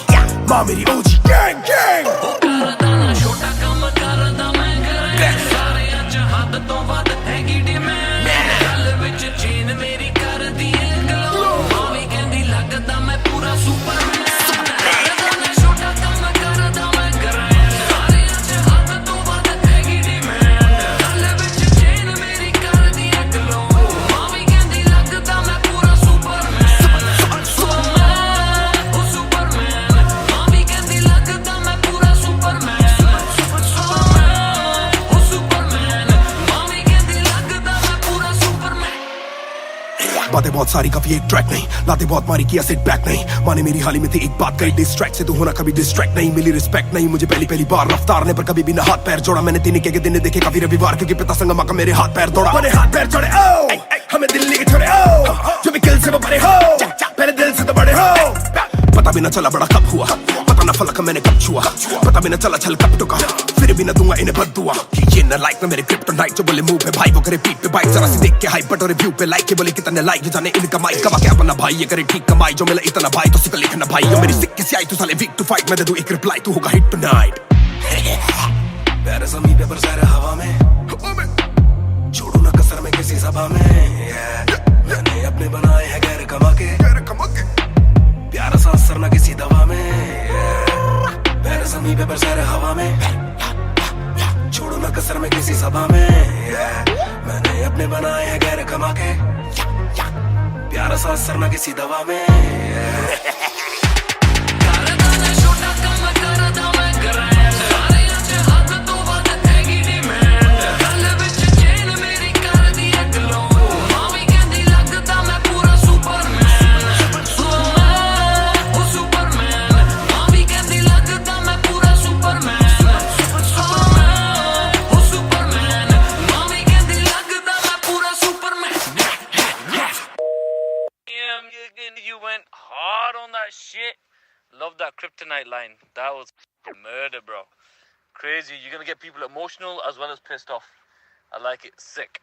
माँ मेरी ओजी गैंग गैंग करदा ना छोटा काम करदा मैं ग्रैंड सारे अच हद तो वध हैगी डिमांड गल विच चेन मेरी कर दी गलो मां भी कहंदी लगदा मैं पूरा सुपरमैन करदा ना छोटा काम करदा मैं ग्रैंड सारे अच हद तो वध हैगी डिमांड गल विच चेन मेरी कर दी गलो मां भी कहंदी लगदा मैं पूरा सुपरमैन बातें बहुत सारी कभी एक ट्रैक नहीं लाते बहुत मारी किया सिट बैक नहीं माने मेरी हाल ही में थी एक बात कही डिस्ट्रैक्ट से तू होना कभी डिस्ट्रैक्ट नहीं मिली रिस्पेक्ट नहीं मुझे पहली बार रफ्तार ने पर कभी भी ना हाथ पैर जोड़ा मैंने दिन के दिन देखे काफी रविवार क्योंकि पिता संगमा का मेरे हाथ पैर दौड़ा मैंने हाथ पैर जोड़े ओ हमें दिल्ली के छोड़े ओ जो भी किल से वो बड़े हो पहले दिल से तो बड़े हो पता भी ना चला बड़ा कब हुआ पता ना फलक मैंने कब छुआ पता भी ना चला छल कब टुका फिर भी ना दूंगा इन्हें बददुआ ये ना लाइक ना मेरे क्रिप्टोनाइट जो बोले मुंह पे भाई वो करे पीठ पे बाइक जरा सी देख के हाइप बट और रिव्यू पे लाइक के बोले कितने लाइक ये जाने इनका माइक कमा के अपना भाई ये करे ठीक कमाई जो मिला इतना भाई तो सिक्का लिखना भाई और मेरी सिक्के से आई तू साले वीक टू फाइट मैं दे दूं एक रिप्लाई तू होगा हिट टुनाइट प्यारे समी पेपर सारे हवा में छोड़ू ना कसर में किसी सभा में मैंने अपने बनाए हैं गैर कमा के प्यारा सा असर ना किसी दवा में प्यारे समी पेपर सारे हवा में छोड़ू ना कसर में किसी सभा में मैंने अपने बनाए हैं गैर कमा के प्यारा सा असर ना किसी दवा में करदा ना छोटा काम करदा मैं ग्रैंड सारे अच हद तो वध हैगी डिमांड गल विच चेन मेरी कर दी गलो मां भी कहंदी लगदा मैं पूरा सुपरमैन ओ सुपरमैन मां भी कहंदी लगदा मैं पूरा सुपरमैन ओ सुपरमैन मां भी कहंदी लगदा मैं पूरा Superman You went hard on that shit. Love that kryptonite line. That was murder, bro. Crazy. You're gonna get people emotional as well as pissed off. I like it. Sick.